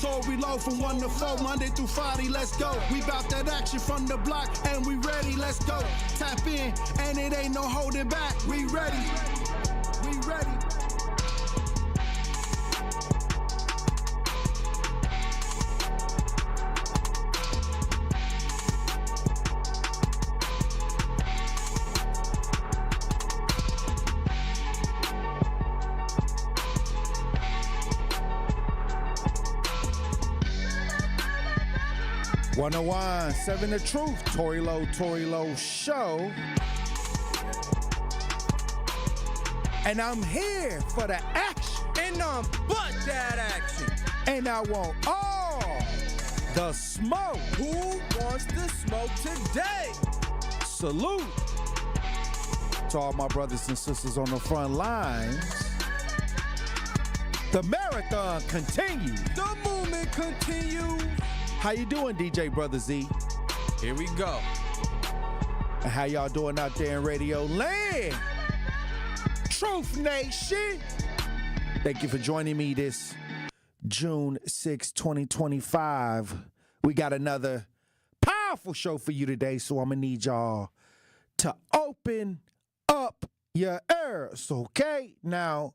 Tory, Lowe from 1 to 4, Monday through Friday, let's go. We bout that action from the block, and we ready, let's go. Tap in, and it ain't no holding back. We ready, we ready. One 7 The Truth, Tory Lowe Show. And I'm here for the action. And I'm but that action. And I want all the smoke. Who wants the smoke today? Salute to all my brothers and sisters on the front lines. The marathon continues. The movement continues. How you doing, DJ Brother Z? Here we go. And how y'all doing out there in Radio Land? Truth Nation. Thank you for joining me this June 6, 2025. We got another powerful show for you today, so I'm going to need y'all to open up your ears, okay? Now,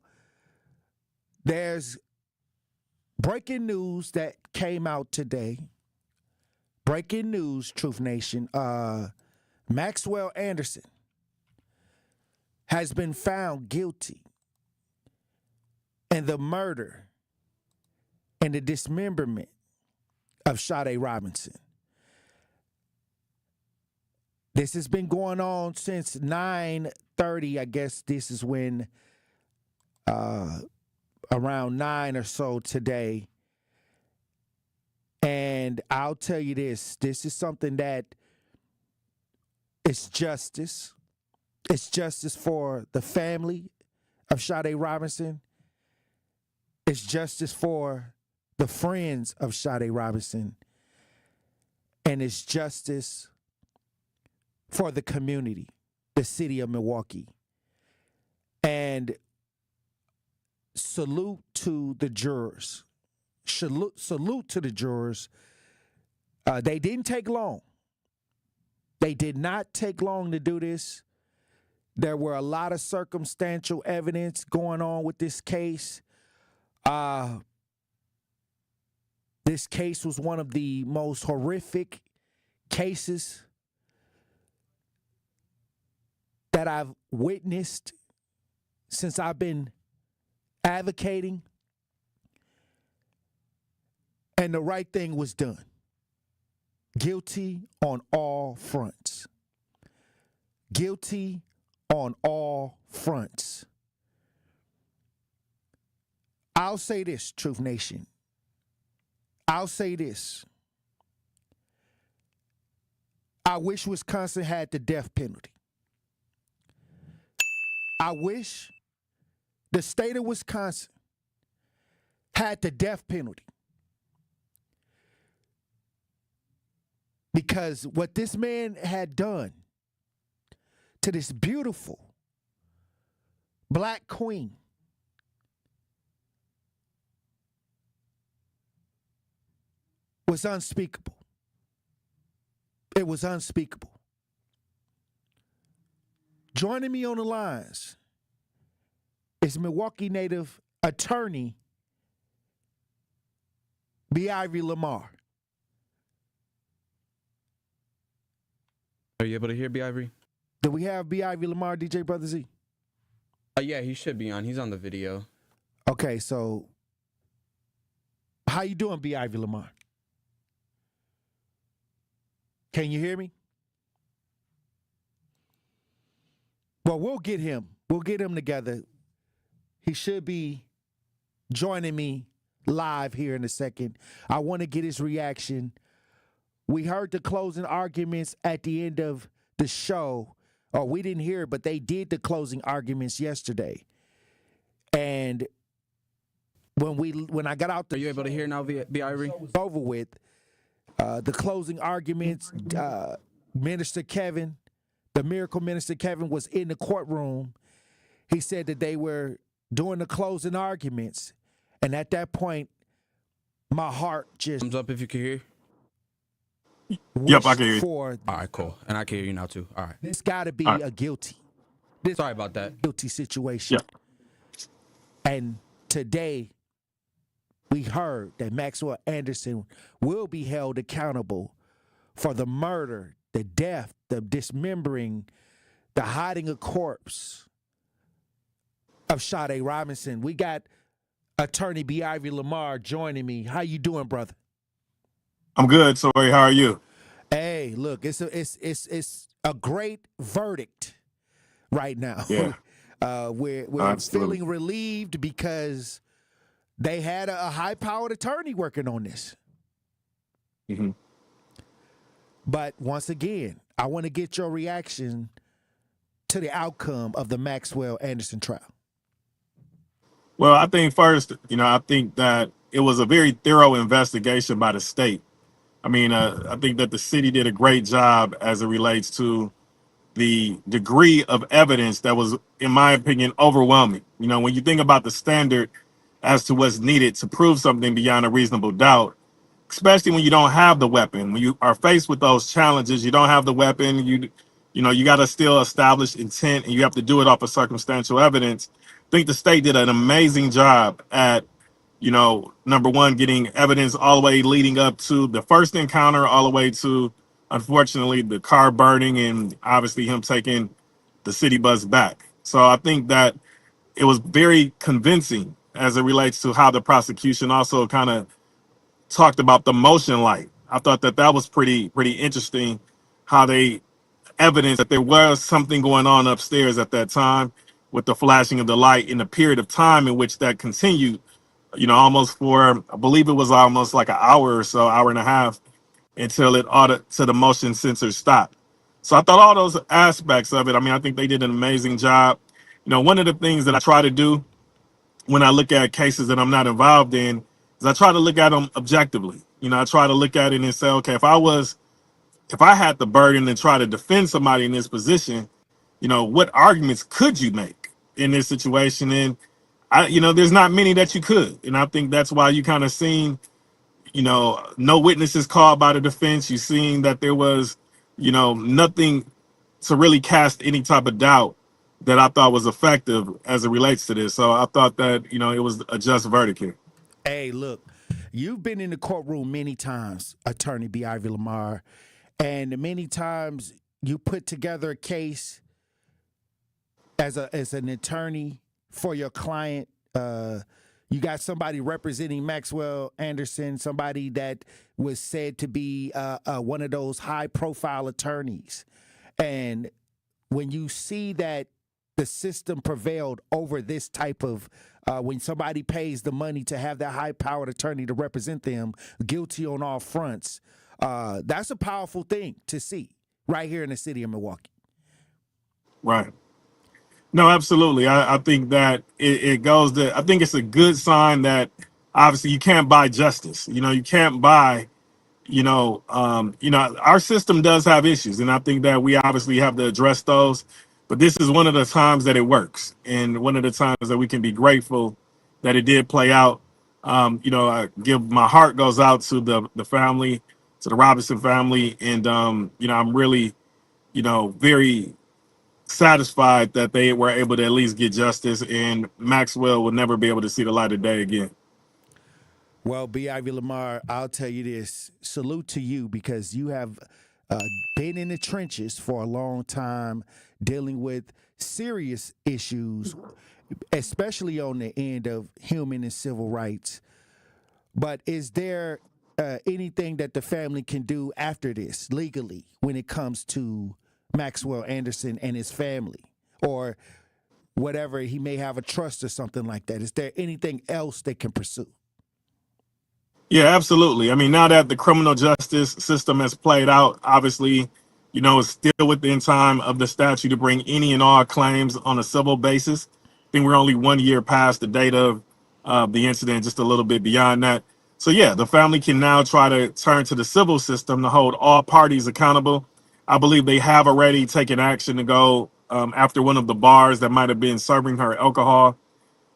there's breaking news that came out today. Breaking news, Truth Nation. Maxwell Anderson has been found guilty in the murder and the dismemberment of Sade Robinson. This has been going on since 9:30. I guess this is when around 9 or so today. And I'll tell you this is something that is justice. It's justice for the family of Sade Robinson. It's justice for the friends of Sade Robinson. And it's justice for the community, the city of Milwaukee. And salute to the jurors. Salute to the jurors. They didn't take long. They did not take long to do this. There were a lot of circumstantial evidence going on with this case. This case was one of the most horrific cases that I've witnessed since I've been advocating. And the right thing was done. Guilty on all fronts. Guilty on all fronts. I'll say this, Truth Nation. I'll say this. I wish Wisconsin had the death penalty. I wish the state of Wisconsin had the death penalty. Because what this man had done to this beautiful black queen was unspeakable. It was unspeakable. Joining me on the lines is Milwaukee native attorney B. Ivory Lamar. Are you able to hear B. Ivory? Do we have B. Ivory Lamar, DJ Brother Z? Yeah, he should be on. He's on the video. Okay, so how you doing, B. Ivory Lamar? Can you hear me? Well, we'll get him. We'll get him together. He should be joining me live here in a second. I want to get his reaction. We heard the closing arguments at the end of the show. Or we didn't hear it, but they did the closing arguments yesterday. And when I got out there, Are you able to hear now, B. Ivory? was over with, the closing arguments, Minister Kevin, the miracle Minister Kevin, was in the courtroom. He said that they were doing the closing arguments. And at that point, my heart just Thumbs up if you can hear. Yep, I wished can hear you. for All right, cool. And I can hear you now too. All right. this got to be All right. a guilty Sorry about that. situation. Yeah. And today we heard that Maxwell Anderson will be held accountable for the murder, the death, the dismembering, the hiding a corpse of Sade Robinson. We got attorney B. Ivy Lamar joining me. How you doing, brother? I'm good, Tory. How are you? Hey, look, it's a great verdict right now. Yeah. We're Absolutely. feeling relieved because they had a high-powered attorney working on this. Mhm. But once again, I want to get your reaction to the outcome of the Maxwell Anderson trial. Well, I think first, I think that it was a very thorough investigation by the state. I mean, I think that the city did a great job as it relates to the degree of evidence that was, in my opinion, overwhelming. When you think about the standard as to what's needed to prove something beyond a reasonable doubt, especially when you don't have the weapon, when you are faced with those challenges, you don't have the weapon, you got to still establish intent, and you have to do it off of circumstantial evidence. I think the state did an amazing job at number one, getting evidence all the way leading up to the first encounter, all the way to, unfortunately, the car burning and obviously him taking the city bus back. So I think that it was very convincing as it relates to how the prosecution also kind of talked about the motion light. I thought that was pretty interesting, how they evidence that there was something going on upstairs at that time with the flashing of the light in the period of time in which that continued, almost for, I believe it was almost like an hour or so, hour and a half, until to the motion sensor stopped. So I thought all those aspects of it, I think they did an amazing job. One of the things that I try to do when I look at cases that I'm not involved in is I try to look at them objectively. I try to look at it and say, okay, if I had the burden and try to defend somebody in this position, what arguments could you make in this situation? And there's not many that you could. And I think that's why you kind of seen, no witnesses called by the defense. You seen that there was, nothing to really cast any type of doubt that I thought was effective as it relates to this. So I thought that, it was a just verdict here. Hey, look, you've been in the courtroom many times, attorney B. Ivy Lamar, and many times you put together a case as an attorney for your client. You got somebody representing Maxwell Anderson, somebody that was said to be one of those high-profile attorneys. And when you see that the system prevailed over this type of, when somebody pays the money to have that high-powered attorney to represent them, guilty on all fronts, that's a powerful thing to see right here in the city of Milwaukee. Right. No, absolutely. I think that it goes to, I think it's a good sign that obviously you can't buy justice. You can't buy, our system does have issues, and I think that we obviously have to address those. But this is one of the times that it works, and one of the times that we can be grateful that it did play out. I give my heart goes out to the family, to the Robinson family, and I'm really, very satisfied that they were able to at least get justice, and Maxwell will never be able to see the light of day again. Well, B. Ivy Lamar, I'll tell you this. Salute to you, because you have been in the trenches for a long time dealing with serious issues, especially on the end of human and civil rights. But is there anything that the family can do after this legally when it comes to Maxwell Anderson and his family, or whatever, he may have a trust or something like that? Is there anything else they can pursue? Yeah, absolutely. Now that the criminal justice system has played out, obviously, it's still within time of the statute to bring any and all claims on a civil basis. I think we're only 1 year past the date of the incident, just a little bit beyond that. So yeah, the family can now try to turn to the civil system to hold all parties accountable. I believe they have already taken action to go after one of the bars that might have been serving her alcohol,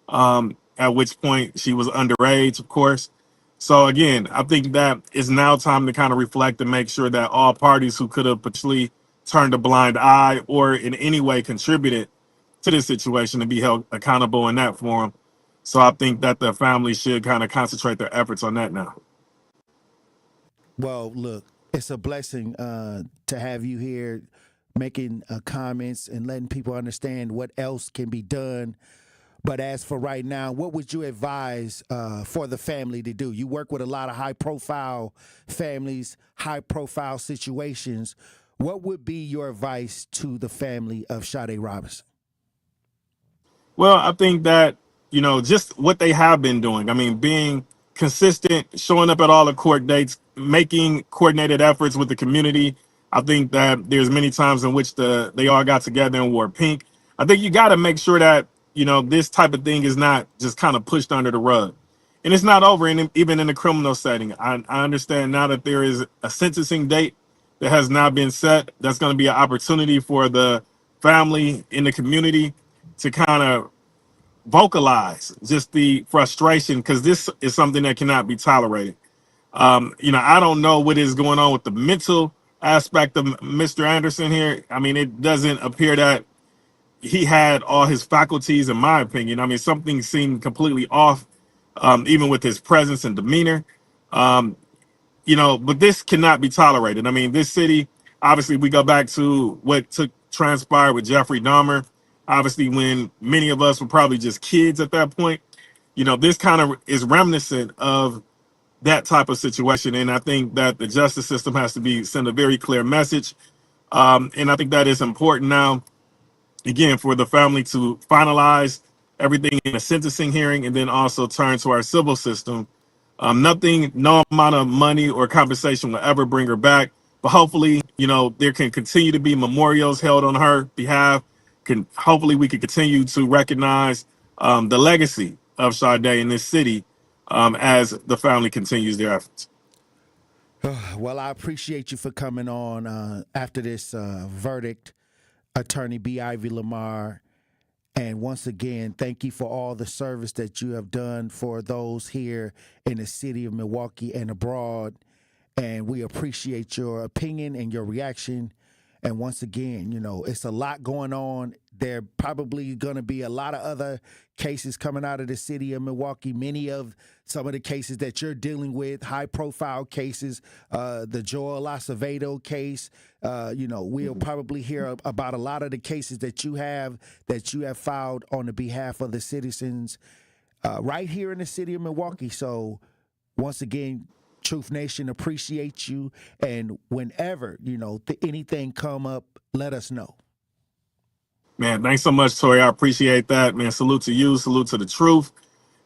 at which point she was underage, of course. So again, I think that it's now time to kind of reflect and make sure that all parties who could have potentially turned a blind eye or in any way contributed to this situation to be held accountable in that form. So I think that the family should kind of concentrate their efforts on that now. Well, look, it's a blessing to have you here making comments and letting people understand what else can be done. But as for right now, what would you advise for the family to do? You work with a lot of high-profile families, high-profile situations. What would be your advice to the family of Sade Robinson? Well, I think that, just what they have been doing. I mean, being consistent, showing up at all the court dates, making coordinated efforts with the community. I think that there's many times in which they all got together and wore pink. I think you got to make sure that, this type of thing is not just kind of pushed under the rug. And it's not over even in the criminal setting. I understand now that there is a sentencing date that has now been set. That's going to be an opportunity for the family in the community to kind of vocalize just the frustration, because this is something that cannot be tolerated. I don't know what is going on with the mental aspect of Mr. Anderson here. I mean, it doesn't appear that he had all his faculties, in my opinion. I mean, something seemed completely off, even with his presence and demeanor. But this cannot be tolerated. I mean, this city, obviously, we go back to what transpired with Jeffrey Dahmer. Obviously, when many of us were probably just kids at that point, this kind of is reminiscent of that type of situation. And I think that the justice system has to send a very clear message. And I think that is important now, again, for the family to finalize everything in a sentencing hearing and then also turn to our civil system. No amount of money or compensation will ever bring her back. But hopefully, there can continue to be memorials held on her behalf. Hopefully we can continue to recognize the legacy of Sade in this city as the family continues their efforts. Well, I appreciate you for coming on after this verdict, Attorney B. Ivy Lamar. And once again, thank you for all the service that you have done for those here in the city of Milwaukee and abroad. And we appreciate your opinion and your reaction. And once again, it's a lot going on. There probably going to be a lot of other cases coming out of the city of Milwaukee. Many of some of the cases that you're dealing with, high-profile cases, the Joel Acevedo case. We'll probably hear about a lot of the cases that you have filed on the behalf of the citizens right here in the city of Milwaukee. So once again, Truth Nation appreciates you, and whenever anything come up, let us know. Man, thanks so much, Tory. I appreciate that, man. Salute to you, salute to the truth.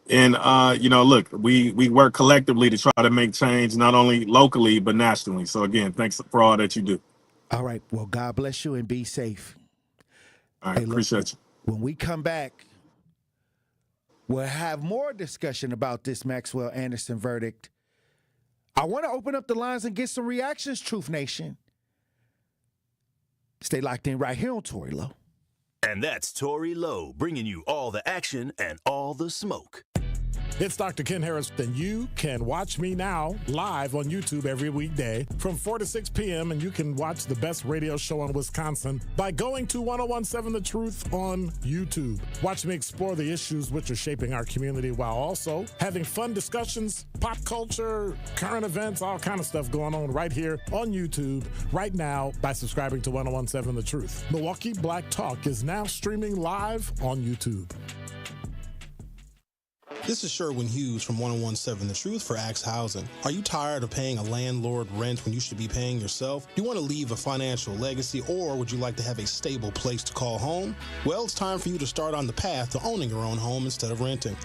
And look, we work collectively to try to make change not only locally but nationally. So again, thanks for all that you do. All right, well, God bless you and be safe. All right, appreciate you. When we come back, we'll have more discussion about this Maxwell Anderson verdict. I want to open up the lines and get some reactions, Truth Nation. Stay locked in right here on Tory Lowe. And that's Tory Lowe, bringing you all the action and all the smoke. It's Dr. Ken Harris, and you can watch me now live on YouTube every weekday from 4 to 6 p.m., and you can watch the best radio show in Wisconsin by going to 1017 The Truth on YouTube. Watch me explore the issues which are shaping our community while also having fun discussions, pop culture, current events, all kind of stuff going on right here on YouTube right now by subscribing to 1017 The Truth. Milwaukee Black Talk is now streaming live on YouTube. This is Sherwin Hughes from 1017 The Truth for Axe Housing. Are you tired of paying a landlord rent when you should be paying yourself? Do you want to leave a financial legacy, or would you like to have a stable place to call home? Well, it's time for you to start on the path to owning your own home instead of renting.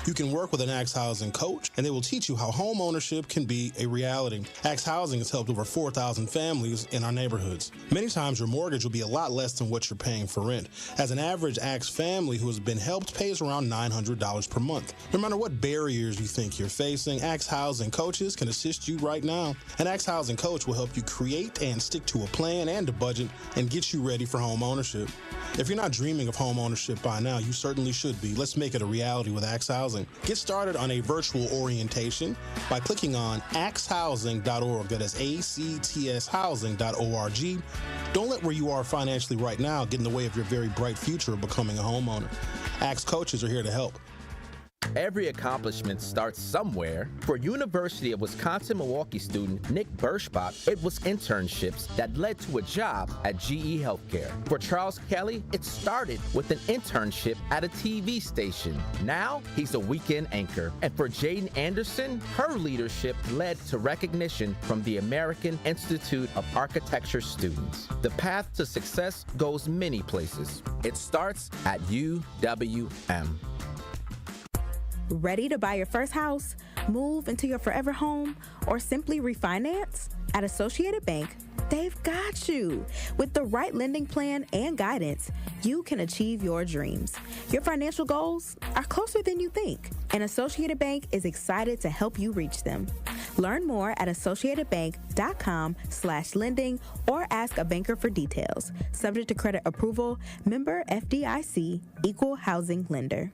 You can work with an Axe Housing coach, and they will teach you how home ownership can be a reality. Axe Housing has helped over 4,000 families in our neighborhoods. Many times your mortgage will be a lot less than what you're paying for rent. As an average Axe family who has been helped pays around $900 per month. No matter what barriers you think you're facing, Axe Housing Coaches can assist you right now. An Axe Housing Coach will help you create and stick to a plan and a budget and get you ready for home ownership. If you're not dreaming of home ownership by now, you certainly should be. Let's make it a reality with Axe Housing. Get started on a virtual orientation by clicking on axehousing.org. That is ACTS housing.org. Don't let where you are financially right now get in the way of your very bright future of becoming a homeowner. Axe Coaches are here to help. Every accomplishment starts somewhere. For University of Wisconsin-Milwaukee student Nick Berschbach, it was internships that led to a job at GE Healthcare. For Charles Kelly, it started with an internship at a TV station. Now, he's a weekend anchor. And for Jaden Anderson, her leadership led to recognition from the American Institute of Architecture students. The path to success goes many places. It starts at UWM. Ready to buy your first house, move into your forever home, or simply refinance? At Associated Bank, they've got you. With the right lending plan and guidance, you can achieve your dreams. Your financial goals are closer than you think, and Associated Bank is excited to help you reach them. Learn more at associatedbank.com/lending or ask a banker for details. Subject to credit approval, member FDIC, equal housing lender.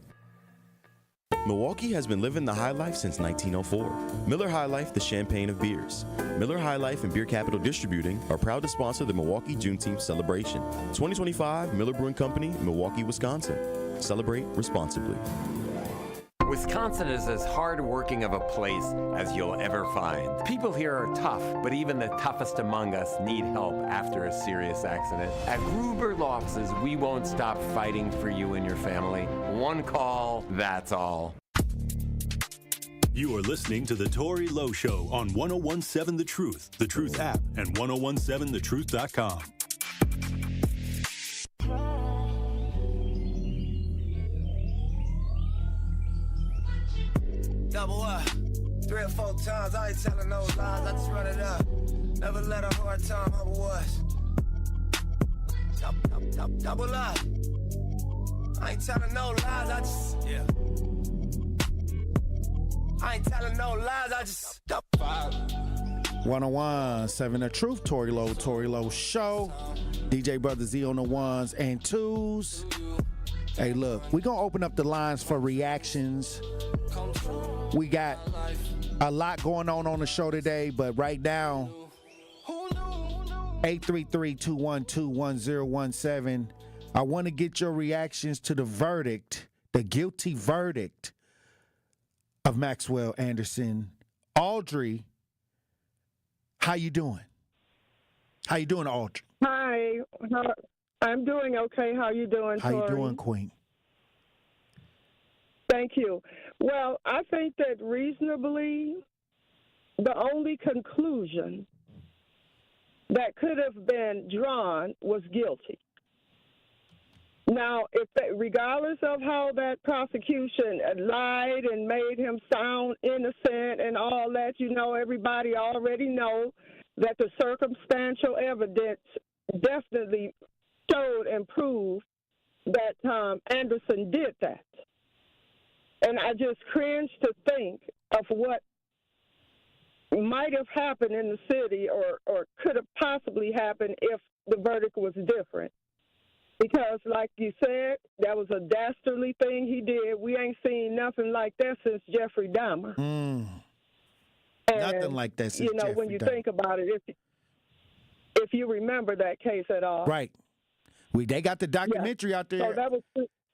Milwaukee has been living the high life since 1904. Miller High Life, the champagne of beers. Miller High Life and Beer Capital Distributing are proud to sponsor the Milwaukee Juneteenth celebration. 2025 Miller Brewing Company, Milwaukee, Wisconsin. Celebrate responsibly. Wisconsin is as hard-working of a place as you'll ever find. People here are tough, but even the toughest among us need help after a serious accident. At Gruber Law Offices, we won't stop fighting for you and your family. One call, that's all. You are listening to The Tory Lowe Show on 1017 The Truth app, and 1017thetruth.com. Double up, 3 or 4 times, I ain't telling no lies, I just run it up. Never let a hard time humble us. Double up, I ain't telling no lies, I just, yeah. I ain't telling no lies, I just, 1017 The Truth, Tory Lowe Show. DJ Brother Z on the ones and twos. Hey, look, we're going to open up the lines for reactions. We got a lot going on the show today, but right now, 833-212-1017. I want to get your reactions to the verdict, the guilty verdict of Maxwell Anderson. Audrey, how you doing? How you doing, Audrey? Hi. I'm doing okay. How you doing, Tory? How you doing, Queen? Thank you. Well, I think that reasonably, the only conclusion that could have been drawn was guilty. Now, regardless of how that prosecution lied and made him sound innocent and all that, everybody already know that the circumstantial evidence definitely showed and proved that Anderson did that. And I just cringe to think of what might have happened in the city or could have possibly happened if the verdict was different. Because, like you said, that was a dastardly thing he did. We ain't seen nothing like that since Jeffrey Dahmer. Nothing like that since Jeffrey when you Dahmer. think about it, if you remember that case at all. Right. They got the documentary out there. So that was,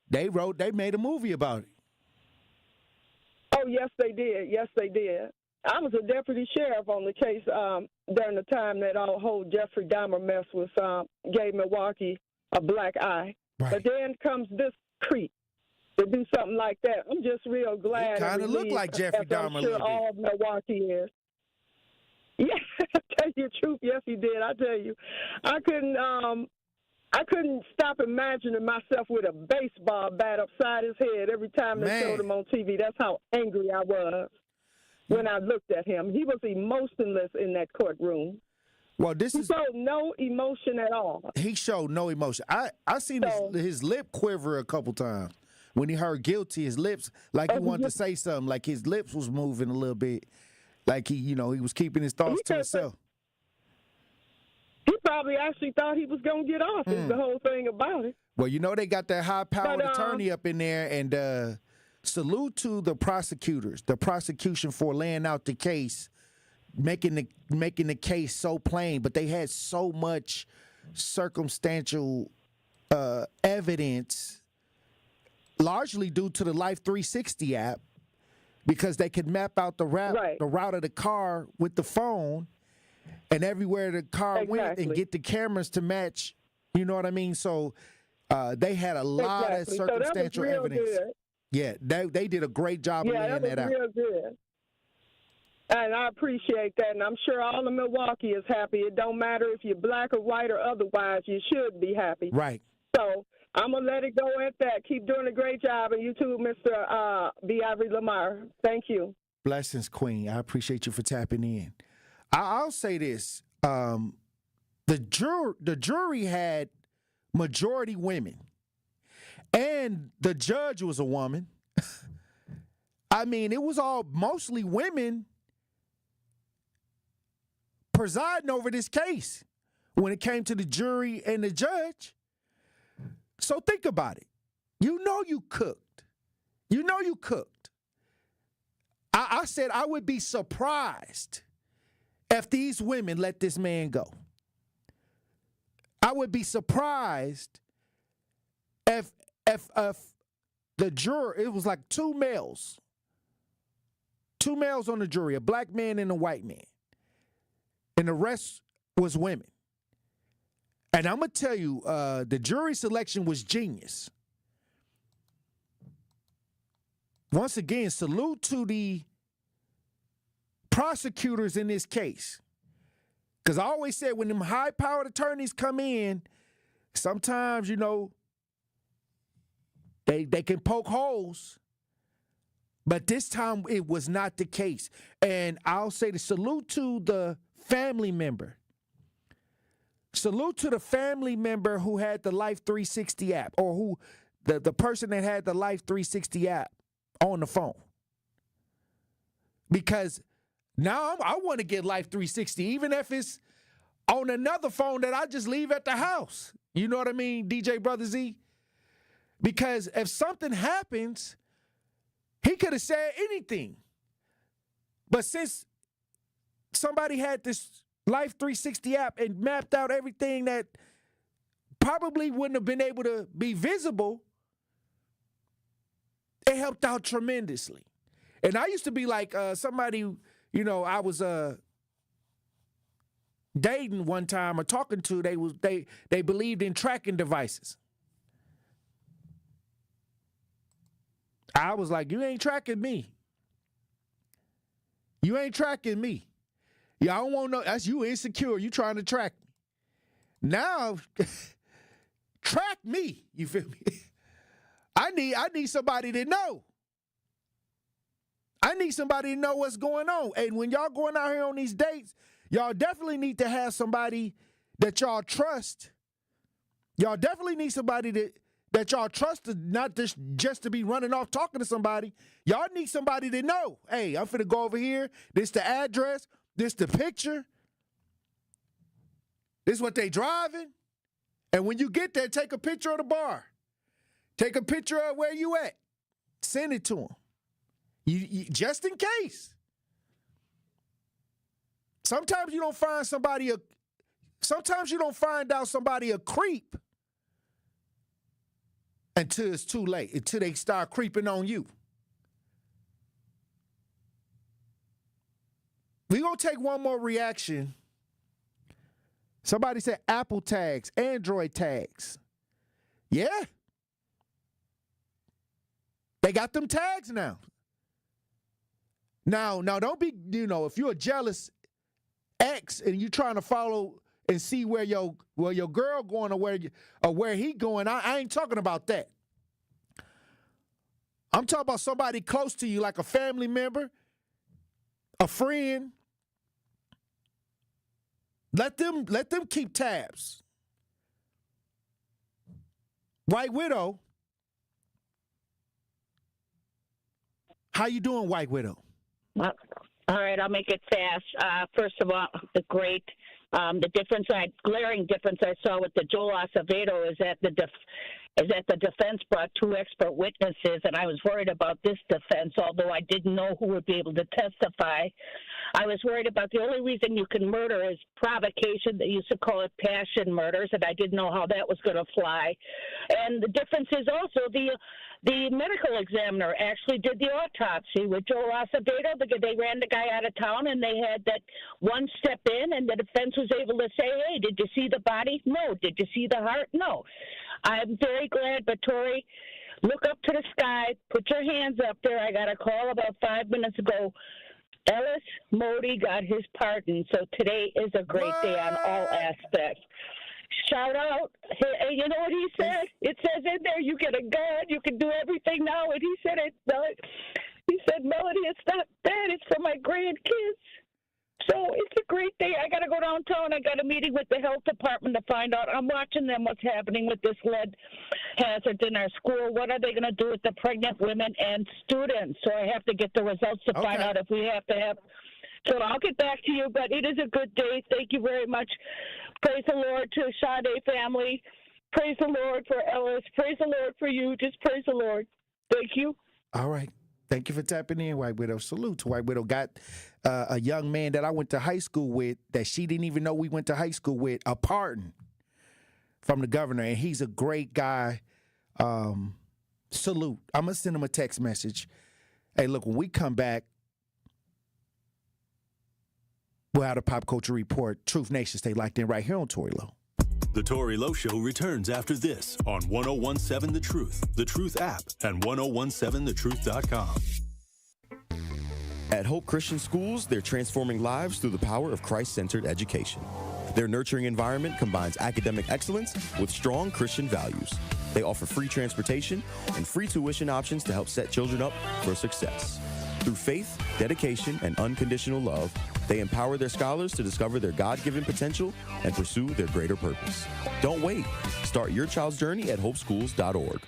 they made a movie about it. Oh, yes, they did. Yes, they did. I was a deputy sheriff on the case during the time that whole Jeffrey Dahmer mess gave Milwaukee a black eye. Right. But then comes this creep to do something like that. I'm just real glad. He kind of looked like Jeffrey Dahmer. I'm sure all of Milwaukee is. Yeah, I tell you the truth. Yes, he did. I tell you, I couldn't stop imagining myself with a baseball bat upside his head every time they showed him on TV. That's how angry I was when I looked at him. He was emotionless in that courtroom. Well, he showed no emotion at all. He showed no emotion. I seen his lip quiver a couple times, when he heard guilty, his lips, like he wanted to say something, like his lips was moving a little bit, like he was keeping his thoughts to himself. He probably actually thought he was going to get off, is the whole thing about it. Well, they got that high-powered attorney up in there, and salute to the prosecutors, the prosecution for laying out the case, making the case so plain, but they had so much circumstantial evidence, largely due to the Life 360 app, because they could map out the route of the car with the phone, and everywhere the car went, and get the cameras to match. You know what I mean? So they had a lot of circumstantial evidence. Good. Yeah, they did a great job of laying that out. Real good. And I appreciate that, and I'm sure all of Milwaukee is happy. It don't matter if you're black or white or otherwise, you should be happy. Right. So I'm going to let it go at that. Keep doing a great job, and you too, Mr. B. Ivory Lamar. Thank you. Blessings, Queen. I appreciate you for tapping in. I'll say this. The jury had majority women, and the judge was a woman. I mean, it was all mostly women presiding over this case when it came to the jury and the judge. So think about it. You cooked. You cooked. I said I would be surprised if these women let this man go. I would be surprised if the juror, it was like two males on the jury, a black man and a white man, and the rest was women. And I'm going to tell you, the jury selection was genius. Once again, salute to the prosecutors in this case. Because I always said when them high-powered attorneys come in, sometimes, they can poke holes. But this time it was not the case. And I'll say the salute to the family member. Salute to the family member who had the Life 360 app, or who the person that had the Life 360 app on the phone. Because now I want to get Life 360, even if it's on another phone that I just leave at the house. You know what I mean, DJ Brother Z? Because if something happens, he could have said anything. But since somebody had this Life 360 app and mapped out everything that probably wouldn't have been able to be visible, it helped out tremendously. And I used to be like somebody, I was dating one time or talking to, they believed in tracking devices. I was like, you ain't tracking me. You ain't tracking me. Yeah, I don't want no, that's you insecure. You trying to track me. Now, track me. You feel me? I need somebody to know. I need somebody to know what's going on. And when y'all going out here on these dates, y'all definitely need to have somebody that y'all trust. Y'all definitely need somebody that y'all trust, not just to be running off talking to somebody. Y'all need somebody to know, hey, I'm finna go over here. This the address. This the picture. This what they driving. And when you get there, take a picture of the bar. Take a picture of where you at. Send it to them. You just in case. Sometimes you don't find somebody sometimes you don't find out somebody a creep until it's too late, until they start creeping on you. We're going to take one more reaction. Somebody said Apple tags, Android tags. Yeah. They got them tags now. Now don't be, if you're a jealous ex and you're trying to follow and see where your girl going or where he going, I ain't talking about that. I'm talking about somebody close to you, like a family member, a friend. Let them keep tabs. White Widow, How you doing, White Widow? All right, I'll make it fast. First of all, the glaring difference I saw with the Joel Acevedo is that the defense brought two expert witnesses, and I was worried about this defense, although I didn't know who would be able to testify. I was worried about the only reason you can murder is provocation. They used to call it passion murders, and I didn't know how that was going to fly. And the difference is also the medical examiner actually did the autopsy with Joel Acevedo because they ran the guy out of town, and they had that one step in, and the defense was able to say, hey, did you see the body? No. Did you see the heart? No. I'm very glad, but Tory, look up to the sky, put your hands up there. I got a call about 5 minutes ago. Ellis Modi got his pardon, so today is a great day on all aspects. Shout out. Hey, you know what he said? It says in there, you get a gun, you can do everything now, and he said it. He said, Melody, it's not bad, it's for my grandkids. So it's a great day. I got to go downtown. I got a meeting with the health department to find out. I'm watching them, what's happening with this lead hazard in our school. What are they going to do with the pregnant women and students? So I have to get the results to find out if we have to have. So I'll get back to you, but it is a good day. Thank you very much. Praise the Lord to the Sade family. Praise the Lord for Ellis. Praise the Lord for you. Just praise the Lord. Thank you. All right. Thank you for tapping in, White Widow. Salute to White Widow. Got a young man that I went to high school with that she didn't even know we went to high school with a pardon from the governor, and he's a great guy. Salute. I'm going to send him a text message. Hey, look, when we come back, we'll have a pop culture report. Truth Nation, stay locked in right here on Tory Lowe. The Tory Lowe Show returns after this on 101.7 The Truth app, and 101.7thetruth.com. At Hope Christian Schools, they're transforming lives through the power of Christ-centered education. Their nurturing environment combines academic excellence with strong Christian values. They offer free transportation and free tuition options to help set children up for success. Through faith, dedication, and unconditional love, they empower their scholars to discover their God-given potential and pursue their greater purpose. Don't wait. Start your child's journey at hopeschools.org.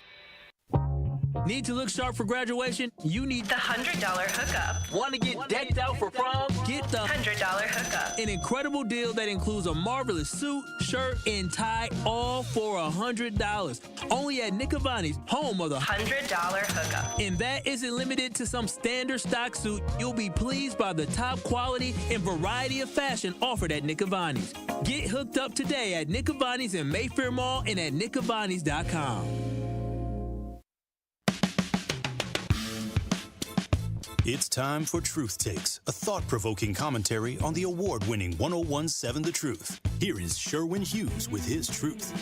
Need to look sharp for graduation? You need the $100 hookup. Want to get decked out for prom? Get the $100 hookup. An incredible deal that includes a marvelous suit, shirt, and tie, all for $100. Only at Nick Avani's, home of the $100 hookup. And that isn't limited to some standard stock suit. You'll be pleased by the top quality and variety of fashion offered at Nick Avani's. Get hooked up today at Nick Avani's in Mayfair Mall and at nickavanis.com. It's time for Truth Takes, a thought-provoking commentary on the award-winning 101.7 The Truth. Here is Sherwin Hughes with his truth.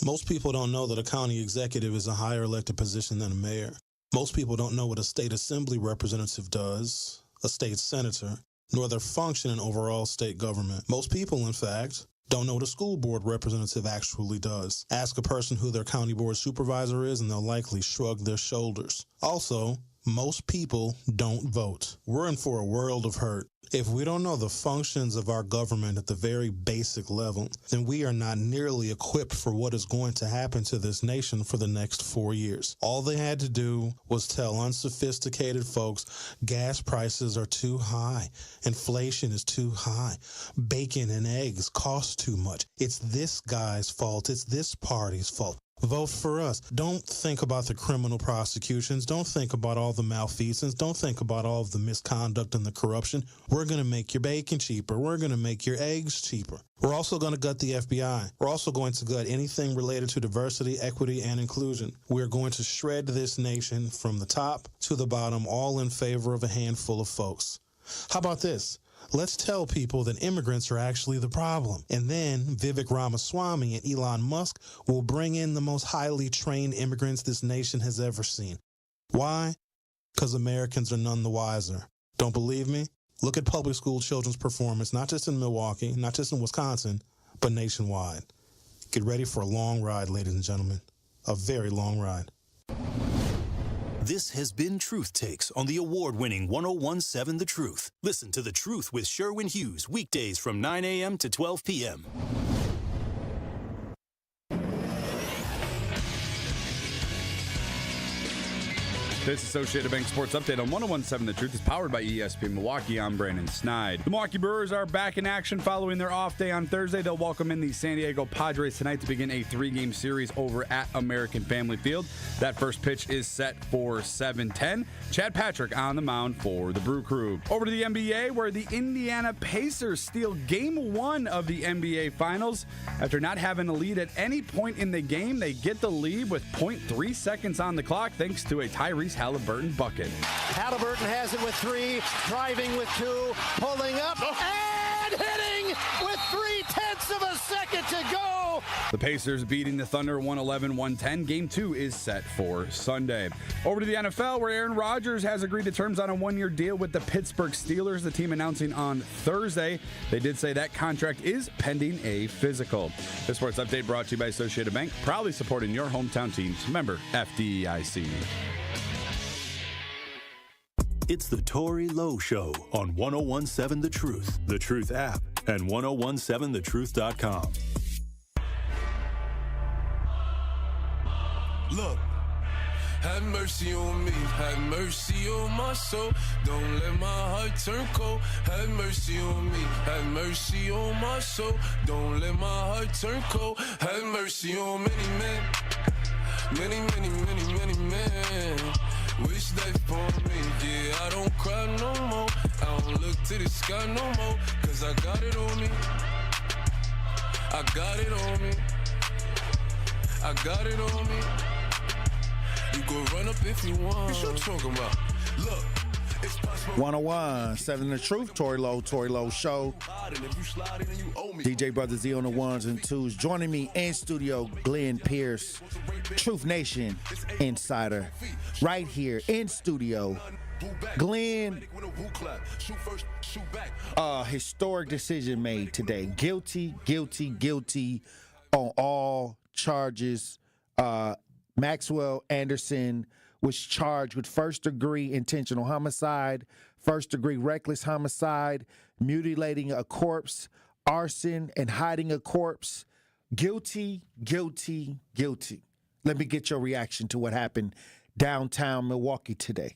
Most people don't know that a county executive is a higher elected position than a mayor. Most people don't know what a state assembly representative does, a state senator, nor their function in overall state government. Most people, in fact, don't know what a school board representative actually does. Ask a person who their county board supervisor is, and they'll likely shrug their shoulders. Also, most people don't vote. We're in for a world of hurt. If we don't know the functions of our government at the very basic level, then we are not nearly equipped for what is going to happen to this nation for the next 4 years. All they had to do was tell unsophisticated folks gas prices are too high, inflation is too high, bacon and eggs cost too much. It's this guy's fault. It's this party's fault. Vote for us. Don't think about the criminal prosecutions. Don't think about all the malfeasance. Don't think about all of the misconduct and the corruption. We're going to make your bacon cheaper. We're going to make your eggs cheaper. We're also going to gut the FBI. We're also going to gut anything related to diversity, equity, and inclusion. We're going to shred this nation from the top to the bottom, all in favor of a handful of folks. How about this? Let's tell people that immigrants are actually the problem. And then Vivek Ramaswamy and Elon Musk will bring in the most highly trained immigrants this nation has ever seen. Why? Because Americans are none the wiser. Don't believe me? Look at public school children's performance, not just in Milwaukee, not just in Wisconsin, but nationwide. Get ready for a long ride, ladies and gentlemen. A very long ride. This has been Truth Takes on the award-winning 101.7 The Truth. Listen to The Truth with Sherwin Hughes weekdays from 9 a.m. to 12 p.m. This Associated Bank Sports Update on 101.7 The Truth is powered by ESPN Milwaukee. I'm Brandon Snide. The Milwaukee Brewers are back in action following their off day on Thursday. They'll welcome in the San Diego Padres tonight to begin a 3-game series over at American Family Field. That first pitch is set for 7:10. Chad Patrick on the mound for the Brew Crew. Over to the NBA, where the Indiana Pacers steal Game 1 of the NBA Finals. After not having a lead at any point in the game, they get the lead with 0.3 seconds on the clock thanks to a Tyrese Halliburton bucket. Halliburton has it with 3, driving with 2, pulling up, and hitting with 0.3 of a second to go. The Pacers beating the Thunder 111-110. Game 2 is set for Sunday. Over to the NFL, where Aaron Rodgers has agreed to terms on a 1-year deal with the Pittsburgh Steelers, the team announcing on Thursday. They did say that contract is pending a physical. The Sports Update brought to you by Associated Bank, proudly supporting your hometown teams. Member FDIC. It's the Tory Lowe Show on 101.7 The Truth app, and 1017thetruth.com. Look, have mercy on me, have mercy on my soul. Don't let my heart turn cold. Have mercy on me, have mercy on my soul. Don't let my heart turn cold. Have mercy on many men, many men. Wish they for me, yeah, I don't cry no more. I don't look to the sky no more, cause I got it on me. I got it on me. I got it on me. You go run up if you want. What you talking about? Look. 101.7 The Truth, Tory Lowe Show. DJ Brother Z on the 1s and 2s. Joining me in studio, Glenn Pearce, Truth Nation Insider, right here in studio. Glenn, historic decision made today. Guilty on all charges. Maxwell Anderson was charged with first-degree intentional homicide, first-degree reckless homicide, mutilating a corpse, arson, and hiding a corpse. Guilty. Let me get your reaction to what happened downtown Milwaukee today.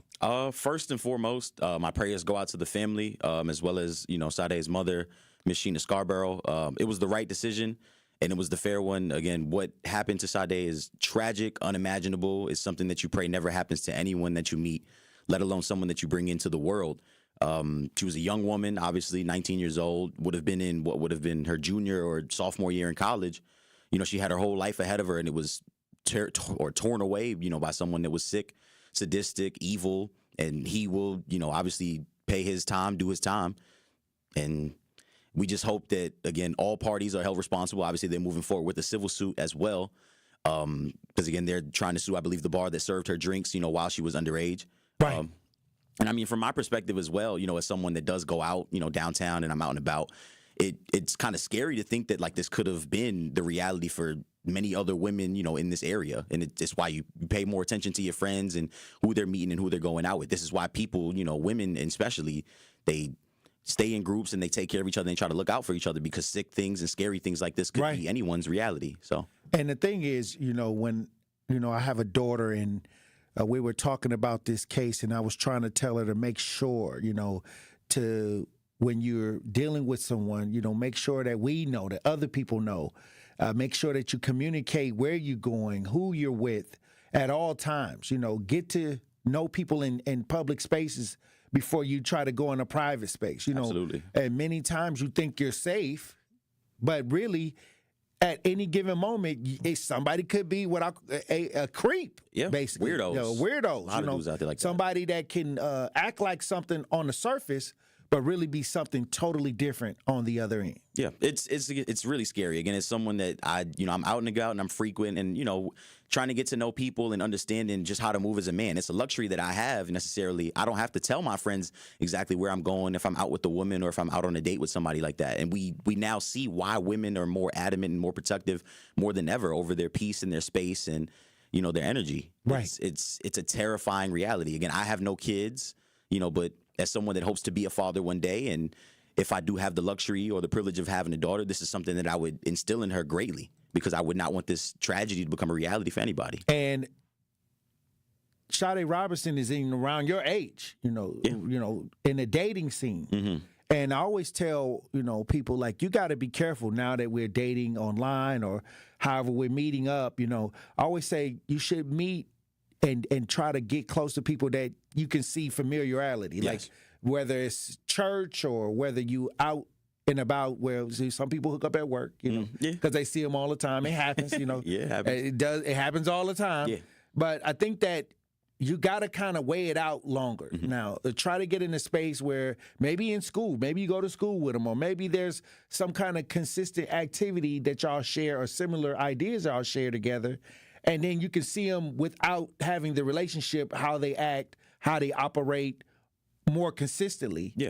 First and foremost, my prayers go out to the family, as well as, Sade's mother, Miss Sheena Scarborough. It was the right decision. And it was the fair one. Again, what happened to Sade is tragic, unimaginable. It's something that you pray never happens to anyone that you meet, let alone someone that you bring into the world. She was a young woman, obviously 19 years old, would have been in what would have been her junior or sophomore year in college. She had her whole life ahead of her, and it was torn away, by someone that was sick, sadistic, evil, and he will, obviously pay his time, do his time, and we just hope that, again, all parties are held responsible. Obviously, they're moving forward with a civil suit as well. Because, again, they're trying to sue, I believe, the bar that served her drinks, while she was underage. Right. And, I mean, from my perspective as well, as someone that does go out, downtown and I'm out and about, it's kind of scary to think that, like, this could have been the reality for many other women, in this area. And it's why you pay more attention to your friends and who they're meeting and who they're going out with. This is why people, women especially, they stay in groups and they take care of each other and try to look out for each other, because sick things and scary things like this could be anyone's reality. So, and the thing is, when, I have a daughter and we were talking about this case, and I was trying to tell her to make sure, to when you're dealing with someone, make sure that we know, that other people know, make sure that you communicate where you're going, who you're with at all times, get to know people in public spaces before you try to go in a private space, Absolutely. And many times you think you're safe, but really at any given moment, somebody could be a creep, basically. Weirdos. Weirdos. A lot of dudes out there like somebody that can act like something on the surface, but really be something totally different on the other end. Yeah, it's really scary. Again, it's someone that I'm out and about and I'm frequent and, trying to get to know people and understanding just how to move as a man. It's a luxury that I have necessarily. I don't have to tell my friends exactly where I'm going if I'm out with a woman or if I'm out on a date with somebody like that. And we now see why women are more adamant and more protective more than ever over their peace and their space and, their energy. Right. It's a terrifying reality. Again, I have no kids, but as someone that hopes to be a father one day, and if I do have the luxury or the privilege of having a daughter, this is something that I would instill in her greatly, because I would not want this tragedy to become a reality for anybody. And Sade Robinson is in around your age, in the dating scene. And I always tell, people like, you got to be careful now that we're dating online or however we're meeting up, I always say you should meet and try to get close to people that you can see familiarity. Yes. Like whether it's church or whether you out and about, where some people hook up at work, because they see them all the time. It happens, Yeah, it happens. It happens all the time. Yeah. But I think that you got to kind of weigh it out longer. Now, try to get in a space where maybe in school, maybe you go to school with them, or maybe there's some kind of consistent activity that y'all share or similar ideas y'all share together. And then you can see them without having the relationship, how they act, how they operate more consistently. Yeah.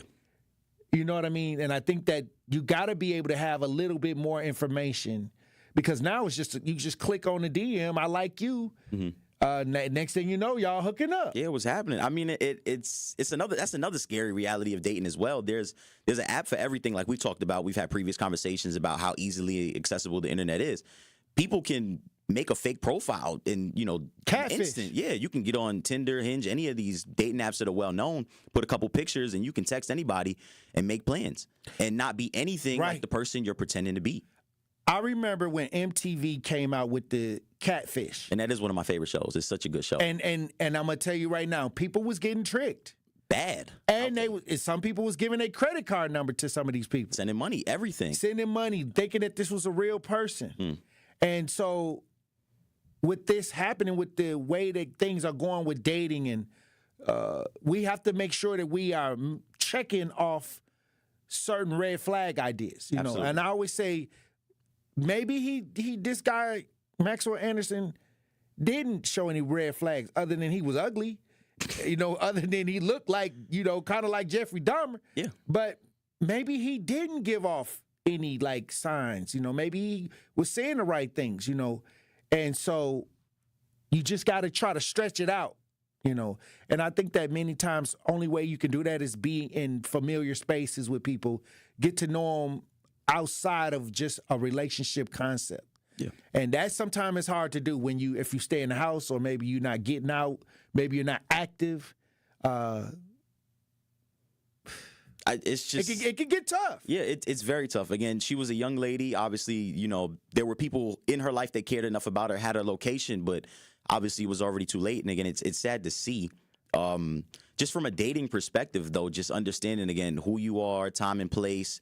You know what I mean? And I think that you got to be able to have a little bit more information, because now it's just, you just click on the DM, I like you. Next thing you know, y'all hooking up. Yeah, what's happening? I mean, that's another scary reality of dating as well. There's an app for everything, like we talked about. We've had previous conversations about how easily accessible the internet is. People can make a fake profile in Catfish. instant. Yeah, you can get on Tinder, Hinge, any of these dating apps that are well known. Put a couple pictures, and you can text anybody and make plans and not be anything like the person you're pretending to be. I remember when MTV came out with the Catfish. And that is one of my favorite shows. It's such a good show. And I'm going to tell you right now, people was getting tricked. Bad. And some people was giving a credit card number to some of these people. Sending money, everything. Sending money, thinking that this was a real person. And so with this happening, with the way that things are going with dating, and we have to make sure that we are checking off certain red flag ideas. You know, and I always say, maybe this guy, Maxwell Anderson, didn't show any red flags other than he was ugly, other than he looked like, kind of like Jeffrey Dahmer. Yeah. But maybe he didn't give off any signs, maybe he was saying the right things, and so you just got to try to stretch it out, and I think that many times only way you can do that is be in familiar spaces with people, get to know them outside of just a relationship concept. Yeah. And that sometimes is hard to do if you stay in the house, or maybe you're not getting out, maybe you're not active. It's just it can get tough. Yeah, it's very tough. Again, she was a young lady. Obviously, there were people in her life that cared enough about her, had her location, but obviously it was already too late. And again, it's sad to see. Just from a dating perspective, though, just understanding again who you are, time and place,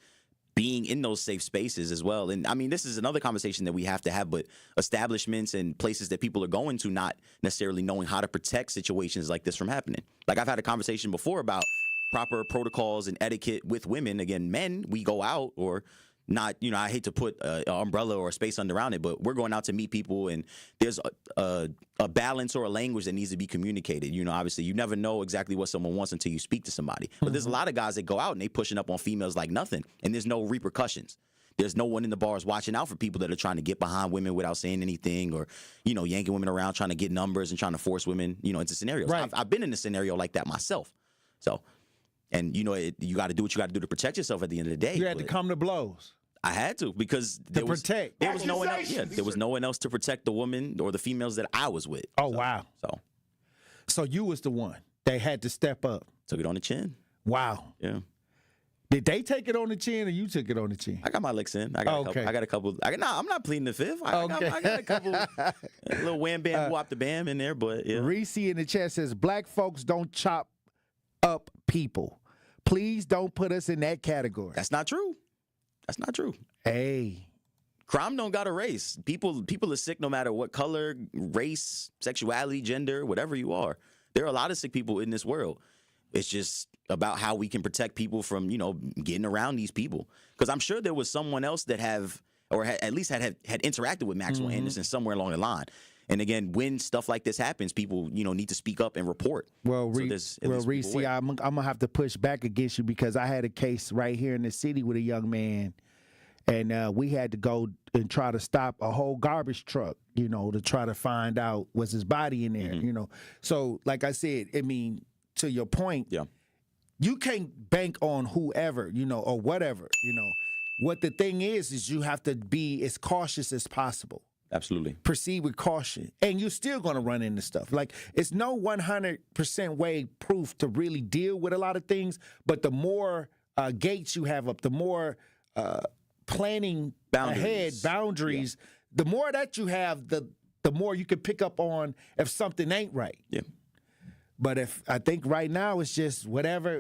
being in those safe spaces as well. And I mean, this is another conversation that we have to have, but establishments and places that people are going to not necessarily knowing how to protect situations like this from happening. Like I've had a conversation before about proper protocols and etiquette with women. Again, men, we go out or not, I hate to put an umbrella or a space around it, but we're going out to meet people, and there's a balance or a language that needs to be communicated. Obviously, you never know exactly what someone wants until you speak to somebody. But there's a lot of guys that go out and they pushing up on females like nothing, and there's no repercussions. There's no one in the bars watching out for people that are trying to get behind women without saying anything, or, yanking women around, trying to get numbers and trying to force women, into scenarios. Right. I've been in a scenario like that myself. So, and, you got to do what you got to do to protect yourself at the end of the day. You had to come to blows. I had to, because there was no one else. Yeah, there was no one else to protect the woman or the females that I was with. Oh, wow. So you was the one that had to step up. Took it on the chin. Wow. Yeah. Did they take it on the chin, or you took it on the chin? I got my licks in. I got a couple. I'm not pleading the fifth. I got a couple, a little wham bam whop the bam in there, but yeah. Reese in the chat says, black folks don't chop up people. Please don't put us in that category. That's not true. That's not true. Hey. Crime don't got a race. People are sick no matter what color, race, sexuality, gender, whatever you are. There are a lot of sick people in this world. It's just about how we can protect people from, getting around these people. Because I'm sure there was someone else that at least had interacted with Maxwell Anderson somewhere along the line. And again, when stuff like this happens, people, need to speak up and report. Well, Reese, I'm gonna have to push back against you, because I had a case right here in the city with a young man, and we had to go and try to stop a whole garbage truck, to try to find out was his body in there, So, like I said, to your point, you can't bank on whoever, or whatever, What the thing is you have to be as cautious as possible. Absolutely. Proceed with caution. And you're still going to run into stuff. Like, it's no 100% way proof to really deal with a lot of things, but the more gates you have up, the more planning ahead, boundaries, the more that you have, the more you can pick up on if something ain't right. Yeah. But I think right now it's just whatever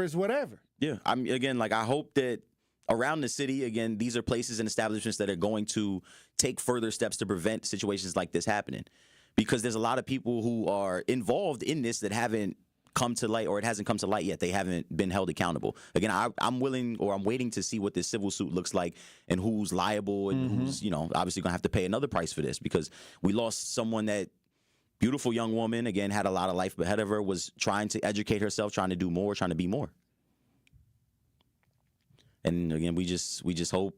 is whatever. Yeah. I hope that around the city, again, these are places and establishments that are going to take further steps to prevent situations like this happening. Because there's a lot of people who are involved in this that haven't come to light, or it hasn't come to light yet. They haven't been held accountable. Again, I'm waiting to see what this civil suit looks like and who's liable and who's, obviously going to have to pay another price for this, because we lost someone that, beautiful young woman, again, had a lot of life ahead of her, was trying to educate herself, trying to do more, trying to be more. And again, we just hope,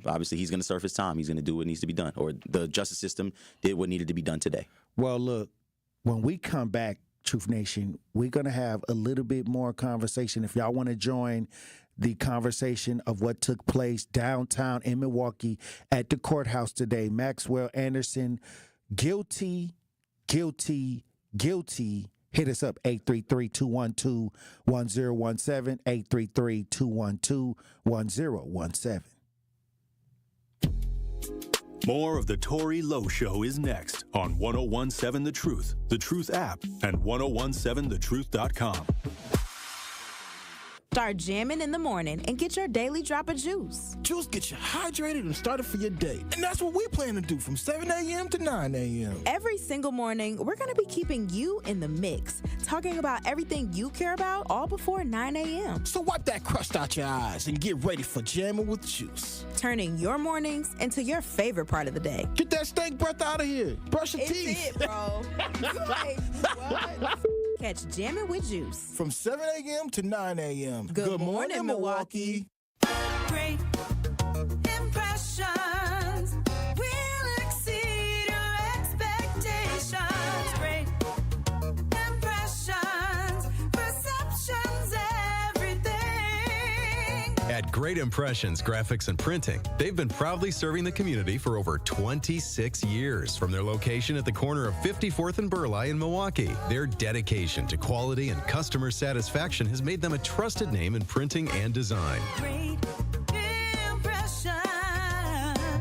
obviously he's going to serve his time. He's going to do what needs to be done, or the justice system did what needed to be done today. Well, look, when we come back, Truth Nation, we're going to have a little bit more conversation. If y'all want to join the conversation of what took place downtown in Milwaukee at the courthouse today, Maxwell Anderson, guilty. Hit us up, 833-212-1017, 833-212-1017. More of the Tory Lowe Show is next on 1017 The Truth app, and 1017thetruth.com. Start jamming in the morning and get your daily drop of juice. Juice gets you hydrated and started for your day. And that's what we plan to do from 7 a.m. to 9 a.m. Every single morning, we're going to be keeping you in the mix, talking about everything you care about all before 9 a.m. So wipe that crust out your eyes and get ready for jamming with juice. Turning your mornings into your favorite part of the day. Get that stank breath out of here. Brush your teeth. It's it, bro. Like, what? Catch Jammin' with Juice from 7 a.m. to 9 a.m. Good morning, Milwaukee. Great impressions will exceed your expectations. Great impressions, perceptions, everything. At Great Impressions Graphics and Printing, they've been proudly serving the community for over 26 years from their location at the corner of 54th and Burleigh in Milwaukee. Their dedication to quality and customer satisfaction has made them a trusted name in printing and design.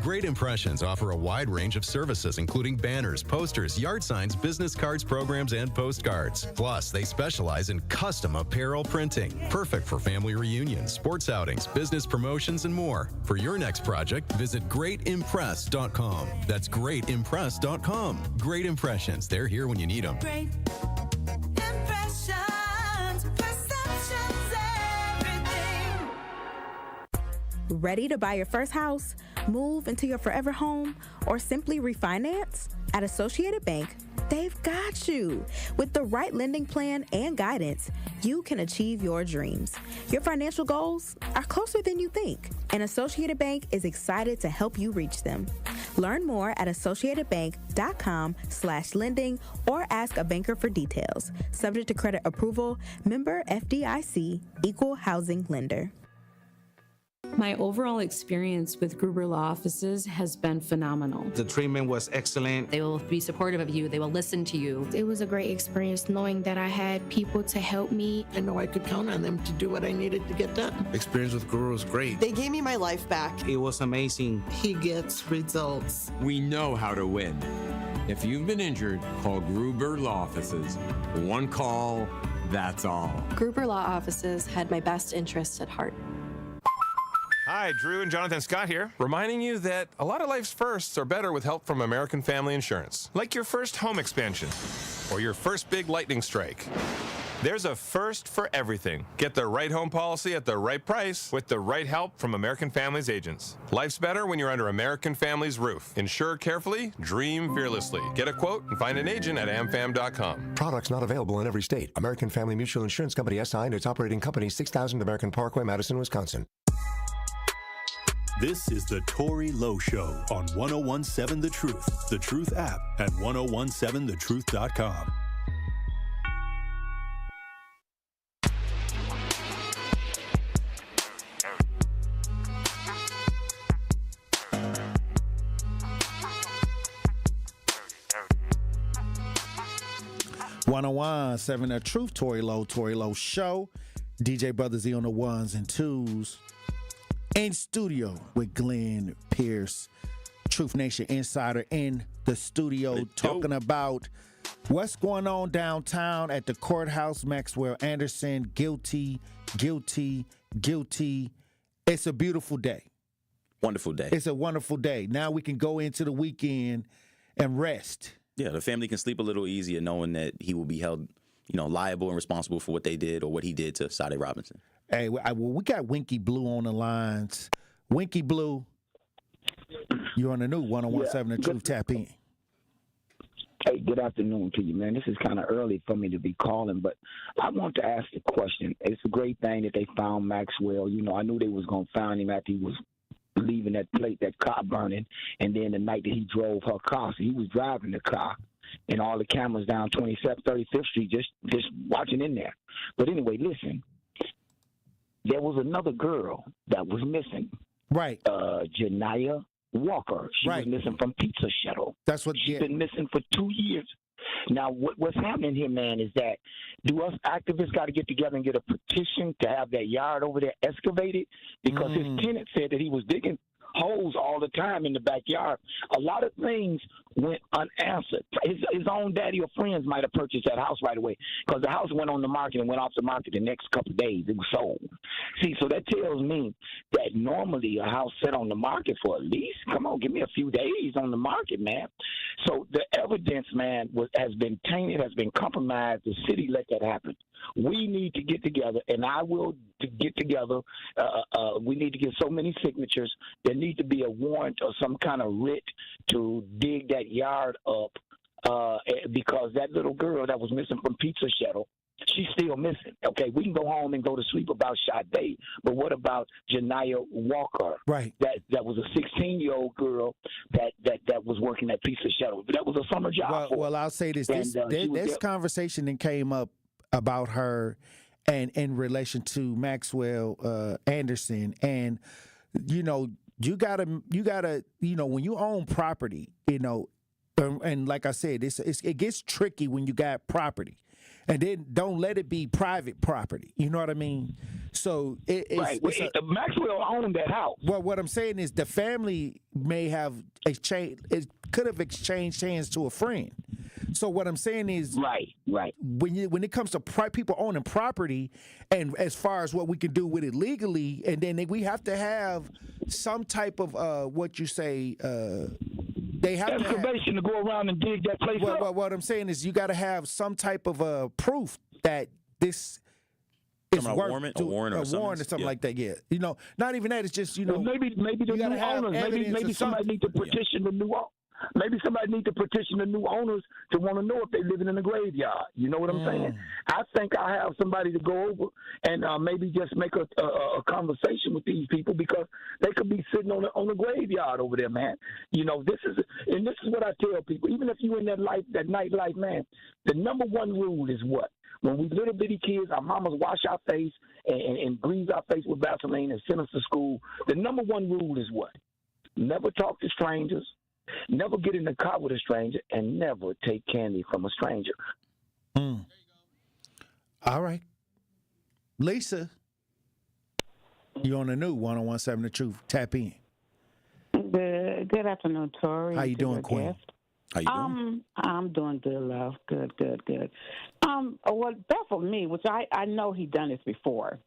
Great Impressions offer a wide range of services, including banners, posters, yard signs, business cards, programs, and postcards. Plus, they specialize in custom apparel printing, perfect for family reunions, sports outings, business promotions, and more. For your next project, visit greatimpress.com. That's greatimpress.com. Great Impressions. They're here when you need them. Great impressions, perceptions, everything. Ready to buy your first house, move into your forever home, or simply refinance? At Associated Bank, they've got you. With the right lending plan and guidance, you can achieve your dreams. Your financial goals are closer than you think, and Associated Bank is excited to help you reach them. Learn more at associatedbank.com/lending or ask a banker for details. Subject to credit approval, member FDIC, equal housing lender. My overall experience with Gruber Law Offices has been phenomenal. The treatment was excellent. They will be supportive of you. They will listen to you. It was a great experience knowing that I had people to help me. I know I could count on them to do what I needed to get done. Experience with Gruber was great. They gave me my life back. It was amazing. He gets results. We know how to win. If you've been injured, call Gruber Law Offices. One call, that's all. Gruber Law Offices had my best interests at heart. Hi, Drew and Jonathan Scott here, reminding you that a lot of life's firsts are better with help from American Family Insurance. Like your first home expansion or your first big lightning strike. There's a first for everything. Get the right home policy at the right price with the right help from American Family's agents. Life's better when you're under American Family's roof. Insure carefully, dream fearlessly. Get a quote and find an agent at amfam.com. Products not available in every state. American Family Mutual Insurance Company SI and its operating company 6000 American Parkway, Madison, Wisconsin. This is the Tory Lowe Show on 1017 The Truth app, and 1017thetruth.com. 101.7 The Truth, Tory Lowe Show. DJ Brother Z on the ones and twos. In studio with Glenn Pearce, Truth Nation Insider in the studio, talking about what's going on downtown at the courthouse. Maxwell Anderson, guilty. It's a beautiful day. Wonderful day. It's a wonderful day. Now we can go into the weekend and rest. Yeah, the family can sleep a little easier knowing that he will be held, liable and responsible for what they did or what he did to Sade Robinson. Hey, we got Winky Blue on the lines. Winky Blue, you're on the new 101.7 The Truth. Tap in. Hey, good afternoon to you, man. This is kind of early for me to be calling, but I want to ask a question. It's a great thing that they found Maxwell. I knew they was going to find him after he was leaving that car burning, and then the night that he drove her car. So he was driving the car, and all the cameras down 27th, 35th Street just watching in there. But anyway, listen. There was another girl that was missing. Right. Janiyah Walker. She was missing from Pizza Shuttle. That's what she's been missing for 2 years. Now, what's happening here, man, is that do us activists got to get together and get a petition to have that yard over there excavated? Because his tenant said that he was digging holes all the time in the backyard. A lot of things went unanswered. His own daddy or friends might have purchased that house right away because the house went on the market and went off the market the next couple of days. It was sold. See, so that tells me that normally a house set on the market for at least, give me a few days on the market, man. So the evidence, man, has been tainted, has been compromised. The city let that happen. We need to get together, and I will get together. We need to get so many signatures. There need to be a warrant or some kind of writ to dig that yard up because that little girl that was missing from Pizza Shuttle, she's still missing. Okay, we can go home and go to sleep about Sade, but what about Janiyah Walker? Right. That was a 16-year-old girl that was working at Pizza Shuttle. That was a summer job. Well, I'll say this. This conversation that came up about her and in relation to Maxwell Anderson, and you gotta when you own property, and like I said, it gets tricky when you got property, and then don't let it be private property. You know what I mean? So Maxwell owned that house. Well, what I'm saying is the family may have could have exchanged hands to a friend. So what I'm saying is, right. When it comes to people owning property, and as far as what we can do with it legally, and then we have to have some type of what you say. They have excavation to go around and dig that place up. What I'm saying is, you got to have some type of proof that this is worth a warrant or something like that. Yeah, not even that. It's just well, maybe the new owners. Maybe somebody need to petition the new. Maybe somebody need to petition the new owners to want to know if they're living in a graveyard. You know what I'm saying? I think I have somebody to go over and maybe just make a conversation with these people because they could be sitting on a graveyard over there, man. This is what I tell people. Even if you're in that nightlife, man, the number one rule is what? When we little bitty kids, our mamas wash our face and grease our face with Vaseline and send us to school. The number one rule is what? Never talk to strangers. Never get in the car with a stranger, and never take candy from a stranger. All right. Lisa, you're on the new 101.7 The Truth. Tap in. Good afternoon, Tory. How you doing, Queen? How you doing? I'm doing good, love. Good. What baffled me, which I know he done this before,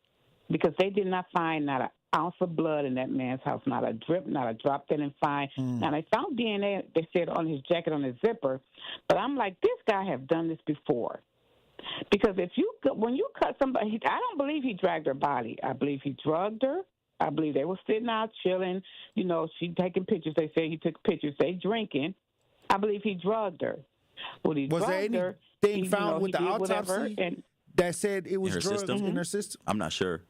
because they did not find not an ounce of blood in that man's house, not a drip, not a drop. They didn't find. Now, they found DNA, they said, on his jacket, on his zipper. But I'm like, this guy have done this before. Because when you cut somebody, I don't believe he dragged her body. I believe he drugged her. I believe they were sitting out chilling. She taking pictures. They say he took pictures. They drinking. I believe he drugged her. When he was drugged there anything found with the autopsy that said it was drugs in her system? I'm not sure.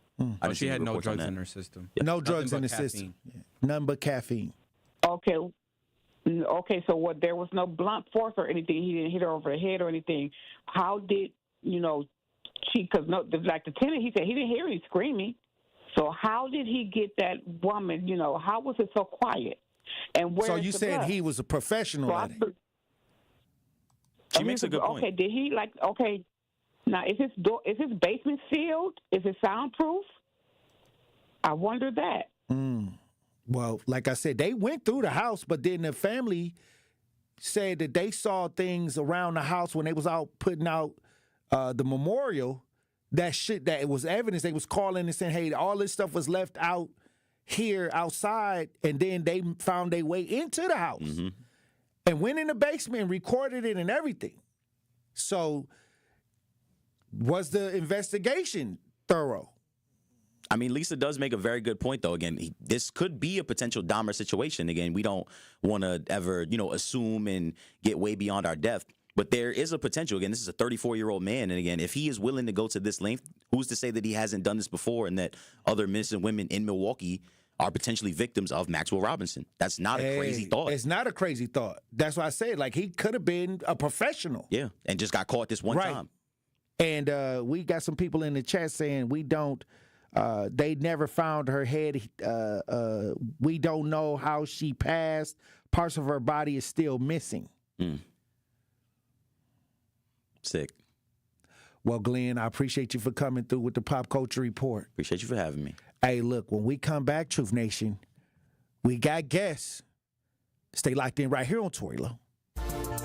She had no drugs in her system. Yeah. No drugs in the system. Yeah. None but caffeine. Okay, so what? There was no blunt force or anything. He didn't hit her over the head or anything. How did she? Because like the tenant, he said he didn't hear any screaming. So how did he get that woman? How was it so quiet? And where? So you said he was a professional at it. She makes a good point. Okay, did he okay, now is his basement sealed? Is it soundproof? I wonder that. Well, like I said, they went through the house, but then the family said that they saw things around the house when they was out putting out the memorial. That it was evidence. They was calling and saying, hey, all this stuff was left out here outside, and then they found their way into the house and went in the basement and recorded it and everything. So was the investigation thorough? I mean, Lisa does make a very good point, though. Again, this could be a potential Dahmer situation. Again, we don't want to ever, assume and get way beyond our depth. But there is a potential. Again, this is a 34-year-old man. And again, if he is willing to go to this length, who's to say that he hasn't done this before and that other men and women in Milwaukee are potentially victims of Maxwell Robinson? That's not a crazy thought. It's not a crazy thought. That's why I said, he could have been a professional. Yeah, and just got caught this one time. And we got some people in the chat saying they never found her head. We don't know how she passed. Parts of her body is still missing. Sick. Well, Glenn, I appreciate you for coming through with the Pop Culture Report. Appreciate you for having me. Hey, look, when we come back, Truth Nation, we got guests. Stay locked in right here on Tory Lowe.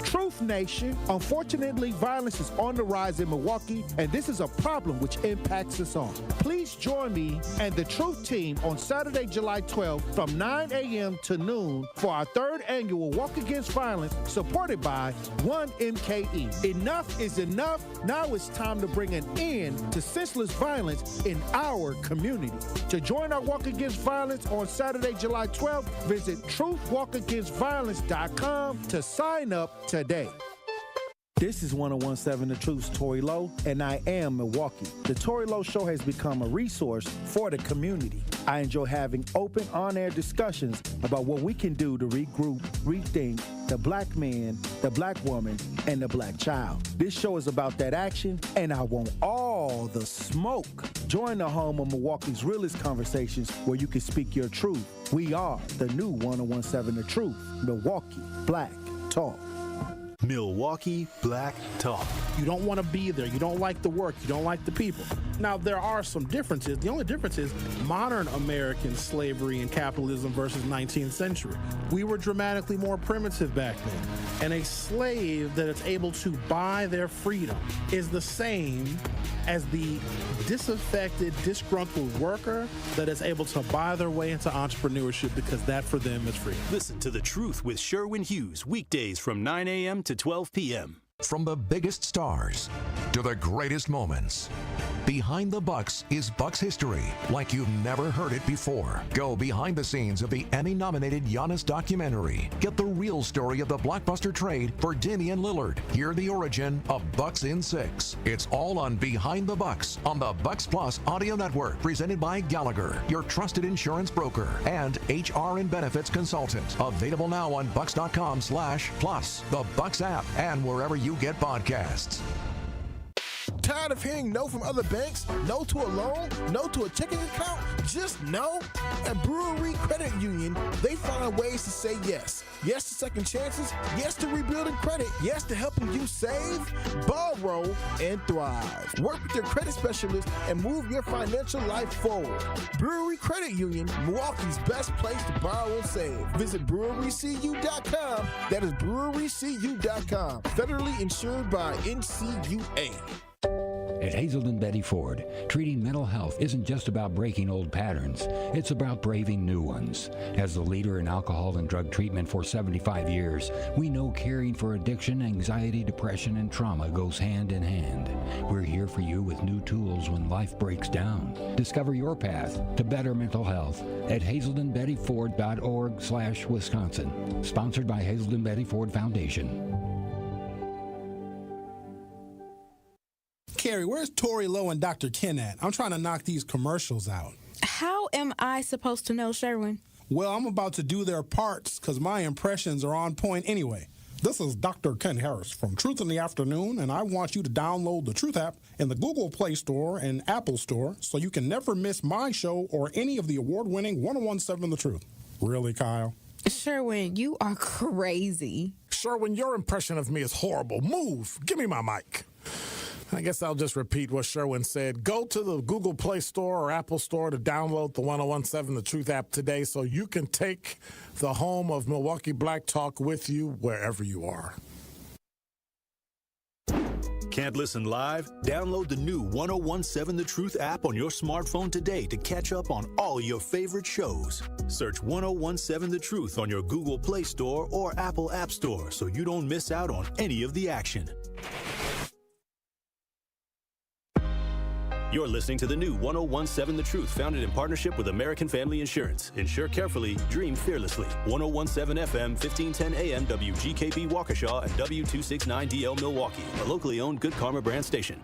Truth Nation, unfortunately, violence is on the rise in Milwaukee, and this is a problem which impacts us all. Please join me and the Truth Team on Saturday, July 12th from 9 a.m. to noon for our third annual Walk Against Violence, supported by 1MKE. Enough is enough. Now it's time to bring an end to senseless violence in our community. To join our Walk Against Violence on Saturday, July 12th, visit truthwalkagainstviolence.com to sign up today. This is 101.7 The Truth's Tory Lowe, and I am Milwaukee. The Tory Lowe Show has become a resource for the community. I enjoy having open, on-air discussions about what we can do to regroup, rethink the black man, the black woman, and the black child. This show is about that action, and I want all the smoke. Join the home of Milwaukee's realest conversations where you can speak your truth. We are the new 101.7 The Truth, Milwaukee Black Talk. Milwaukee Black Talk. You don't want to be there. You don't like the work. You don't like the people. Now, there are some differences. The only difference is modern American slavery and capitalism versus 19th century. We were dramatically more primitive back then. And a slave that is able to buy their freedom is the same as the disaffected, disgruntled worker that is able to buy their way into entrepreneurship because that for them is free. Listen to The Truth with Sherwin Hughes, weekdays from 9 a.m. to 12 p.m. From the biggest stars to the greatest moments, Behind the Bucks is Bucks history like you've never heard it before. Go behind the scenes of the Emmy-nominated Giannis documentary. Get the real story of the blockbuster trade for Damian Lillard. Hear the origin of Bucks in 6. It's all on Behind the Bucks on the Bucks Plus audio network, presented by Gallagher, your trusted insurance broker and HR and benefits consultant. Available now on bucks.com/plus, the Bucks app, and wherever you get podcasts. Tired of hearing no from other banks? No to a loan? No to a checking account? Just no? At Brewery Credit Union, they find ways to say yes. Yes to second chances. Yes to rebuilding credit. Yes to helping you save, borrow, and thrive. Work with your credit specialist and move your financial life forward. Brewery Credit Union, Milwaukee's best place to borrow and save. Visit brewerycu.com. That is brewerycu.com. Federally insured by NCUA. At Hazelden Betty Ford, treating mental health isn't just about breaking old patterns. It's about braving new ones. As the leader in alcohol and drug treatment for 75 years, we know caring for addiction, anxiety, depression, and trauma goes hand in hand. We're here for you with new tools when life breaks down. Discover your path to better mental health at hazeldenbettyford.org/Wisconsin. Sponsored by Hazelden Betty Ford Foundation. Carrie, where's Tory Lowe and Dr. Ken at? I'm trying to knock these commercials out. How am I supposed to know, Sherwin? Well, I'm about to do their parts because my impressions are on point anyway. This is Dr. Ken Harris from Truth in the Afternoon, and I want you to download the Truth app in the Google Play Store and Apple Store so you can never miss my show or any of the award-winning 101.7 The Truth. Really, Kyle? Sherwin, you are crazy. Sherwin, your impression of me is horrible. Move. Give me my mic. I guess I'll just repeat what Sherwin said. Go to the Google Play Store or Apple Store to download the 1017 The Truth app today so you can take the home of Milwaukee Black Talk with you wherever you are. Can't listen live? Download the new 1017 The Truth app on your smartphone today to catch up on all your favorite shows. Search 1017 The Truth on your Google Play Store or Apple App Store so you don't miss out on any of the action. You're listening to the new 1017 The Truth, founded in partnership with American Family Insurance. Insure carefully, dream fearlessly. 1017 FM, 1510 AM, WGKB Waukesha, and W269DL Milwaukee, a locally owned Good Karma brand station.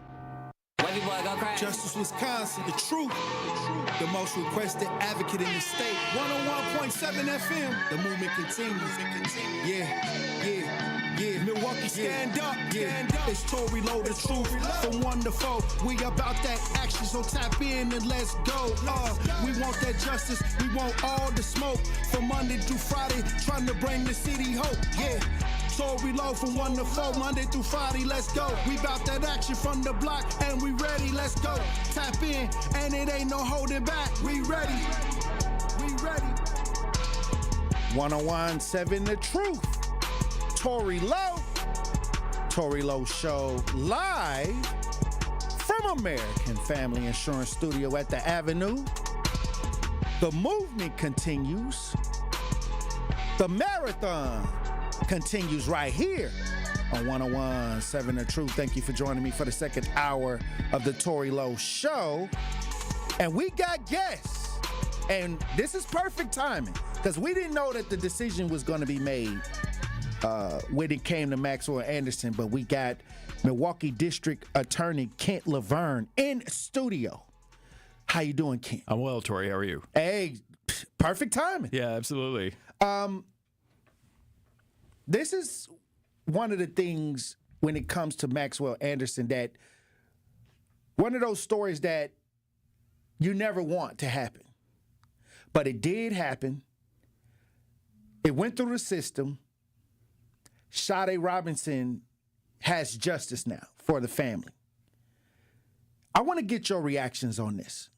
Justice, Wisconsin, the truth, the most requested advocate in the state. 101.7 FM, the movement continues. Yeah. Milwaukee, stand up. It's Tory, Lowe, the truth. From 1 to 4, we about that action, so tap in and let's go. We want that justice, we want all the smoke. From Monday through Friday, trying to bring the city hope. Yeah. Tory, Lowe, from 1 to 4, Monday through Friday, let's go. We about that action from the block, and we ready, let's go. Tap in, and it ain't no holding back. We ready. 1017 The Truth. Tory Lowe Show, live from American Family Insurance Studio at the Avenue. The movement continues. The marathon continues right here on 1017 The Truth. Thank you for joining me for the second hour of the Tory Lowe Show. And we got guests. And this is perfect timing because we didn't know that the decision was going to be made when it came to Maxwell Anderson, but we got Milwaukee District Attorney Kent Laverne in studio. How you doing, Kent? I'm well, Tory. How are you? Hey, perfect timing. Yeah, absolutely. This is one of the things when it comes to Maxwell Anderson that one of those stories that you never want to happen. But it did happen. It went through the system. Sade Robinson has justice now for the family. I want to get your reactions on this.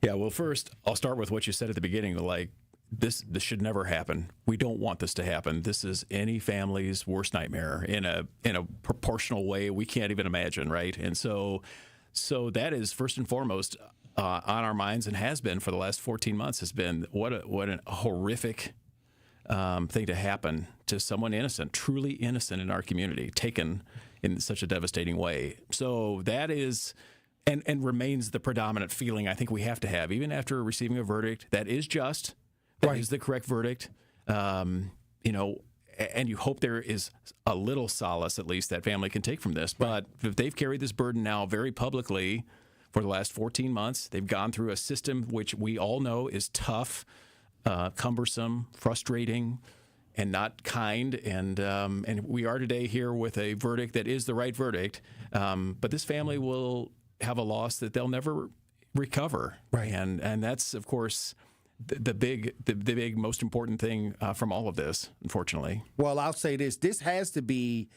Yeah, well, first, I'll start with what you said at the beginning. Like, this should never happen. We don't want this to happen. This is any family's worst nightmare in a proportional way we can't even imagine, right? And so that is first and foremost on our minds, and has been for the last 14 months. Has been what a horrific thing to happen to someone innocent, truly innocent in our community, taken in such a devastating way. So that is and remains the predominant feeling I think we have to have, even after receiving a verdict that is just, that is the correct verdict. And you hope there is a little solace, at least, that family can take from this. But if they've carried this burden now very publicly for the last 14 months, they've gone through a system which we all know is tough, cumbersome, frustrating, and not kind. And we are today here with a verdict that is the right verdict. But this family will have a loss that they'll never recover. Right. And that's, of course, the big, most important thing from all of this, unfortunately. Well, I'll say this. This has to be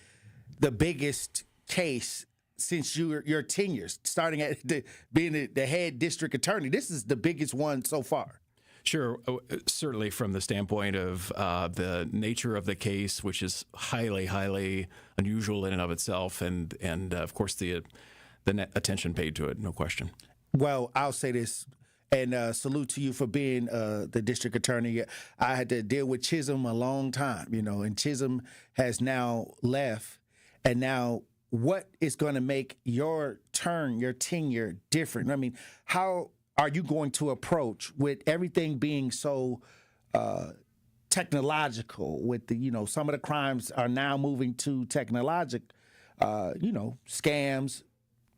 the biggest case since your tenure, starting at being the head district attorney. This is the biggest one so far. Sure. Certainly from the standpoint of the nature of the case, which is highly, highly unusual in and of itself, and of course, the attention paid to it, no question. Well, I'll say this, and salute to you for being the district attorney. I had to deal with Chisholm a long time, and Chisholm has now left. And now what is going to make your tenure different? I mean, how are you going to approach with everything being so technological with some of the crimes are now moving to technologic, scams.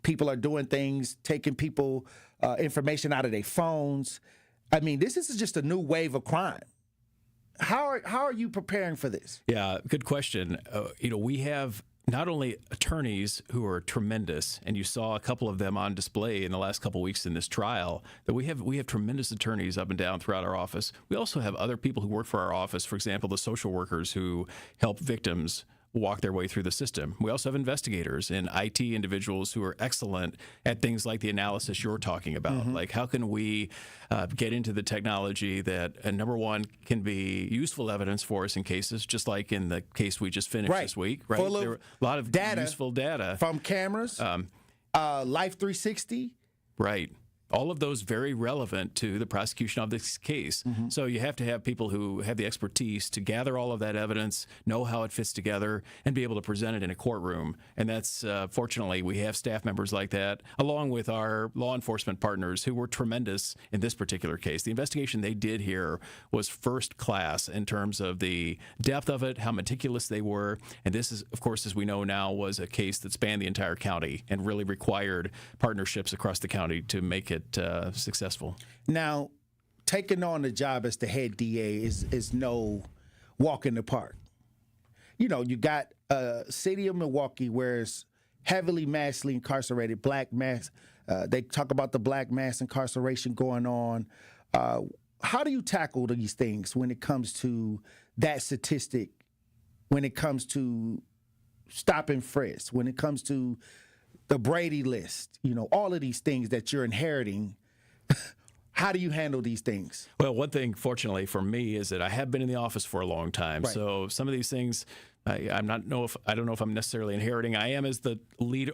People are doing things, taking people information out of their phones. I mean, this is just a new wave of crime. How are you preparing for this? Yeah, good question. We have not only attorneys who are tremendous, and you saw a couple of them on display in the last couple of weeks in this trial, that we have tremendous attorneys up and down throughout our office. We also have other people who work for our office, for example, the social workers who help victims walk their way through the system. We also have investigators and IT individuals who are excellent at things like the analysis you're talking about. Like, how can we get into the technology that, number one, can be useful evidence for us in cases, just like in the case we just finished this week, right? Full of there were a lot of data, useful data from cameras, Life 360. Right. All of those very relevant to the prosecution of this case. So you have to have people who have the expertise to gather all of that evidence, know how it fits together, and be able to present it in a courtroom. And that's, fortunately, we have staff members like that, along with our law enforcement partners who were tremendous in this particular case. The investigation they did here was first class in terms of the depth of it, how meticulous they were. And this is, of course, as we know now, was a case that spanned the entire county and really required partnerships across the county to make it successful. Now, taking on the job as the head DA is no walk in the park. You know, you got a city of Milwaukee where it's heavily massively incarcerated, black mass. They talk about the black mass incarceration going on. How do you tackle these things when it comes to that statistic, when it comes to stop and frisk, when it comes to the Brady list, you know, all of these things that you're inheriting? How do you handle these things? Well, one thing, fortunately for me, is that I have been in the office for a long time. Right. So some of these things, I don't know if I'm necessarily inheriting. I am as the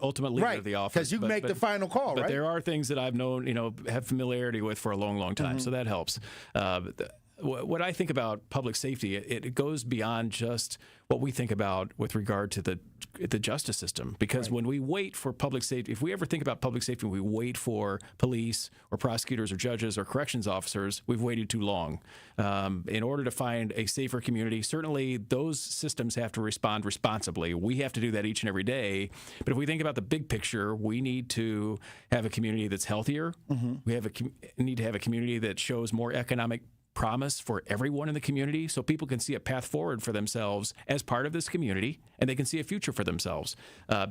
ultimate leader of the office. Because you make the final call, but right? there are things that I've known, have familiarity with for a long, long time. So that helps. What I think about public safety, it goes beyond just what we think about with regard to the justice system. Because when we wait for public safety, if we ever think about public safety, we wait for police or prosecutors or judges or corrections officers, we've waited too long. In order to find a safer community, certainly those systems have to respond responsibly. We have to do that each and every day. But if we think about the big picture, we need to have a community that's healthier. We need to have a community that shows more economic promise for everyone in the community, so people can see a path forward for themselves as part of this community, and they can see a future for themselves.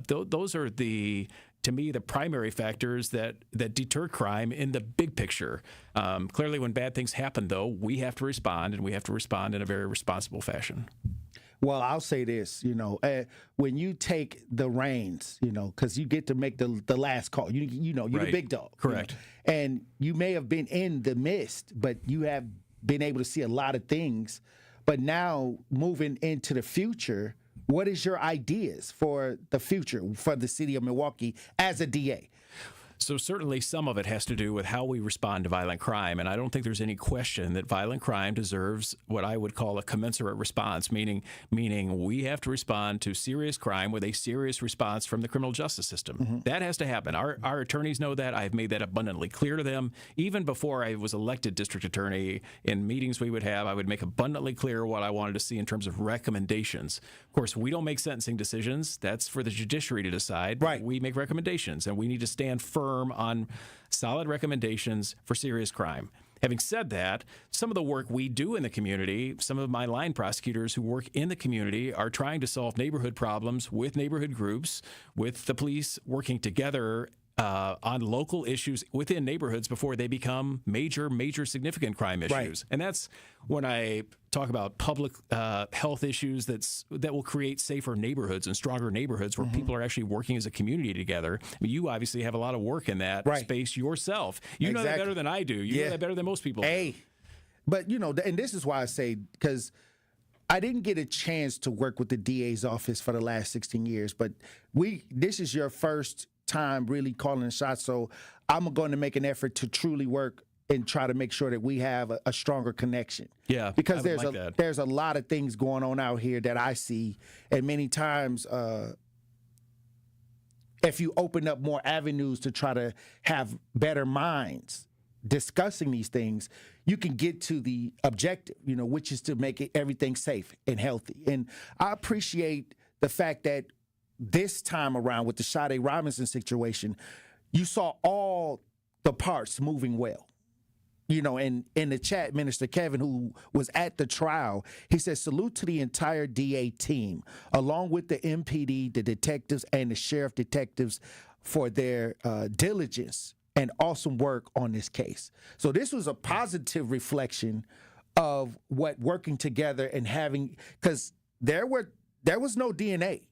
Those are to me, the primary factors that deter crime in the big picture. Clearly, when bad things happen, though, we have to respond, and we have to respond in a very responsible fashion. Well, I'll say this, when you take the reins, because you get to make the last call, you're the big dog. Correct. And you may have been in the mist, but you have been able to see a lot of things. But now moving into the future, what is your ideas for the future for the city of Milwaukee as a DA? So certainly some of it has to do with how we respond to violent crime. And I don't think there's any question that violent crime deserves what I would call a commensurate response, meaning we have to respond to serious crime with a serious response from the criminal justice system. That has to happen. Our attorneys know that. I've made that abundantly clear to them. Even before I was elected district attorney, in meetings we would have, I would make abundantly clear what I wanted to see in terms of recommendations. Of course, we don't make sentencing decisions. That's for the judiciary to decide. Right. We make recommendations, and we need to stand firm on solid recommendations for serious crime. Having said that, some of the work we do in the community, some of my line prosecutors who work in the community are trying to solve neighborhood problems with neighborhood groups, with the police working together on local issues within neighborhoods before they become major significant crime issues. Right. And that's when I talk about public health issues that will create safer neighborhoods and stronger neighborhoods where people are actually working as a community together. I mean, you obviously have a lot of work in that space yourself. You know that better than I do. You know that better than most people. But, and this is why I say, because I didn't get a chance to work with the DA's office for the last 16 years, but this is your first time really calling the shots. So I'm going to make an effort to truly work and try to make sure that we have a stronger connection. Yeah, because there's a lot of things going on out here that I see, and many times if you open up more avenues to try to have better minds discussing these things, you can get to the objective, which is to make everything safe and healthy. And I appreciate the fact that this time around with the Sade Robinson situation, you saw all the parts moving well. in the chat, Minister Kevin, who was at the trial, he said, salute to the entire DA team, along with the MPD, the detectives, and the sheriff detectives for their diligence and awesome work on this case. So this was a positive reflection of what working together and having, because there was no DNA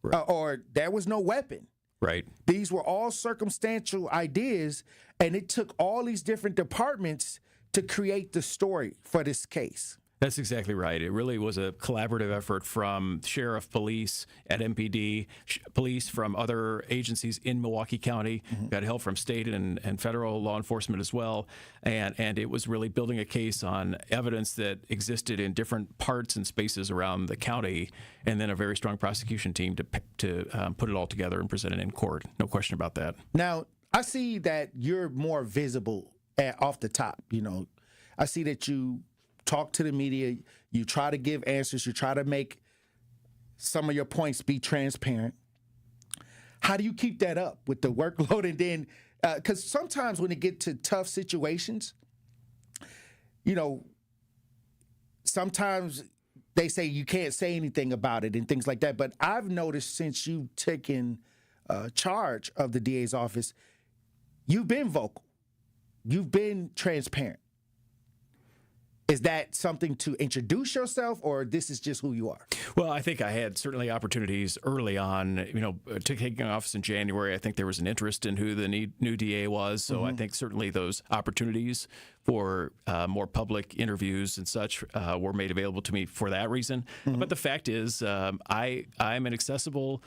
or there was no weapon. Right. These were all circumstantial ideas, and it took all these different departments to create the story for this case. That's exactly right. It really was a collaborative effort from sheriff, police at MPD, police from other agencies in Milwaukee County, got help from state and federal law enforcement as well. And it was really building a case on evidence that existed in different parts and spaces around the county, and then a very strong prosecution team to put it all together and present it in court. No question about that. Now, I see that you're more visible off the top. I see that you talk to the media, you try to give answers, you try to make some of your points be transparent. How do you keep that up with the workload? And then, because sometimes when it get to tough situations, sometimes they say you can't say anything about it and things like that. But I've noticed since you've taken charge of the DA's office, you've been vocal. You've been transparent. Is that something to introduce yourself, or this is just who you are? Well, I think I had certainly opportunities early on, taking office in January. I think there was an interest in who the new DA was. So I think certainly those opportunities for more public interviews and such were made available to me for that reason. But the fact is, I'm an accessible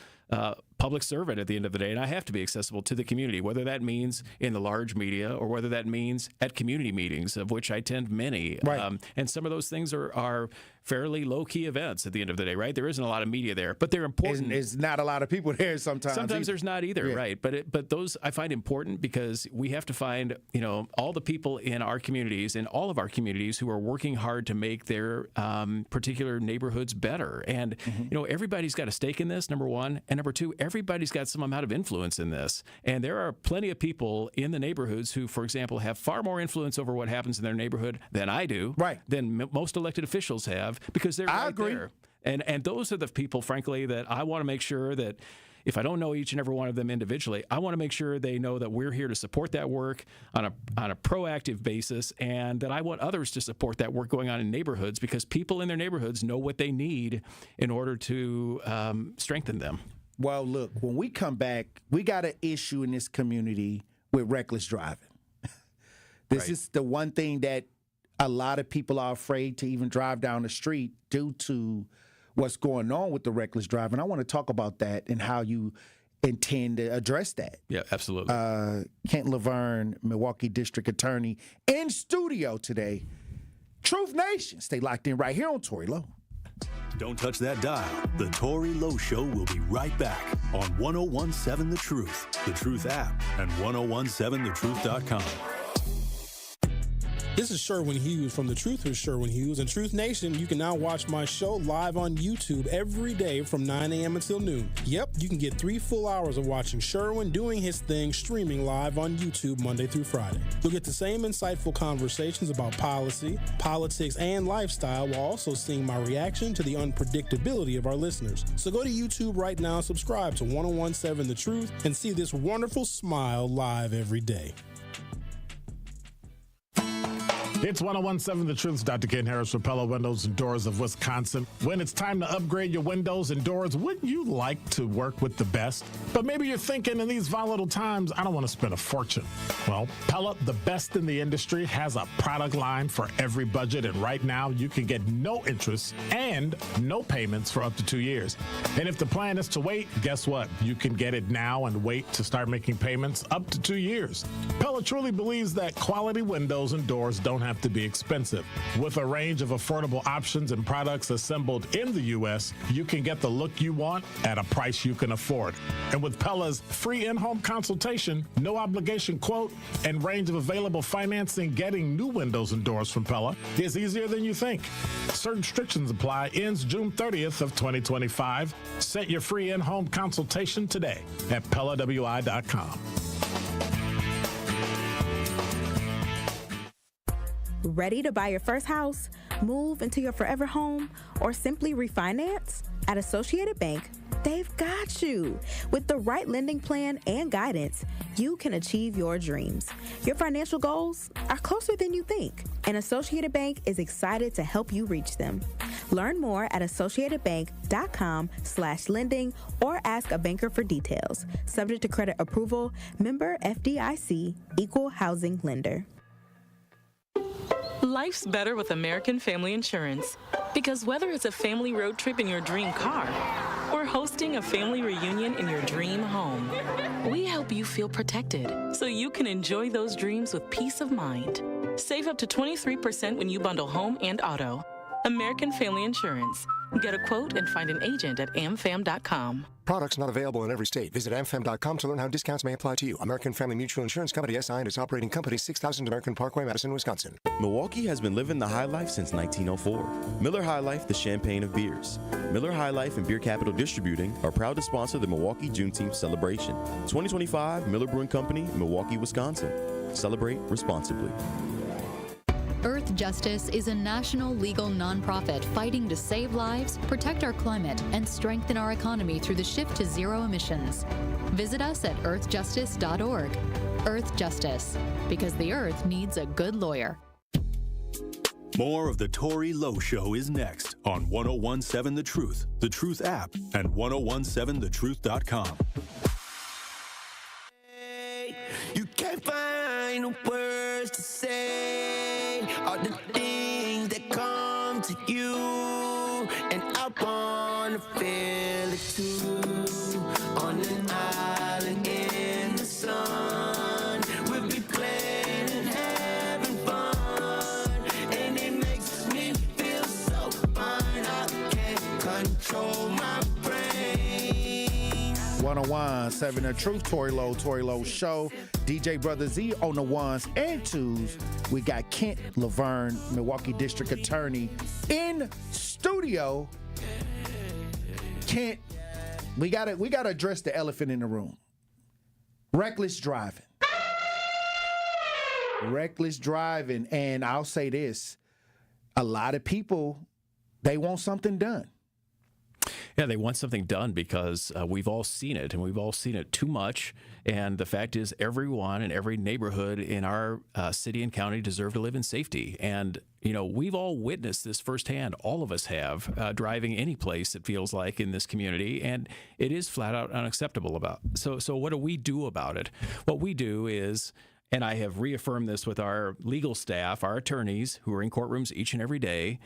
public servant at the end of the day, and I have to be accessible to the community, whether that means in the large media or whether that means at community meetings, of which I attend many. Right. And some of those things are fairly low-key events at the end of the day, right? There isn't a lot of media there, but they're important. There's not a lot of people there sometimes. Sometimes there's not either, right? But those I find important because we have to find, all the people in our communities, in all of our communities, who are working hard to make their particular neighborhoods better. And, everybody's got a stake in this, number one. And number two, everybody's got some amount of influence in this. And there are plenty of people in the neighborhoods who, for example, have far more influence over what happens in their neighborhood than I do, than most elected officials have, because they're right there. And those are the people, frankly, that I want to make sure that if I don't know each and every one of them individually, I want to make sure they know that we're here to support that work on a proactive basis, and that I want others to support that work going on in neighborhoods, because people in their neighborhoods know what they need in order to strengthen them. Well, look, when we come back, we got an issue in this community with reckless driving. This is the one thing that a lot of people are afraid to even drive down the street due to what's going on with the reckless driving. I want to talk about that and how you intend to address that. Yeah, absolutely. Kent Laverne, Milwaukee District Attorney, in studio today. Truth Nation. Stay locked in right here on Tory Lowe. Don't touch that dial. The Tory Lowe Show will be right back on 1017 The Truth, The Truth app, and 1017thetruth.com. This is Sherwin Hughes from The Truth with Sherwin Hughes. And Truth Nation, you can now watch my show live on YouTube every day from 9 a.m. until noon. Yep, you can get 3 full hours of watching Sherwin doing his thing, streaming live on YouTube Monday through Friday. You'll get the same insightful conversations about policy, politics, and lifestyle, while also seeing my reaction to the unpredictability of our listeners. So go to YouTube right now and subscribe to 1017 The Truth and see this wonderful smile live every day. It's 1017 The Truth's Dr. Ken Harris for Pella Windows and Doors of Wisconsin. When it's time to upgrade your windows and doors, wouldn't you like to work with the best? But maybe you're thinking in these volatile times, I don't want to spend a fortune. Well, Pella, the best in the industry, has a product line for every budget, and right now you can get no interest and no payments for up to 2 years. And if the plan is to wait, guess what? You can get it now and wait to start making payments up to 2 years. Pella truly believes that quality windows and doors don't have to be expensive. With a range of affordable options and products assembled in the U.S., you can get the look you want at a price you can afford. And with Pella's free in-home consultation, no obligation quote, and range of available financing, getting new windows and doors from Pella is easier than you think. Certain restrictions apply. Ends June 30th of 2025. Set your free in-home consultation today at PellaWI.com. Ready to buy your first house, move into your forever home, or simply refinance? At Associated Bank, they've got you. With the right lending plan and guidance, you can achieve your dreams. Your financial goals are closer than you think, and Associated Bank is excited to help you reach them. Learn more at associatedbank.com/lending or ask a banker for details. Subject to credit approval, member FDIC, equal housing lender. Life's better with American Family Insurance, because whether it's a family road trip in your dream car or hosting a family reunion in your dream home, we help you feel protected so you can enjoy those dreams with peace of mind. Save up to 23% when you bundle home and auto. American Family Insurance. Get a quote and find an agent at amfam.com. Products not available in every state. Visit amfam.com to learn how discounts may apply to you. American Family Mutual Insurance Company, SI, and its operating company, 6000 American Parkway, Madison, Wisconsin. Milwaukee has been living the high life since 1904. Miller High Life, the champagne of beers. Miller High Life and Beer Capital Distributing are proud to sponsor the Milwaukee Juneteenth celebration. 2025 Miller Brewing Company, Milwaukee, Wisconsin. Celebrate responsibly. Earth Justice is a national legal nonprofit fighting to save lives, protect our climate, and strengthen our economy through the shift to zero emissions. Visit us at earthjustice.org. Earth Justice, because the earth needs a good lawyer. More of the Tory Lowe Show is next on 1017 The Truth app, and 1017thetruth.com. You can't find no words to say all the things that come to you, and I wanna feel it too. On an island in the sun, we'll be playing and having fun, and it makes me feel so fine. I can't control my brain. 1017 The Truth, Tory Lowe Show. DJ Brother Z on the ones and twos. We got Kent Laverne, Milwaukee District Attorney, in studio. Kent, we gotta address the elephant in the room. Reckless driving. Reckless driving, and I'll say this: a lot of people, they want something done. Yeah, they want something done because we've all seen it, and we've all seen it too much. And the fact is, everyone in every neighborhood in our city and county deserve to live in safety. And, you know, we've all witnessed this firsthand. All of us have, driving any place, it feels like, in this community. And it is flat out unacceptable So what do we do about it? What we do is, and I have reaffirmed this with our legal staff, our attorneys who are in courtrooms each and every day,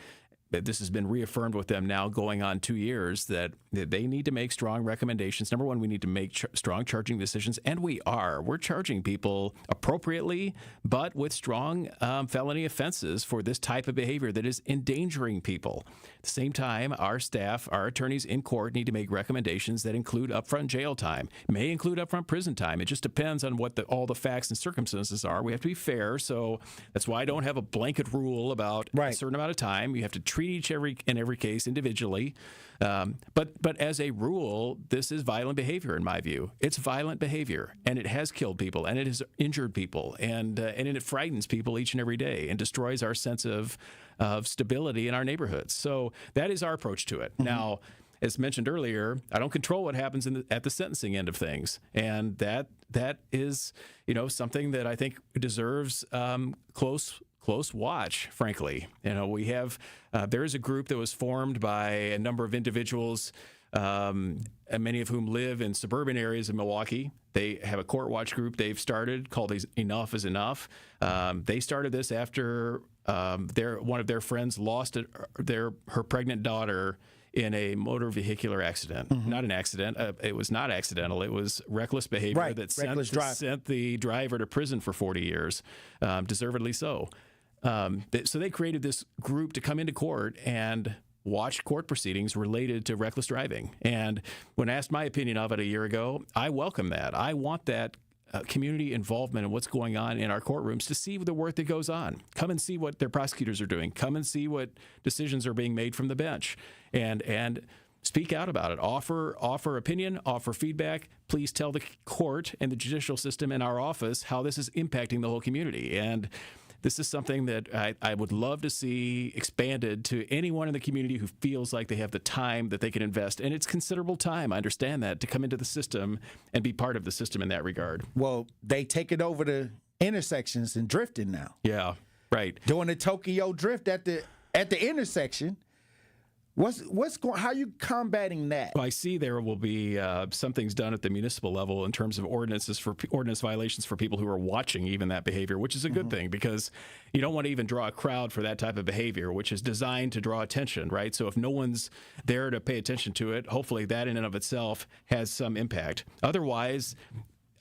this has been reaffirmed with them now going on 2 years, that they need to make strong recommendations. Number one, we need to make strong charging decisions, and we're charging people appropriately, but with strong felony offenses for this type of behavior that is endangering people. At the same time, our staff, our attorneys in court need to make recommendations that include upfront jail time, may include upfront prison time. It just depends on what all the facts and circumstances are. We have to be fair, so that's why I don't have a blanket rule about a certain amount of time. You have to treat each and every case individually. But as a rule, this is violent behavior in my view. It's violent behavior, and it has killed people, and it has injured people, and it frightens people each and every day and destroys our sense of stability in our neighborhoods. So that is our approach to it. Mm-hmm. Now, as mentioned earlier, I don't control what happens at the sentencing end of things, and that is, you know, something that I think deserves close watch, frankly. You know, we have there is a group that was formed by a number of individuals, many of whom live in suburban areas of Milwaukee. They have a court watch group they've started called Enough is Enough. They started this after one of their friends lost her pregnant daughter in a motor vehicular accident. Mm-hmm. Not an accident. It was not accidental. It was reckless behavior that sent the driver to prison for 40 years, deservedly so. So they created this group to come into court and watch court proceedings related to reckless driving. And when asked my opinion of it a year ago, I welcome that. I want that community involvement in what's going on in our courtrooms to see the work that goes on. Come and see what their prosecutors are doing. Come and see what decisions are being made from the bench, and speak out about it. Offer opinion, offer feedback. Please tell the court and the judicial system in our office how this is impacting the whole community. And this is something that I would love to see expanded to anyone in the community who feels like they have the time that they can invest. And it's considerable time, I understand that, to come into the system and be part of the system in that regard. Well, they take it over to intersections and drifting now. Yeah, right. Doing the Tokyo drift at the intersection. What's going? How are you combating that? Well, I see there will be some things done at the municipal level in terms of ordinance violations for people who are watching even that behavior, which is a good thing because you don't want to even draw a crowd for that type of behavior, which is designed to draw attention, right? So if no one's there to pay attention to it, hopefully that in and of itself has some impact. Otherwise,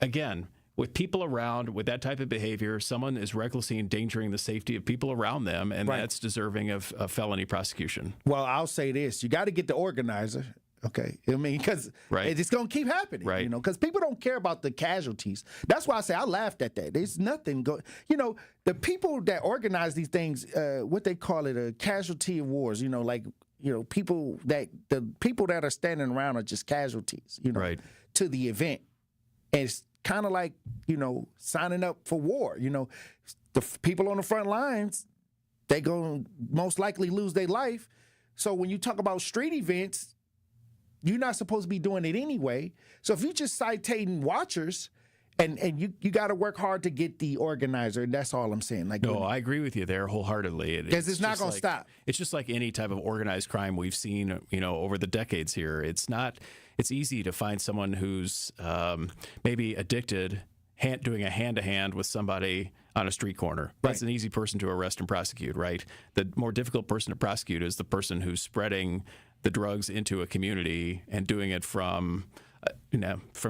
again, with people around with that type of behavior, someone is recklessly endangering the safety of people around them, and that's deserving of felony prosecution. Well, I'll say this. You got to get the organizer, okay? I mean, because it's going to keep happening, you know, because people don't care about the casualties. That's why I say I laughed at that. There's nothing you know, the people that organize these things, what they call it, a casualty of wars, you know, like, you know, the people that are standing around are just casualties, you know, to the event. And it's kind of like, you know, signing up for war. You know, the people on the front lines, they going to most likely lose their life. So when you talk about street events, you're not supposed to be doing it anyway. So if you're just citating watchers, and you got to work hard to get the organizer, and that's all I'm saying. Like, no, I agree with you there wholeheartedly. Because it's not going to stop. It's just like any type of organized crime we've seen, you know, over the decades here. It's easy to find someone who's maybe addicted, doing a hand-to-hand with somebody on a street corner. That's an easy person to arrest and prosecute, right? The more difficult person to prosecute is the person who's spreading the drugs into a community and doing it from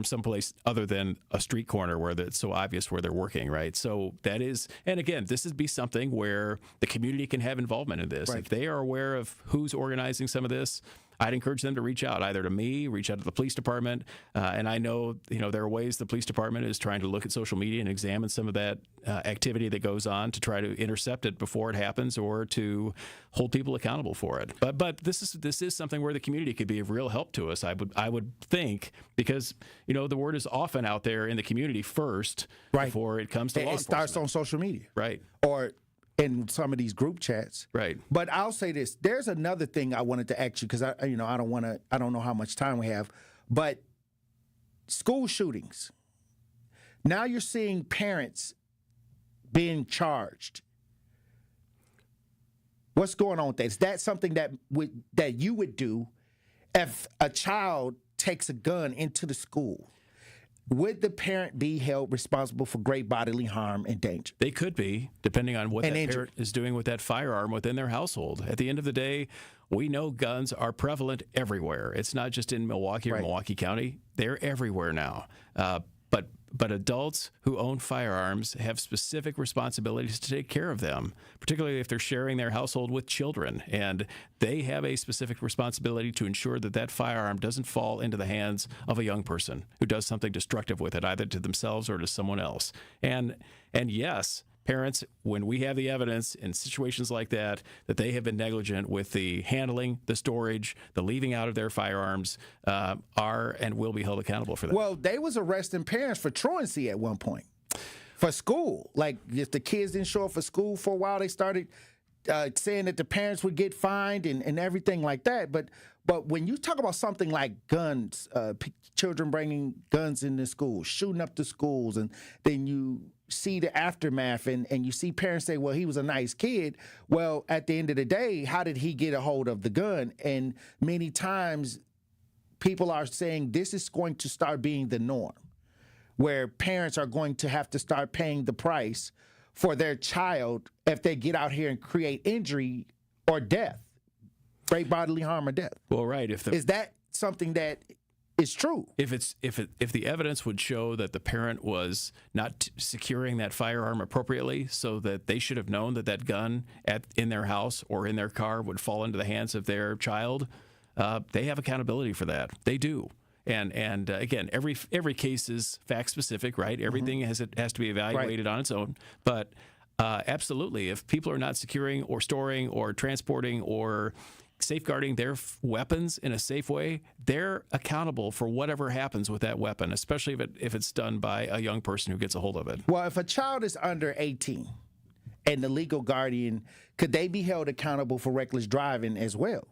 someplace other than a street corner where it's so obvious where they're working, right? So that is, and again, this would be something where the community can have involvement in this. If they are aware of who's organizing some of this, I'd encourage them to reach out either to me, reach out to the police department. And I know, you know, there are ways the police department is trying to look at social media and examine some of that activity that goes on to try to intercept it before it happens or to hold people accountable for it. But this is something where the community could be of real help to us. I would think, because, you know, the word is often out there in the community first before it comes to law enforcement. It starts on social media. Right. Or in some of these group chats. Right. But I'll say this. There's another thing I wanted to ask you because I don't know how much time we have, but school shootings. Now you're seeing parents being charged. What's going on with that? Is that something that you would do if a child takes a gun into the school? Would the parent be held responsible for great bodily harm and danger? They could be, depending on what that parent is doing with that firearm within their household. At the end of the day, we know guns are prevalent everywhere. It's not just in Milwaukee or Milwaukee County. They're everywhere now. But adults who own firearms have specific responsibilities to take care of them, particularly if they're sharing their household with children. And they have a specific responsibility to ensure that that firearm doesn't fall into the hands of a young person who does something destructive with it, either to themselves or to someone else. And yes, parents, when we have the evidence in situations like that they have been negligent with the handling, the storage, the leaving out of their firearms, are and will be held accountable for that. Well, they was arresting parents for truancy at one point for school. Like, if the kids didn't show up for school for a while, they started saying that the parents would get fined and everything like that. But when you talk about something like guns, children bringing guns into schools, shooting up the schools, and then you see the aftermath and you see parents say, well, he was a nice kid. Well, at the end of the day, how did he get a hold of the gun? And many times people are saying this is going to start being the norm, where parents are going to have to start paying the price for their child if they get out here and create injury or death, great bodily harm or death. Well, right. Is that something that is true? If the evidence would show that the parent was not securing that firearm appropriately, so that they should have known that gun in their house or in their car would fall into the hands of their child, they have accountability for that. They do. And again, every case is fact specific, right? Everything has to be evaluated on its own. But absolutely, if people are not securing or storing or transporting or safeguarding their weapons in a safe way, they're accountable for whatever happens with that weapon, especially if it's done by a young person who gets a hold of it. Well, if a child is under 18 and the legal guardian, could they be held accountable for reckless driving as well?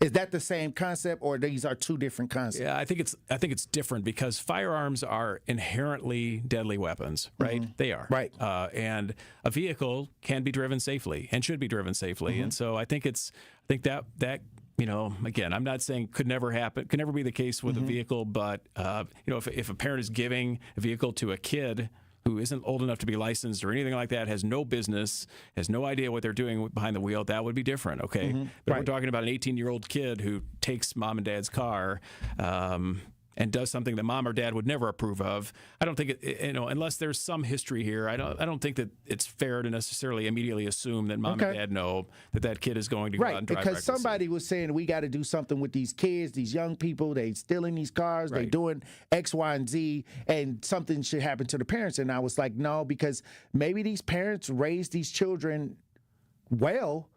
Is that the same concept, or these are two different concepts? Yeah, I think it's different because firearms are inherently deadly weapons, right? Mm-hmm. They are, right? And a vehicle can be driven safely and should be driven safely, Mm-hmm. and so I think that. Again, I'm not saying could never happen, could never be the case with Mm-hmm. a vehicle, but if a parent is giving a vehicle to a kid who isn't old enough to be licensed or anything like that, has no business, has no idea what they're doing behind the wheel, that would be different, okay? Mm-hmm. But we're talking about an 18-year-old kid who takes mom and dad's car and does something that mom or dad would never approve of. I don't think unless there's some history here, I don't think that it's fair to necessarily immediately assume that mom and dad know that kid is going to go out and drive because recklessly. somebody was saying we got to do something with these kids, these young people. They stealing these cars, they doing X, Y, and Z, and something should happen to the parents. And I was like, no, because maybe these parents raised these children well,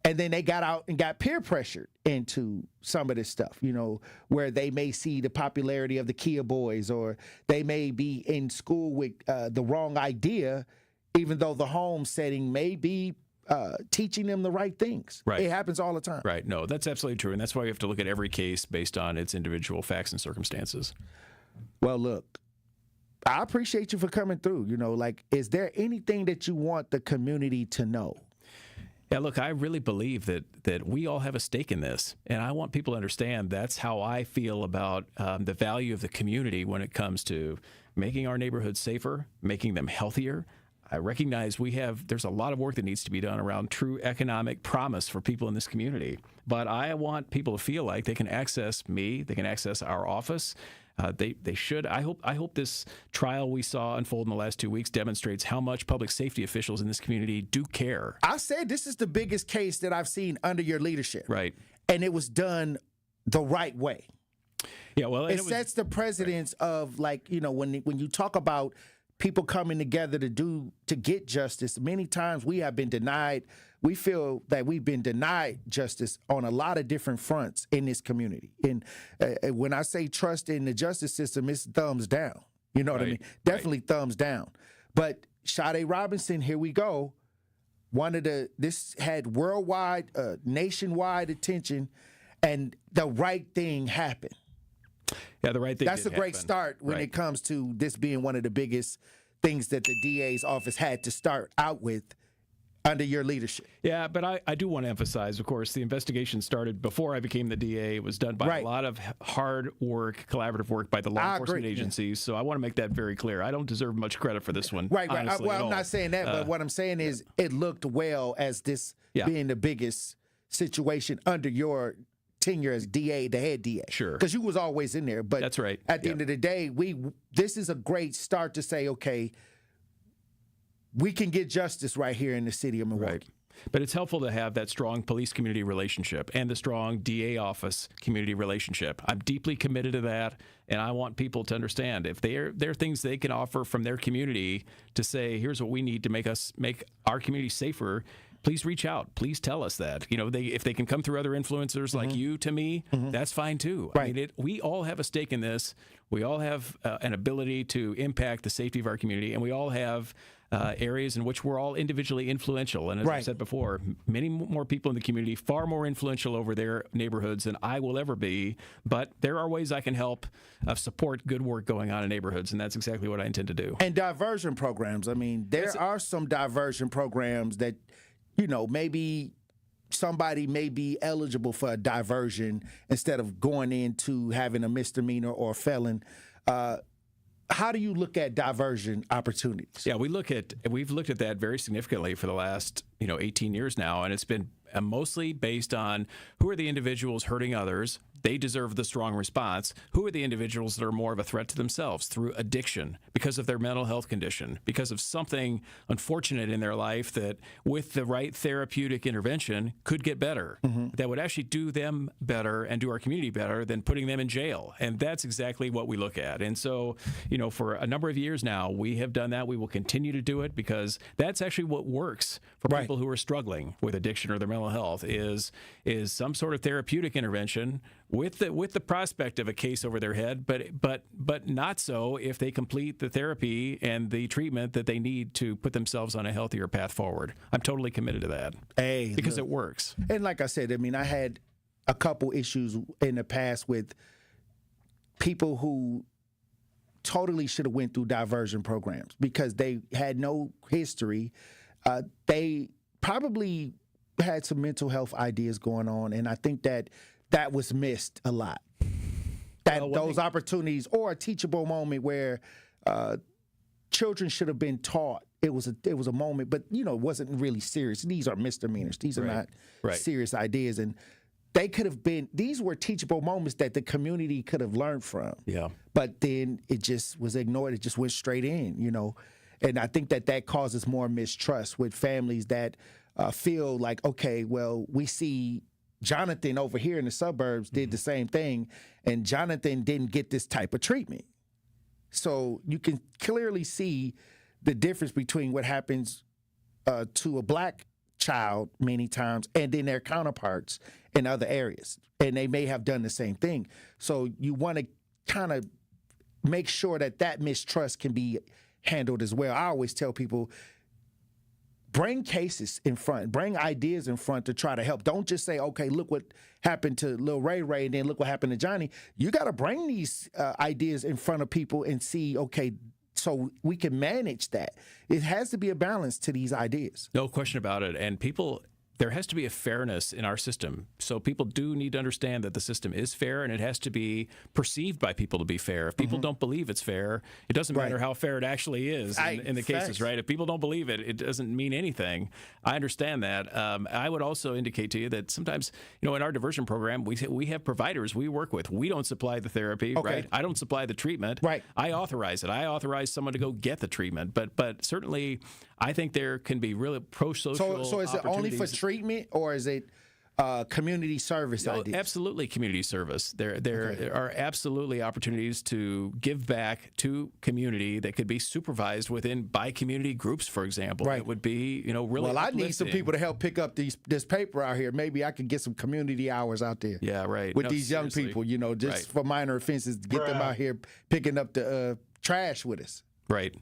and then they got out and got peer pressured into some of this stuff, where they may see the popularity of the Kia boys, or they may be in school with the wrong idea, even though the home setting may be teaching them the right things. Right. It happens all the time. Right. No, that's absolutely true. And that's why we have to look at every case based on its individual facts and circumstances. Well, look, I appreciate you for coming through. Is there anything that you want the community to know? Yeah, look, I really believe that we all have a stake in this, and I want people to understand that's how I feel about the value of the community when it comes to making our neighborhoods safer, making them healthier. I recognize there's a lot of work that needs to be done around true economic promise for people in this community, but I want people to feel like they can access me, they can access our office. They should. I hope this trial we saw unfold in the last 2 weeks demonstrates how much public safety officials in this community do care. I said this is the biggest case that I've seen under your leadership. Right. And it was done the right way. Yeah, well, it sets the precedence of when you talk about people coming together to get justice, many times we have been denied. We feel that we've been denied justice on a lot of different fronts in this community. And when I say trust in the justice system, it's thumbs down. You know what I mean? Definitely thumbs down. But Sade Robinson, here we go. This had worldwide, nationwide attention, and the right thing happened. Yeah, the right thing. That's a great start when it comes to this being one of the biggest things that the DA's office had to start out with under your leadership. Yeah, but I do want to emphasize, of course, the investigation started before I became the DA. It was done by a lot of hard work, collaborative work by the law enforcement agencies. So I want to make that very clear. I don't deserve much credit for this one. Right. Well, I'm not saying that, but what I'm saying is it looked well as this being the biggest situation under your tenure as DA, the head DA. Sure. Because you was always in there. But that's right. At the end of the day, this is a great start to say, okay, we can get justice right here in the city of Milwaukee. Right. But it's helpful to have that strong police community relationship and the strong DA office community relationship. I'm deeply committed to that, and I want people to understand if there are things they can offer from their community to say, here's what we need to make our community safer. Please reach out. Please tell us that. If they can come through other influencers like you to me, that's fine too. Right. I mean, we all have a stake in this. We all have an ability to impact the safety of our community, and we all have areas in which we're all individually influential. And as I said before, many more people in the community, far more influential over their neighborhoods than I will ever be. But there are ways I can help support good work going on in neighborhoods, and that's exactly what I intend to do. And diversion programs. I mean, there are some diversion programs that, maybe somebody may be eligible for a diversion instead of going into having a misdemeanor or a felon. How do you look at diversion opportunities? Yeah, we've looked at that very significantly for the last 18 years now, and it's been mostly based on who are the individuals hurting others. They deserve the strong response. Who are the individuals that are more of a threat to themselves through addiction, because of their mental health condition, because of something unfortunate in their life that with the right therapeutic intervention could get better, that would actually do them better and do our community better than putting them in jail. And that's exactly what we look at. And so, for a number of years now, we have done that. We will continue to do it because that's actually what works for people who are struggling with addiction or their mental health is some sort of therapeutic intervention with the prospect of a case over their head, but not so if they complete the therapy and the treatment that they need to put themselves on a healthier path forward. I'm totally committed to that. Because it works. And like I said, I mean, I had a couple issues in the past with people who totally should have went through diversion programs because they had no history. They probably had some mental health ideas going on, and I think that was missed a lot. Those opportunities, or a teachable moment where children should have been taught. It was a moment, but it wasn't really serious. These are misdemeanors. These are not serious ideas, and they could have been. These were teachable moments that the community could have learned from. Yeah. But then it just was ignored. It just went straight in. And I think that causes more mistrust with families that feel like, okay, well, we see Jonathan over here in the suburbs did the same thing, and Jonathan didn't get this type of treatment. So you can clearly see the difference between what happens to a black child many times and then their counterparts in other areas. And they may have done the same thing. So you want to kind of make sure that mistrust can be handled as well. I always tell people, bring cases in front, bring ideas in front to try to help. Don't just say, okay, look what happened to Lil Ray Ray and then look what happened to Johnny. You got to bring these ideas in front of people and see, okay, so we can manage that. It has to be a balance to these ideas. No question about it. And there has to be a fairness in our system. So people do need to understand that the system is fair, and it has to be perceived by people to be fair. If people don't believe it's fair, it doesn't matter how fair it actually is in the cases, right? If people don't believe it, it doesn't mean anything. I understand that. I would also indicate to you that sometimes, in our diversion program, we have providers we work with. We don't supply the therapy, right? I don't supply the treatment. Right. I authorize it. I authorize someone to go get the treatment. But certainly, I think there can be really pro-social So is it only for treatment, or is it community service ideas? Absolutely community service. There are absolutely opportunities to give back to community that could be supervised by community groups, for example. Right. It would be, really Well, I uplifting. need some people to help pick up this paper out here. Maybe I could get some community hours out there. Yeah, right. With these young people, just for minor offenses, to get them out here picking up the trash with us. Right.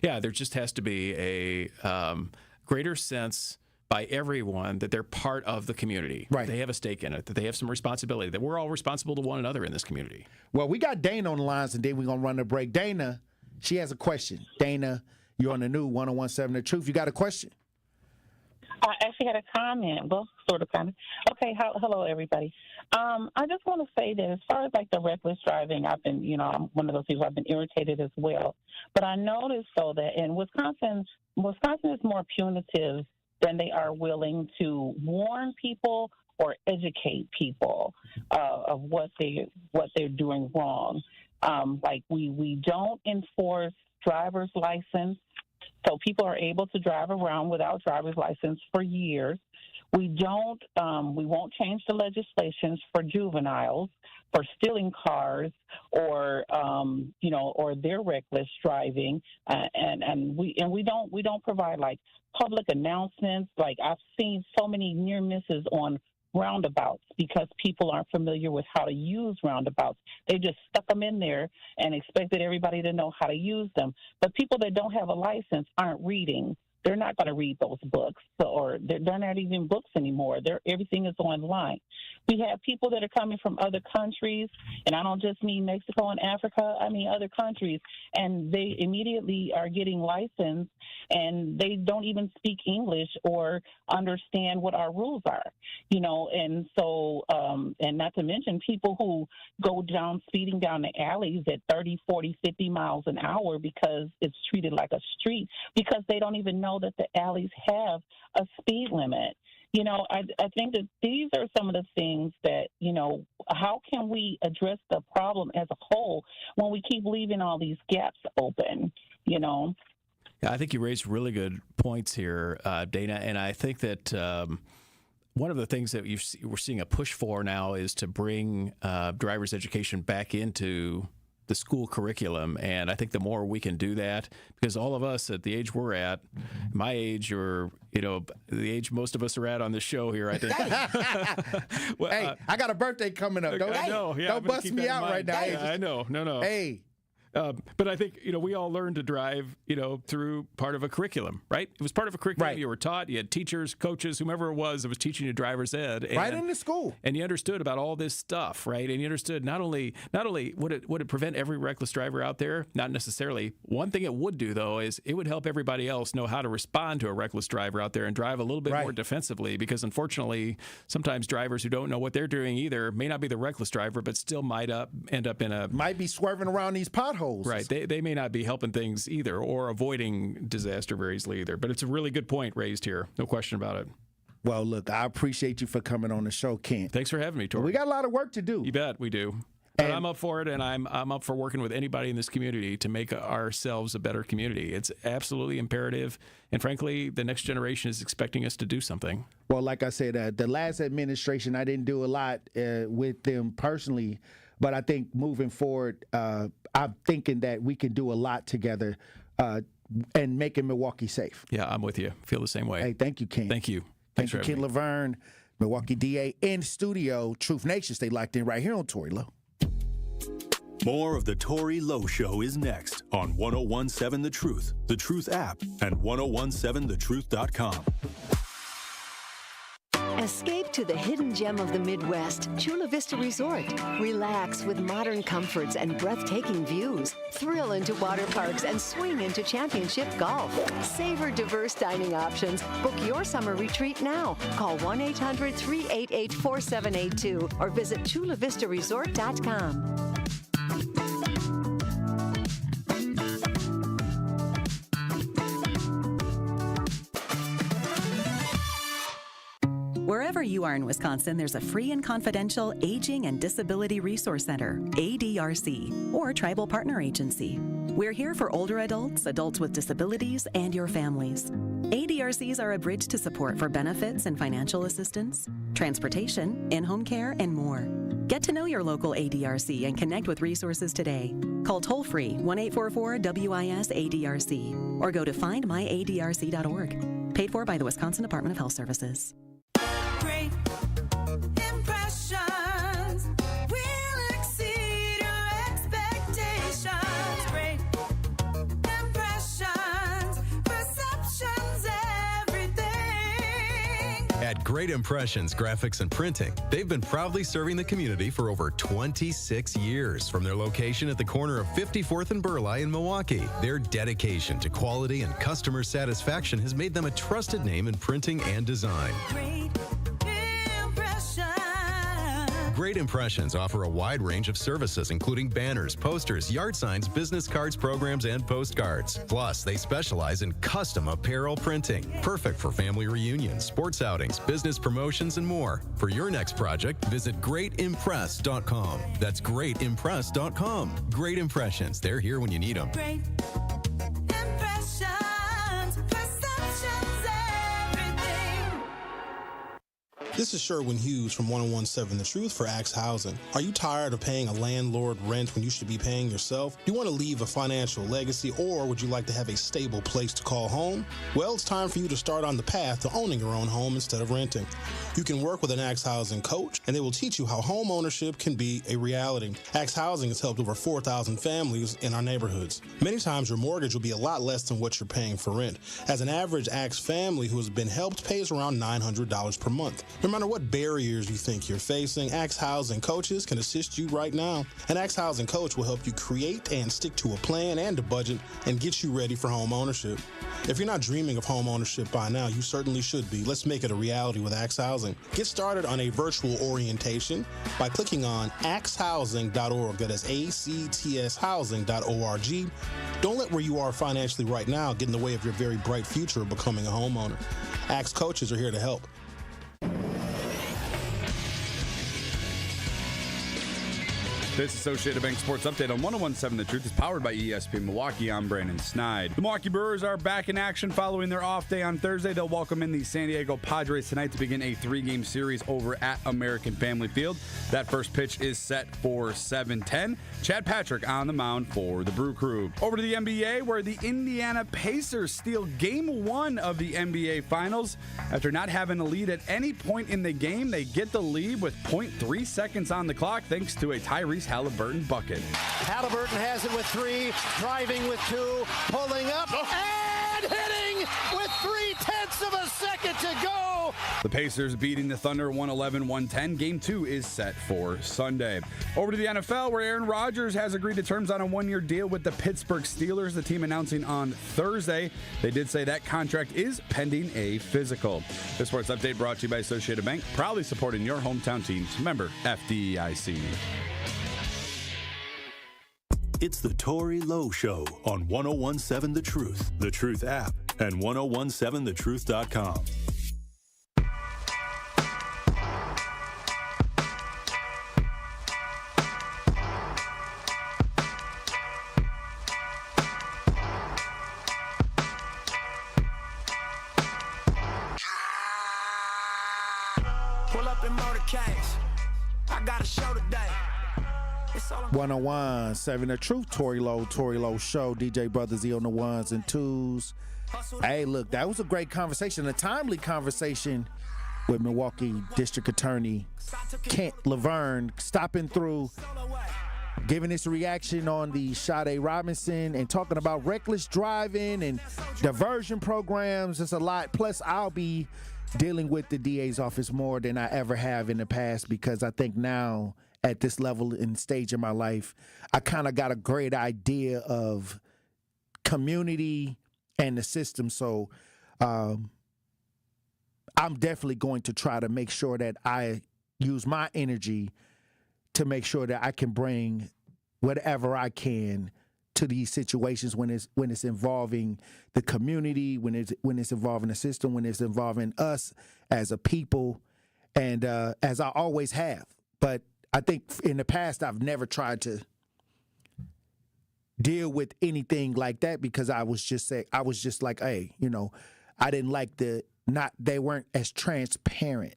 Yeah, there just has to be a greater sense by everyone that they're part of the community. Right. They have a stake in it, that they have some responsibility, that we're all responsible to one another in this community. Well, we got Dana on the lines, and then we're going to run the break. Dana, she has a question. Dana, you're on the new 101.7 The Truth. You got a question? I actually had a comment. Well, sort of comment. Okay, hello, everybody. I just want to say that as far as like the reckless driving, I've been, I'm one of those people. I've been irritated as well. But I noticed though that in Wisconsin is more punitive than they are willing to warn people or educate people of what they're doing wrong. Like we don't enforce driver's license. So people are able to drive around without driver's license for years. We won't change the legislations for juveniles for stealing cars or their reckless driving, and we don't provide like public announcements. Like I've seen so many near misses on roundabouts because people aren't familiar with how to use roundabouts. They just stuck them in there and expected everybody to know how to use them. But people that don't have a license aren't reading. They're not going to read those books, or they're not even books anymore. Everything is online. We have people that are coming from other countries, and I don't just mean Mexico and Africa. I mean other countries, and they immediately are getting licensed, and they don't even speak English or understand what our rules are, And so, and not to mention people who go down speeding down the alleys at 30, 40, 50 miles an hour because it's treated like a street because they don't even know that the alleys have a speed limit. I think that these are some of the things that, how can we address the problem as a whole when we keep leaving all these gaps open, Yeah, I think you raised really good points here, Dana, and I think that one of the things that we're seeing a push for now is to bring driver's education back into the school curriculum. And I think the more we can do that, because all of us at the age we're at, my age, or the age most of us are at on this show here, I think. Well, hey, I got a birthday coming up. Don't bust me out right now. I know. No. Hey. But I think, we all learned to drive, through part of a curriculum, right? It was part of a curriculum. Right. You were taught, you had teachers, coaches, whomever it was that was teaching you driver's ed. Right in the school. And you understood about all this stuff, right? And you understood not only would it prevent every reckless driver out there, not necessarily. One thing it would do, though, is it would help everybody else know how to respond to a reckless driver out there and drive a little bit more defensively, because unfortunately, sometimes drivers who don't know what they're doing either may not be the reckless driver, but still might end up in a... Might be swerving around these potholes. Right. They may not be helping things either, or avoiding disaster very easily either. But it's a really good point raised here. No question about it. Well, look, I appreciate you for coming on the show, Kent. Thanks for having me, Tory. We got a lot of work to do. You bet we do. But I'm up for it, and I'm up for working with anybody in this community to make ourselves a better community. It's absolutely imperative, and frankly, the next generation is expecting us to do something. Well, like I said, the last administration, I didn't do a lot with them personally, but I think moving forward, I'm thinking that we can do a lot together and making Milwaukee safe. Yeah, I'm with you. Feel the same way. Hey, thank you, Ken. Thank you. Thank you, Ken Laverne, Milwaukee DA in studio. Truth Nation, stay locked in right here on Tory Lowe. More of the Tory Lowe Show is next on 1017 The Truth app, and 1017thetruth.com. Escape to the hidden gem of the Midwest, Chula Vista Resort. Relax with modern comforts and breathtaking views. Thrill into water parks and swing into championship golf. Savor diverse dining options. Book your summer retreat now. Call 1-800-388-4782 or visit chulavistaresort.com. Wherever you are in Wisconsin, there's a free and confidential Aging and Disability Resource Center, ADRC, or Tribal Partner Agency. We're here for older adults, adults with disabilities, and your families. ADRCs are a bridge to support for benefits and financial assistance, transportation, in-home care, and more. Get to know your local ADRC and connect with resources today. Call toll-free 1-844-WIS-ADRC or go to findmyadrc.org. Paid for by the Wisconsin Department of Health Services. Great impressions will exceed your expectations. Great impressions, perceptions, everything. At Great Impressions Graphics and Printing, they've been proudly serving the community for over 26 years. From their location at the corner of 54th and Burleigh in Milwaukee, their dedication to quality and customer satisfaction has made them a trusted name in printing and design. Great Impressions offer a wide range of services, including banners, posters, yard signs, business cards, programs, and postcards. Plus, they specialize in custom apparel printing, perfect for family reunions, sports outings, business promotions, and more. For your next project, visit greatimpress.com. That's greatimpress.com. Great Impressions. They're here when you need them. Great impressions, perceptions, everything. This is Sherwin Hughes from 1017 The Truth for Axe Housing. Are you tired of paying a landlord rent when you should be paying yourself? Do you want to leave a financial legacy, or would you like to have a stable place to call home? Well, it's time for you to start on the path to owning your own home instead of renting. You can work with an Axe Housing coach, and they will teach you how home ownership can be a reality. Axe Housing has helped over 4,000 families in our neighborhoods. Many times your mortgage will be a lot less than what you're paying for rent. As an average Axe family who has been helped pays around $900 per month. No matter what barriers you think you're facing, Axe Housing coaches can assist you right now. An Axe Housing coach will help you create and stick to a plan and a budget and get you ready for home ownership. If you're not dreaming of home ownership by now, you certainly should be. Let's make it a reality with Axe Housing. Get started on a virtual orientation by clicking on axehousing.org. That is ACTS housing.org. Don't let where you are financially right now get in the way of your very bright future of becoming a homeowner. Axe coaches are here to help. This Associated Bank Sports Update on 101.7 The Truth is powered by ESPN Milwaukee. I'm Brandon Snide. The Milwaukee Brewers are back in action following their off day on Thursday. They'll welcome in the San Diego Padres tonight to begin a 3-game series over at American Family Field. That first pitch is set for 7:10. Chad Patrick on the mound for the Brew Crew. Over to the NBA, where the Indiana Pacers steal Game 1 of the NBA Finals. After not having a lead at any point in the game, they get the lead with 0.3 seconds on the clock thanks to a Tyrese Halliburton bucket. Halliburton has it with 3, driving with 2, pulling up, and hitting with 0.3 of a second to go. The Pacers beating the Thunder 111-110. Game 2 is set for Sunday. Over to the NFL, where Aaron Rodgers has agreed to terms on a 1-year deal with the Pittsburgh Steelers, the team announcing on Thursday. They did say that contract is pending a physical. This sports update brought to you by Associated Bank, proudly supporting your hometown teams. Member FDIC. It's the Tory Lowe Show on 101.7 The Truth app, and 1017thetruth.com. Pull up in motorcades. I got a show today. 101.7 The Truth, Tory Lowe Show, DJ Brother Z on the ones and twos. Hey, look, that was a great conversation, a timely conversation with Milwaukee District Attorney Kent Laverne, stopping through, giving his reaction on the Sade Robinson and talking about reckless driving and diversion programs. It's a lot. Plus, I'll be dealing with the DA's office more than I ever have in the past, because I think now at this level and stage in my life, I kind of got a great idea of community and the system. So I'm definitely going to try to make sure that I use my energy to make sure that I can bring whatever I can to these situations when it's involving the community, when it's involving the system, when it's involving us as a people, and as I always have. But I think in the past I've never tried to deal with anything like that, because I was just like, hey, I didn't like they weren't as transparent,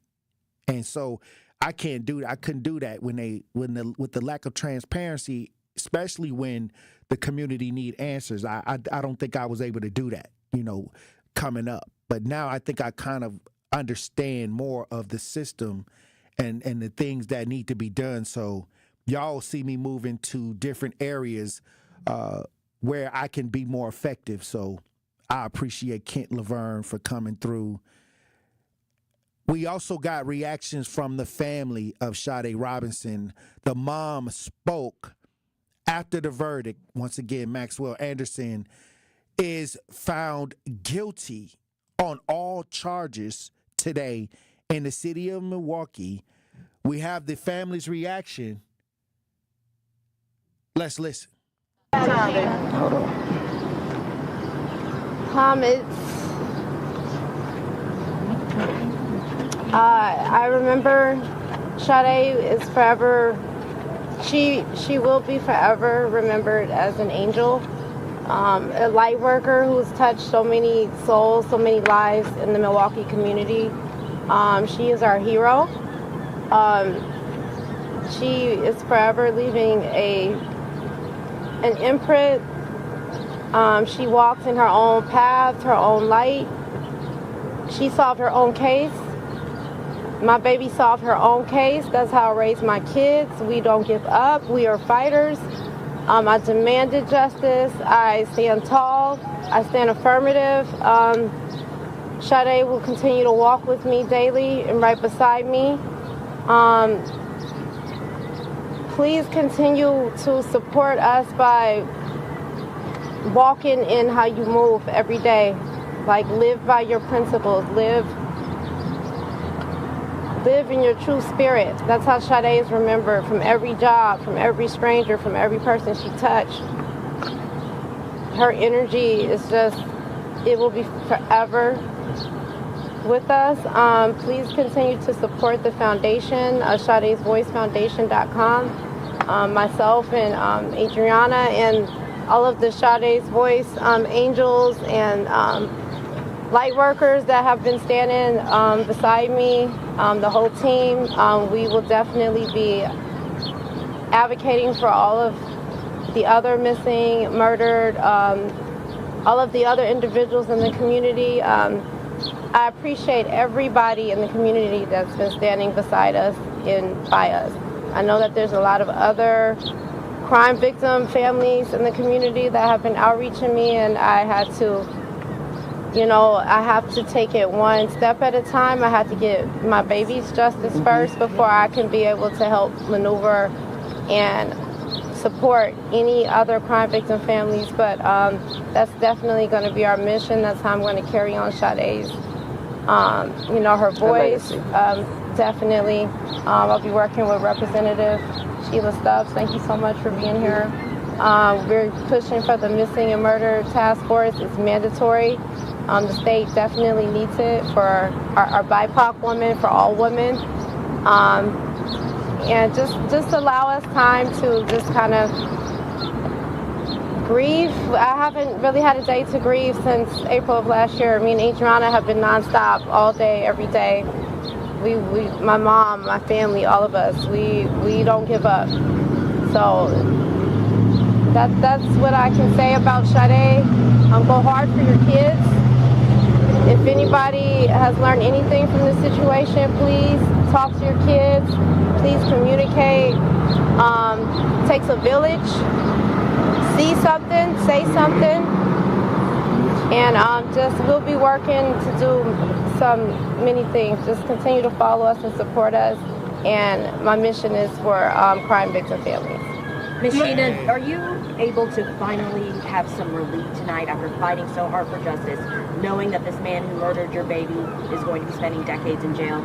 and so I couldn't do that with the lack of transparency, especially when the community need answers. I don't think I was able to do that, coming up. But now I think I kind of understand more of the system and the things that need to be done. So y'all see me move into different areas where I can be more effective. So I appreciate Kent Laverne for coming through. We also got reactions from the family of Sade Robinson. The mom spoke after the verdict. Once again, Maxwell Anderson is found guilty on all charges today in the city of Milwaukee. We have the family's reaction. Let's listen. Hold on. I remember Sade is forever, she will be forever remembered as an angel, a light worker who's touched so many souls, so many lives in the Milwaukee community. She is our hero. She is forever leaving an imprint. She walks in her own path, her own light. She solved her own case. My baby solved her own case. That's how I raised my kids. We don't give up. We are fighters. I demanded justice. I stand tall. I stand affirmative. Sade will continue to walk with me daily and right beside me. Please continue to support us by walking in how you move every day. Like, live by your principles. Live in your true spirit. That's how Sade is remembered, from every job, from every stranger, from every person she touched. Her energy is just, it will be forever with us. Please continue to support the foundation, SadesVoiceFoundation.com. myself and Adriana and all of the Sade's Voice angels and light workers that have been standing beside me, the whole team. We will definitely be advocating for all of the other missing, murdered, all of the other individuals in the community. I appreciate everybody in the community that's been standing beside us and by us. I know that there's a lot of other crime victim families in the community that have been outreaching me, and I had to, I have to take it one step at a time. I had to get my baby's justice first before I can be able to help maneuver and support any other crime victim families. But that's definitely going to be our mission. That's how I'm going to carry on Sade's, her voice. Definitely. I'll be working with Representative Sheila Stubbs. Thank you so much for being here. We're pushing for the Missing and Murder Task Force. It's mandatory. The state definitely needs it for our BIPOC women, for all women. And just allow us time to just kind of grieve. I haven't really had a day to grieve since April of last year. Me and Adriana have been nonstop all day, every day. We my mom, my family, all of us, we don't give up. So that's what I can say about Sade. Go hard for your kids. If anybody has learned anything from this situation, please talk to your kids. Please communicate. It takes a village. See something, say something. And we'll be working to do many things. Just continue to follow us and support us. And my mission is for crime victim families. Ms. Sheena, are you able to finally have some relief tonight after fighting so hard for justice, knowing that this man who murdered your baby is going to be spending decades in jail?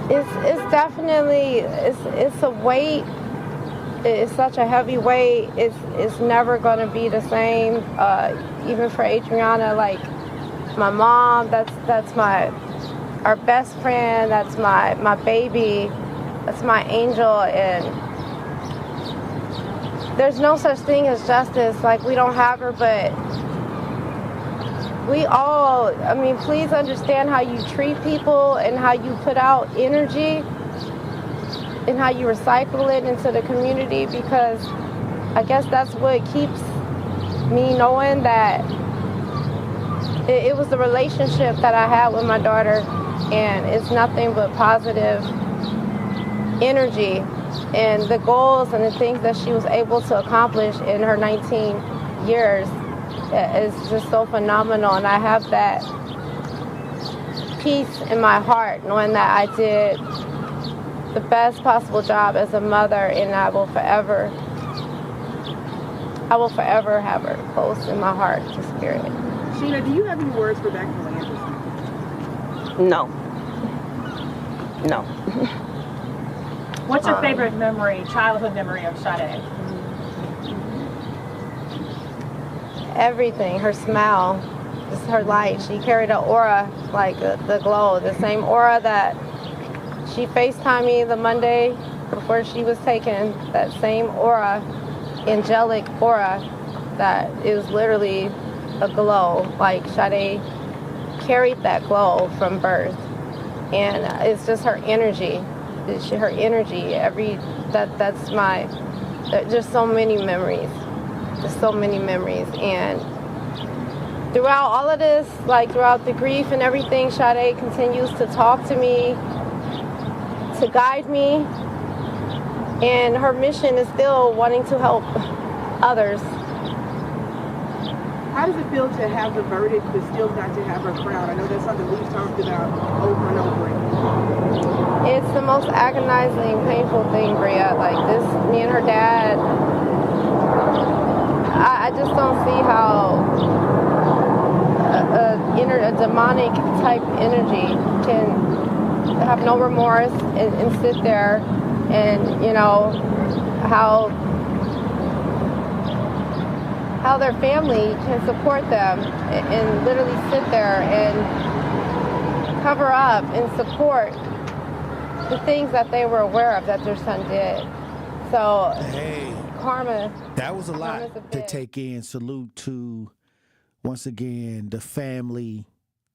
It's definitely, it's a weight. It's such a heavy weight. It's never going to be the same. Even for Adriana, like my mom, that's our best friend. That's my baby. That's my angel. And there's no such thing as justice. Like, we don't have her, but we all, please understand how you treat people and how you put out energy and how you recycle it into the community, because I guess that's what keeps me knowing that it was the relationship that I had with my daughter, and it's nothing but positive energy, and the goals and the things that she was able to accomplish in her 19 years is just so phenomenal. And I have that peace in my heart knowing that I did the best possible job as a mother, and I will forever have her close in my heart to spirit. Sheena, do you have any words for Becky Landers? No. What's your favorite memory, childhood memory of Sade? Everything. Her smile, just her light. She carried an aura, like the glow, the same aura that she FaceTimed me the Monday before she was taken. That same aura, angelic aura, that it was literally a glow. Like Sade carried that glow from birth, and it's just her energy. Her energy. That's my. There's so many memories. There's so many memories, and throughout all of this, like throughout the grief and everything, Sade continues to talk to me, to guide me, and her mission is still wanting to help others. How does it feel to have the verdict but still not to have her crown? I know that's something we've talked about over and over again. It's the most agonizing, painful thing, Rhea. Like this, me and her dad, I just don't see how a demonic type energy can have no remorse and sit there, and how their family can support them and literally sit there and cover up and support the things that they were aware of that their son did. So, hey, karma. That was a lot karma's a to bitch. take in. Salute to, once again, the family,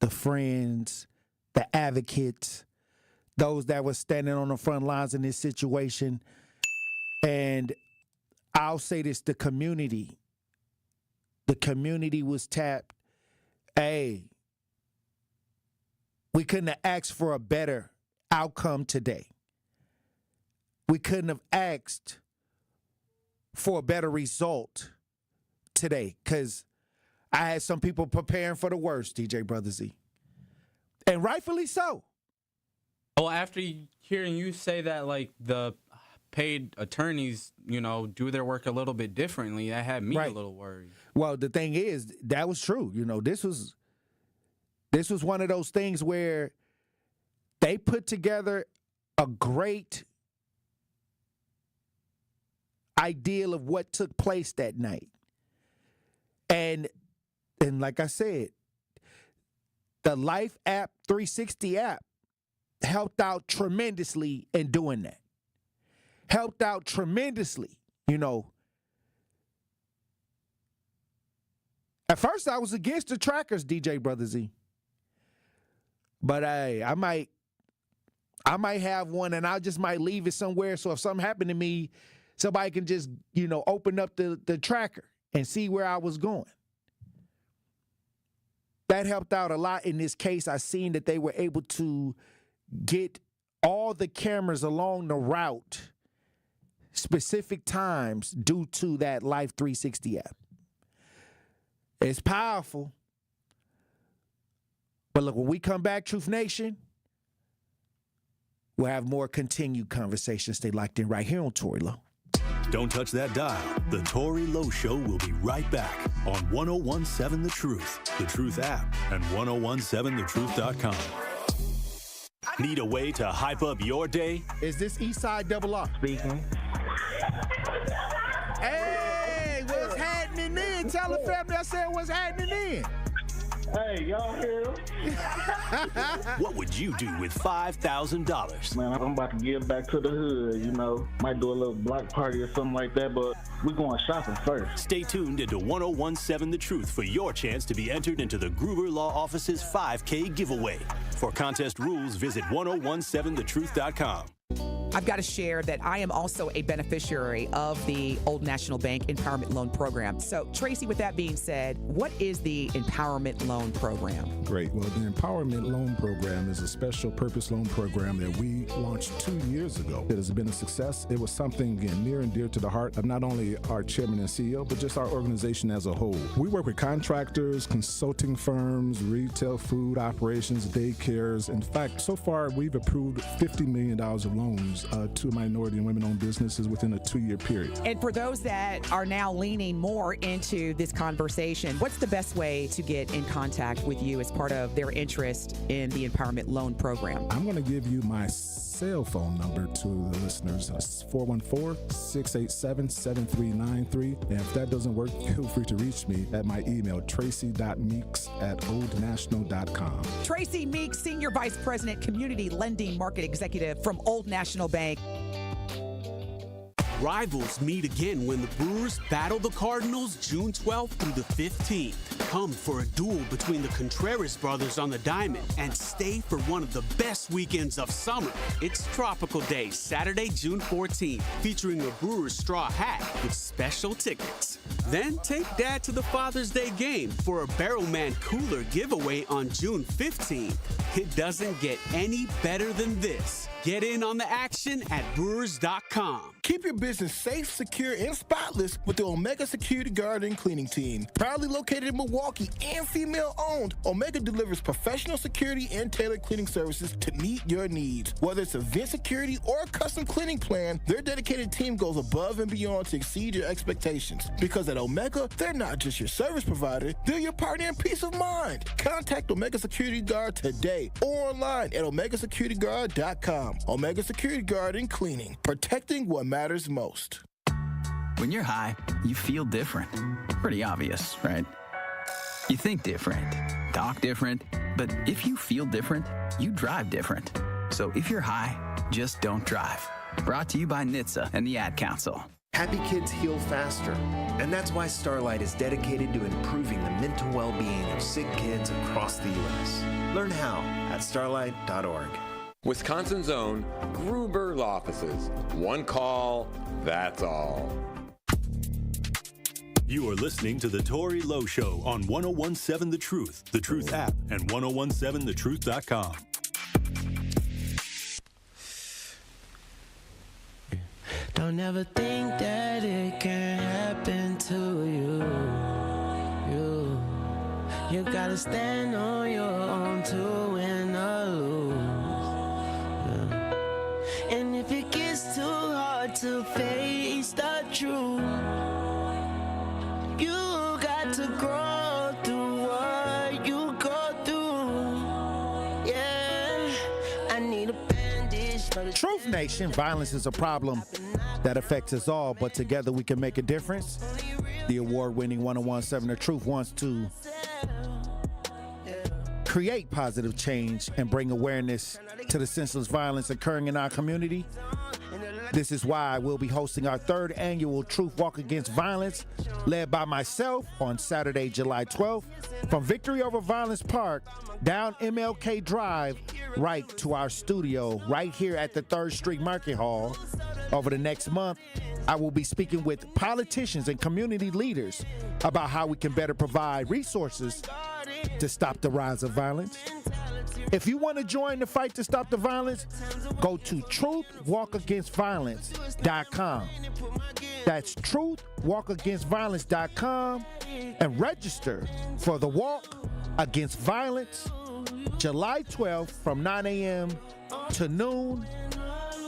the friends, the advocates, those that were standing on the front lines in this situation. And I'll say this, the community was tapped. Hey, we couldn't have asked for a better outcome today. We couldn't have asked for a better result today, because I had some people preparing for the worst, DJ Brother Z. And rightfully so. Well, after hearing you say that, like, the paid attorneys, do their work a little bit differently, that had me a little worried. Well, the thing is, that was true. This was one of those things where they put together a great ideal of what took place that night. And like I said, the Life app 360 app helped out tremendously in doing that. Helped out tremendously, At first, I was against the trackers, DJ Brother Z. But I might have one, and I just might leave it somewhere. So if something happened to me, somebody can just, open up the tracker and see where I was going. That helped out a lot in this case. I seen that they were able to get all the cameras along the route, specific times, due to that Life 360 app. It's powerful. But look, when we come back, Truth Nation, we'll have more continued conversations. Stay locked in right here on Tory Lowe. Don't touch that dial. The Tory Lowe Show will be right back on 1017 The Truth, The Truth app, and 1017thetruth.com. Need a way to hype up your day? Is this Eastside Double R? Speaking. Hey, what's happening then? Tell the family I said what's happening then. Hey, y'all hear him? What would you do with $5,000? Man, I'm about to give back to the hood, Might do a little block party or something like that, but we're going shopping first. Stay tuned into 1017 The Truth for your chance to be entered into the Gruber Law Office's 5K giveaway. For contest rules, visit 1017thetruth.com. I've got to share that I am also a beneficiary of the Old National Bank Empowerment Loan Program. So, Tracy, with that being said, what is the Empowerment Loan Program? Great. Well, the Empowerment Loan Program is a special purpose loan program that we launched 2 years ago. It has been a success. It was something near and dear to the heart of not only our chairman and CEO, but just our organization as a whole. We work with contractors, consulting firms, retail food operations, daycares. In fact, so far, we've approved $50 million of loans to minority and women-owned businesses within a 2-year period. And for those that are now leaning more into this conversation, what's the best way to get in contact with you as part of their interest in the Empowerment Loan Program? I'm going to give you my cell phone number to the listeners. It's 414-687-7393. And if that doesn't work, feel free to reach me at my email, tracy.meeks@oldnational.com. Tracy Meeks, Senior Vice President, Community Lending Market Executive from Old National Bank. Rivals meet again when the Brewers battle the Cardinals June 12th through the 15th. Come for a duel between the Contreras brothers on the diamond and stay for one of the best weekends of summer. It's Tropical Day, Saturday, June 14th, featuring a Brewers straw hat with special tickets. Then take Dad to the Father's Day game for a Barrelman cooler giveaway on June 15th. It doesn't get any better than this. Get in on the action at Brewers.com. Keep your business safe, secure, and spotless with the Omega Security Guard and Cleaning Team. Proudly located in Milwaukee and female-owned, Omega delivers professional security and tailored cleaning services to meet your needs. Whether it's event security or a custom cleaning plan, their dedicated team goes above and beyond to exceed your expectations. Because at Omega, they're not just your service provider, they're your partner in peace of mind. Contact Omega Security Guard today or online at OmegaSecurityGuard.com. Omega Security Guard and Cleaning, protecting what matters most. When you're high, you feel different. Pretty obvious, right? You think different, talk different, but if you feel different, you drive different. So if you're high, just don't drive. Brought to you by NHTSA and the Ad Council. Happy kids heal faster, and that's why Starlight is dedicated to improving the mental well-being of sick kids across the U.S. Learn how at starlight.org. Wisconsin's own Gruber Law Offices. One call, that's all. You are listening to the Tory Lowe Show on 1017 The Truth app, and 1017thetruth.com. Don't ever think that it can happen to you. You gotta stand on your own to win or lose. And if it gets too hard to face the truth, you got to grow through what you go through. Yeah, I need a bandage for the Truth Nation, violence is a problem that affects us all, but together we can make a difference. The award-winning 1017 The Truth wants to create positive change and bring awareness to the senseless violence occurring in our community. This is why we'll be hosting our third annual Truth Walk Against Violence, led by myself on Saturday, July 12th, from Victory Over Violence Park down MLK Drive right to our studio right here at the 3rd Street Market Hall. Over the next month, I will be speaking with politicians and community leaders about how we can better provide resources to stop the rise of violence. If you want to join the fight to stop the violence, go to truthwalkagainstviolence.com. That's truthwalkagainstviolence.com and register for the Walk Against Violence, July 12th from 9 a.m. to noon.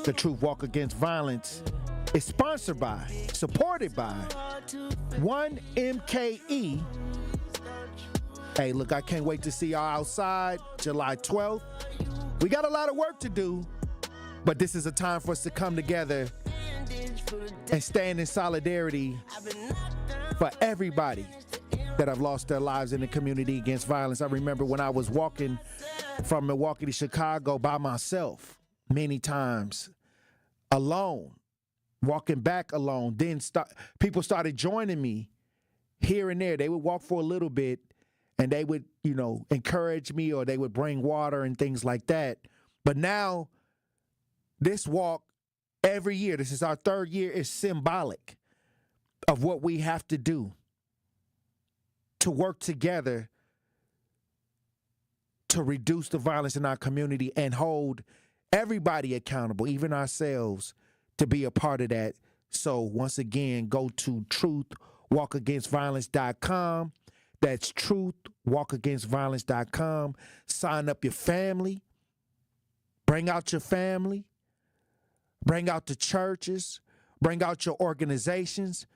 The Truth Walk Against Violence is sponsored by, supported by 1MKE. Hey, look, I can't wait to see y'all outside July 12th. We got a lot of work to do, but this is a time for us to come together and stand in solidarity for everybody that have lost their lives in the community against violence. I remember when I was walking from Milwaukee to Chicago by myself many times, alone, walking back alone. Then people started joining me here and there. They would walk for a little bit, and they would, encourage me, or they would bring water and things like that. But now, this walk, every year, this is our 3rd year, is symbolic of what we have to do to work together to reduce the violence in our community and hold everybody accountable, even ourselves, to be a part of that. So once again, go to truthwalkagainstviolence.com. That's truthwalkagainstviolence.com. Sign up your family. Bring out your family. Bring out the churches. Bring out your organizations.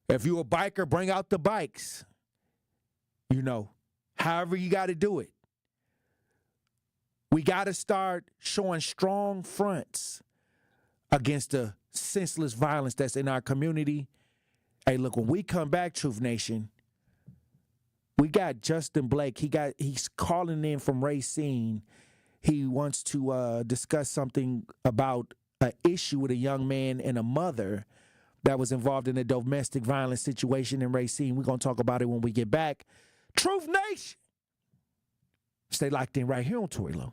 If you're a biker, bring out the bikes. However you got to do it. We got to start showing strong fronts against the senseless violence that's in our community. Hey, look, when we come back, Truth Nation, we got Justin Blake. He's calling in from Racine. He wants to discuss something about an issue with a young man and a mother that was involved in a domestic violence situation in Racine. We're going to talk about it when we get back. Truth Nation. Stay locked in right here on Tory Lowe.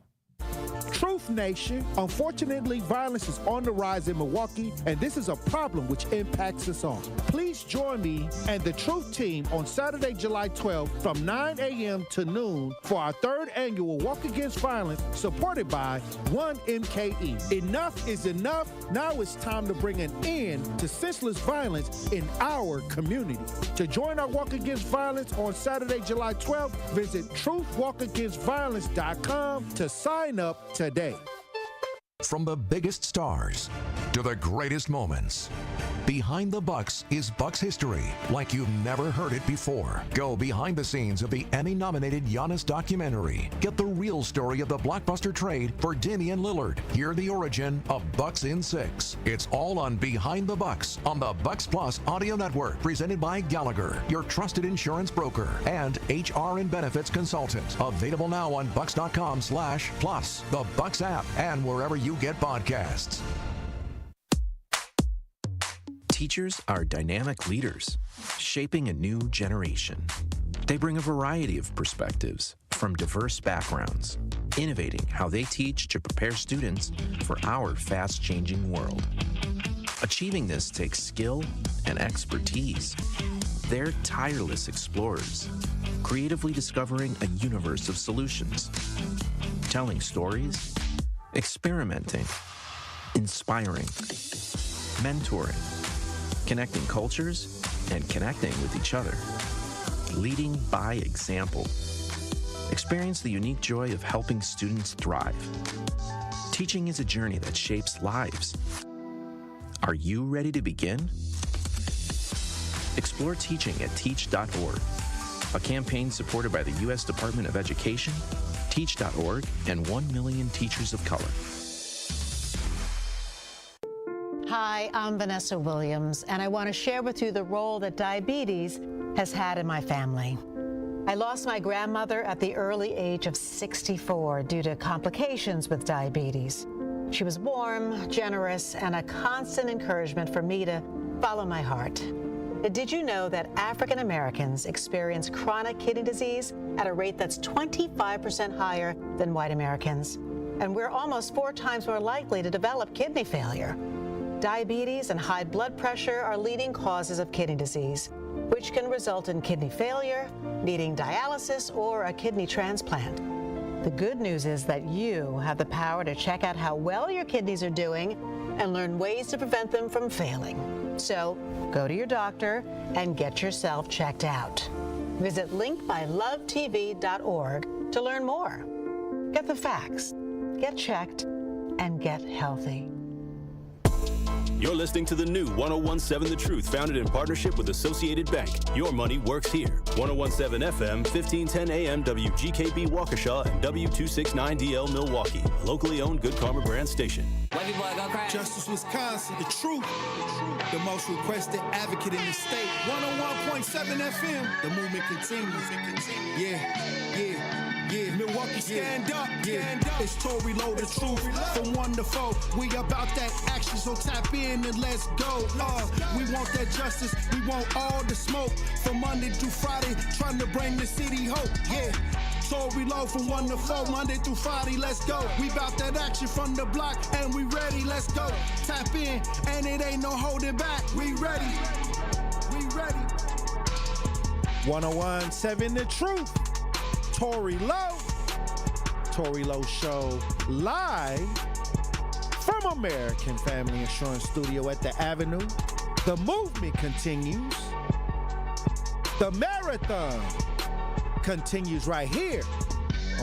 Truth Nation. Unfortunately, violence is on the rise in Milwaukee, and this is a problem which impacts us all. Please join me and the Truth team on Saturday, July 12th from 9 a.m. to noon for our 3rd annual Walk Against Violence, supported by 1MKE. Enough is enough. Now it's time to bring an end to senseless violence in our community. To join our Walk Against Violence on Saturday, July 12th, visit truthwalkagainstviolence.com to sign up today. From the biggest stars to the greatest moments, Behind the Bucks is Bucks history like you've never heard it before. Go behind the scenes of the Emmy-nominated Giannis documentary. Get the real story of the blockbuster trade for Damian Lillard. Hear the origin of Bucks in 6. It's all on Behind the Bucks on the Bucks Plus audio network, presented by Gallagher, your trusted insurance broker and HR and benefits consultant. Available now on bucks.com/plus, the Bucks app, and wherever you get podcasts. Teachers are dynamic leaders, shaping a new generation. They bring a variety of perspectives from diverse backgrounds, innovating how they teach to prepare students for our fast-changing world. Achieving this takes skill and expertise. They're tireless explorers, creatively discovering a universe of solutions, telling stories, experimenting, inspiring, mentoring, connecting cultures, and connecting with each other. Leading by example. Experience the unique joy of helping students thrive. Teaching is a journey that shapes lives. Are you ready to begin? Explore teaching at teach.org, a campaign supported by the U.S. Department of Education, teach.org, and 1 million teachers of color. Hi, I'm Vanessa Williams, and I want to share with you the role that diabetes has had in my family. I lost my grandmother at the early age of 64 due to complications with diabetes. She was warm, generous, and a constant encouragement for me to follow my heart. Did you know that African Americans experience chronic kidney disease at a rate that's 25% higher than white Americans? And we're almost 4 times more likely to develop kidney failure. Diabetes and high blood pressure are leading causes of kidney disease, which can result in kidney failure, needing dialysis, or a kidney transplant. The good news is that you have the power to check out how well your kidneys are doing and learn ways to prevent them from failing. So go to your doctor and get yourself checked out. Visit linkbylovetv.org to learn more. Get the facts, get checked, and get healthy. You're listening to the new 1017 The Truth, founded in partnership with Associated Bank. Your money works here. 1017 FM, 1510 AM, WGKB Waukesha, and W269DL Milwaukee. Locally owned Good Karma brand station. Justice, Wisconsin, the truth. The most requested advocate in the state. 101.7 FM. The movement continues. Yeah. Milwaukee, stand up. It's Tory, Lowe, the truth. From 1 to 4, we about that action, so tap in and let's go. We want that justice. We want all the smoke. From Monday through Friday, trying to bring the city hope. Yeah. Tory, Lowe from 1 to 4, Monday through Friday, let's go. We bout that action from the block, and we ready, let's go. Tap in, and it ain't no holding back. We ready. 1017 The Truth. Tory Lowe. Tory Lowe Show live from American Family Insurance Studio at the Avenue. The movement continues. The marathon continues right here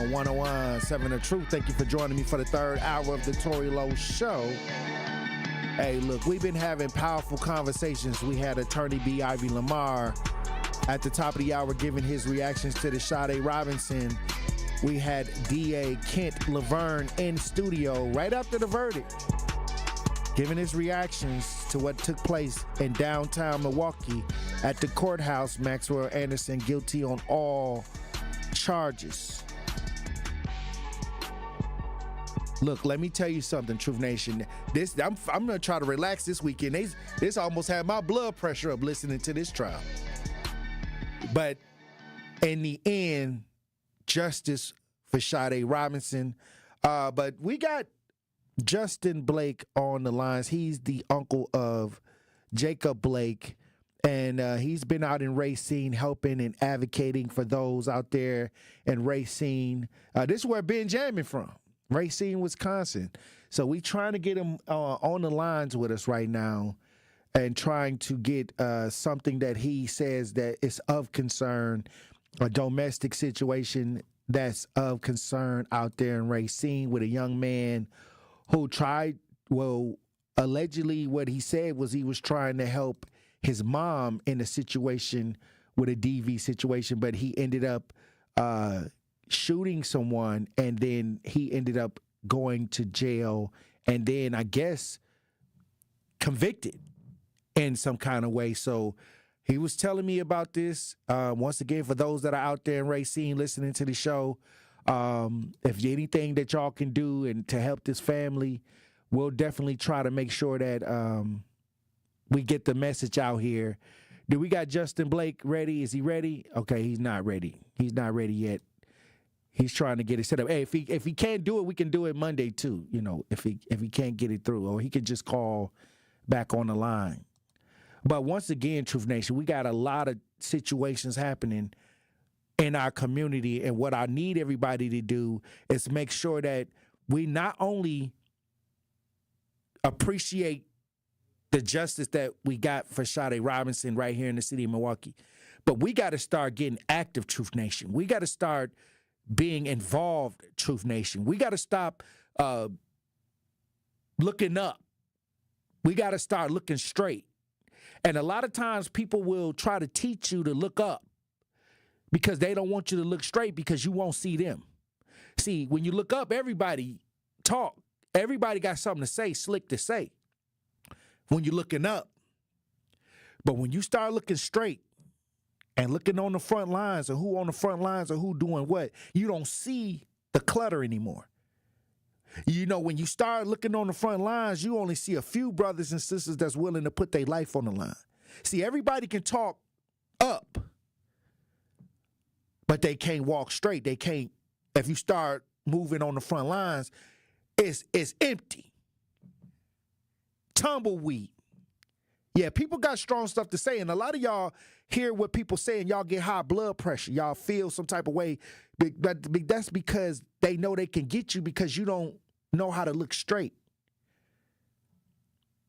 on 1017 The Truth. Thank you for joining me for the 3rd hour of the Tory Lowe Show. Hey, look, we've been having powerful conversations. We had attorney B. Ivy Lamar at the top of the hour giving his reactions to the Sade Robinson. We had DA Kent Laverne in studio right after the verdict, giving his reactions to what took place in downtown Milwaukee at the courthouse. Maxwell Anderson guilty on all charges. Look, let me tell you something, Truth Nation. I'm gonna try to relax this weekend. This almost had my blood pressure up listening to this trial. But in the end, justice for Sade Robinson. But we got Justin Blake on the lines. He's the uncle of Jacob Blake, and he's been out in Racine helping and advocating for those out there in Racine. This is where Ben jamming from, Racine, Wisconsin. So we trying to get him on the lines with us right now, and trying to get something that he says that is of concern, a domestic situation that's of concern out there in Racine with a young man who tried, well, allegedly what he said was he was trying to help his mom in a situation with a DV situation, but he ended up shooting someone, and then he ended up going to jail, and then I guess convicted in some kind of way. So he was telling me about this. Once again, for those that are out there in Racine listening to the show, if anything that y'all can do and to help this family, we'll definitely try to make sure that we get the message out here. Do we got Justin Blake ready? Is he ready? Okay, he's not ready. He's not ready yet. He's trying to get it set up. Hey, if he can't do it, we can do it Monday too. You know, if he can't get it through, or he can just call back on the line. But once again, Truth Nation, we got a lot of situations happening in our community, and what I need everybody to do is make sure that we not only appreciate the justice that we got for Sade Robinson right here in the city of Milwaukee, but we got to start getting active, Truth Nation. We got to start being involved, Truth Nation. We got to stop looking up. We got to start looking straight. And a lot of times people will try to teach you to look up because they don't want you to look straight because you won't see them. See, when you look up, everybody talk. Everybody got something to say, slick to say when you're looking up. But when you start looking straight and looking on the front lines or who on the front lines or who doing what, you don't see the clutter anymore. You know, when you start looking on the front lines, you only see a few brothers and sisters that's willing to put their life on the line. See, everybody can talk up, but they can't walk straight. They can't, if you start moving on the front lines, it's empty. Tumbleweed. Yeah, people got strong stuff to say, and a lot of y'all hear what people say and y'all get high blood pressure. Y'all feel some type of way, but that's because they know they can get you because you don't know how to look straight.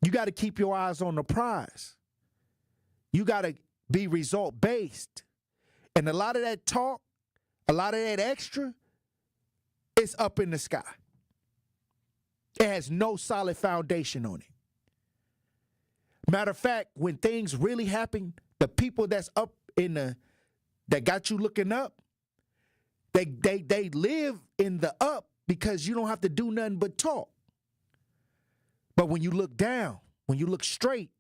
You got to keep your eyes on the prize. You got to be result-based. And a lot of that talk, a lot of that extra, it's up in the sky. It has no solid foundation on it. Matter of fact, when things really happen, the people that's up that got you looking up, they live in the up because you don't have to do nothing but talk. But when you look down, when you look straight,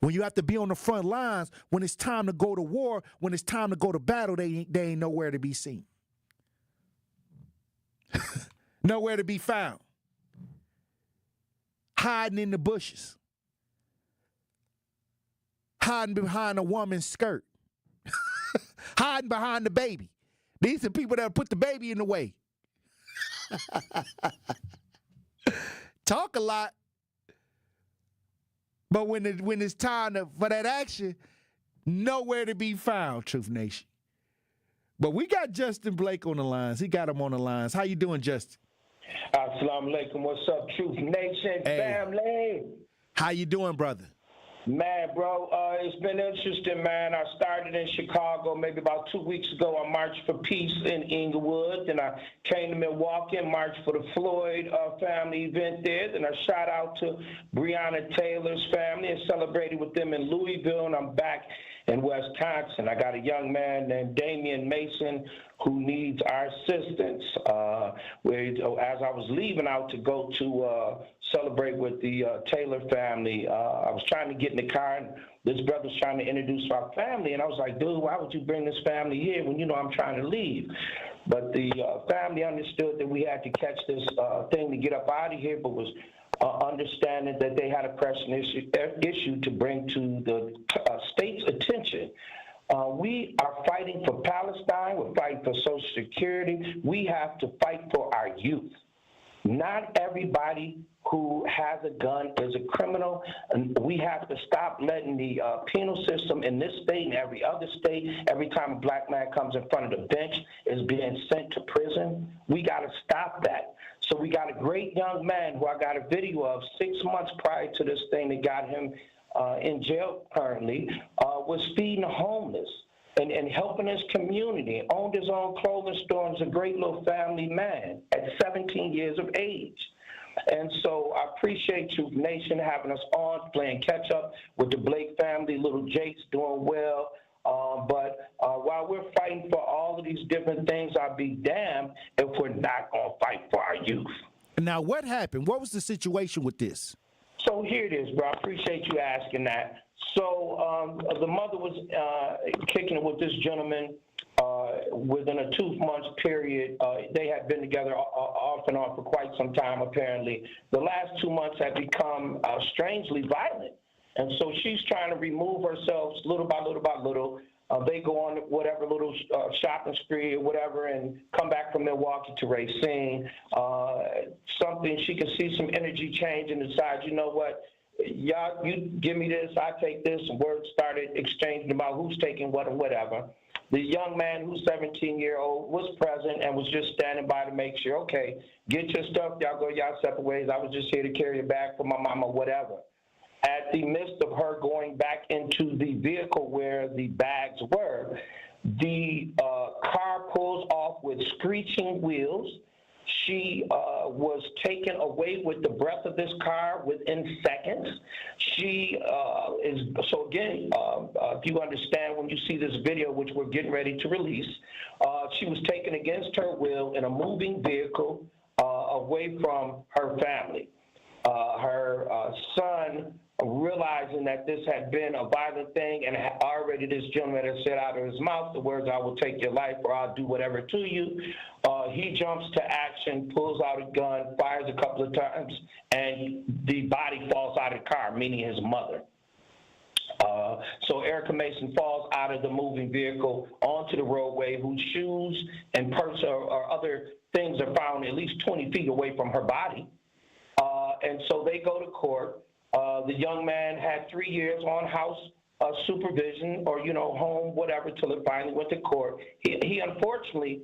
when you have to be on the front lines, when it's time to go to war, when it's time to go to battle, they ain't nowhere to be seen. Nowhere to be found. Hiding in the bushes. Hiding behind a woman's skirt. Hiding behind the baby. These are people that put the baby in the way. Talk a lot. But when it's time for that action, nowhere to be found, Truth Nation. But we got Justin Blake on the lines. He got him on the lines. How you doing, Justin? Assalamu alaikum. What's up, Truth Nation family? How you doing, brother? Man, bro, it's been interesting, man. I started in Chicago maybe about 2 weeks ago. I marched for peace in Inglewood. Then I came to Milwaukee and marched for the Floyd family event there. Then I shout out to Breonna Taylor's family and celebrated with them in Louisville. And I'm back in Wisconsin. I got a young man named Damian Mason who needs our assistance. As I was leaving out to go to celebrate with the Taylor family, I was trying to get in the car, and this brother was trying to introduce our family, and I was like, dude, why would you bring this family here when you know I'm trying to leave? But the family understood that we had to catch this thing to get up out of here, but was understanding that they had a pressing issue to bring to the state's attention. We are fighting for Palestine. We're fighting for Social Security. We have to fight for our youth. Not everybody who has a gun is a criminal, and we have to stop letting the penal system in this state and every other state, every time a black man comes in front of the bench, is being sent to prison. We got to stop that. So we got a great young man who I got a video of 6 months prior to this thing that got him in jail currently, was feeding the homeless and helping his community, owned his own clothing store, and is a great little family man at 17 years of age. And so I appreciate you, Nation, having us on, playing catch-up with the Blake family. Little Jake's doing well. But while we're fighting for all of these different things, I'll be damned if we're not going to fight for our youth. Now, what happened? What was the situation with this? So here it is, bro. I appreciate you asking that. So the mother was kicking it with this gentleman within a 2 months period. They had been together off and on for quite some time, apparently. The last 2 months had become strangely violent. And so she's trying to remove herself little by little by little. They go on whatever little shopping spree or whatever and come back from Milwaukee to Racine. Something, she can see some energy change and decide, you know what, y'all, you give me this, I take this, and words started exchanging about who's taking what and whatever. The young man, who's 17-year-old, was present and was just standing by to make sure, okay, get your stuff, y'all go y'all separate ways. I was just here to carry it back for my mama, whatever. At the midst of her going back into the vehicle where the bags were, the car pulls off with screeching wheels. She was taken away with the breath of this car within seconds. She so again, if you understand when you see this video, which we're getting ready to release, she was taken against her will in a moving vehicle away from her family. Her son, realizing that this had been a violent thing, and already this gentleman had said out of his mouth the words, "I will take your life or I'll do whatever to you," he jumps to action, pulls out a gun, fires a couple of times, and the body falls out of the car, meaning his mother. So Erica Mason falls out of the moving vehicle onto the roadway, whose shoes and purse or other things are found at least 20 feet away from her body. And so they go to court. The young man had 3 years on house supervision or, home, whatever, till it finally went to court. He unfortunately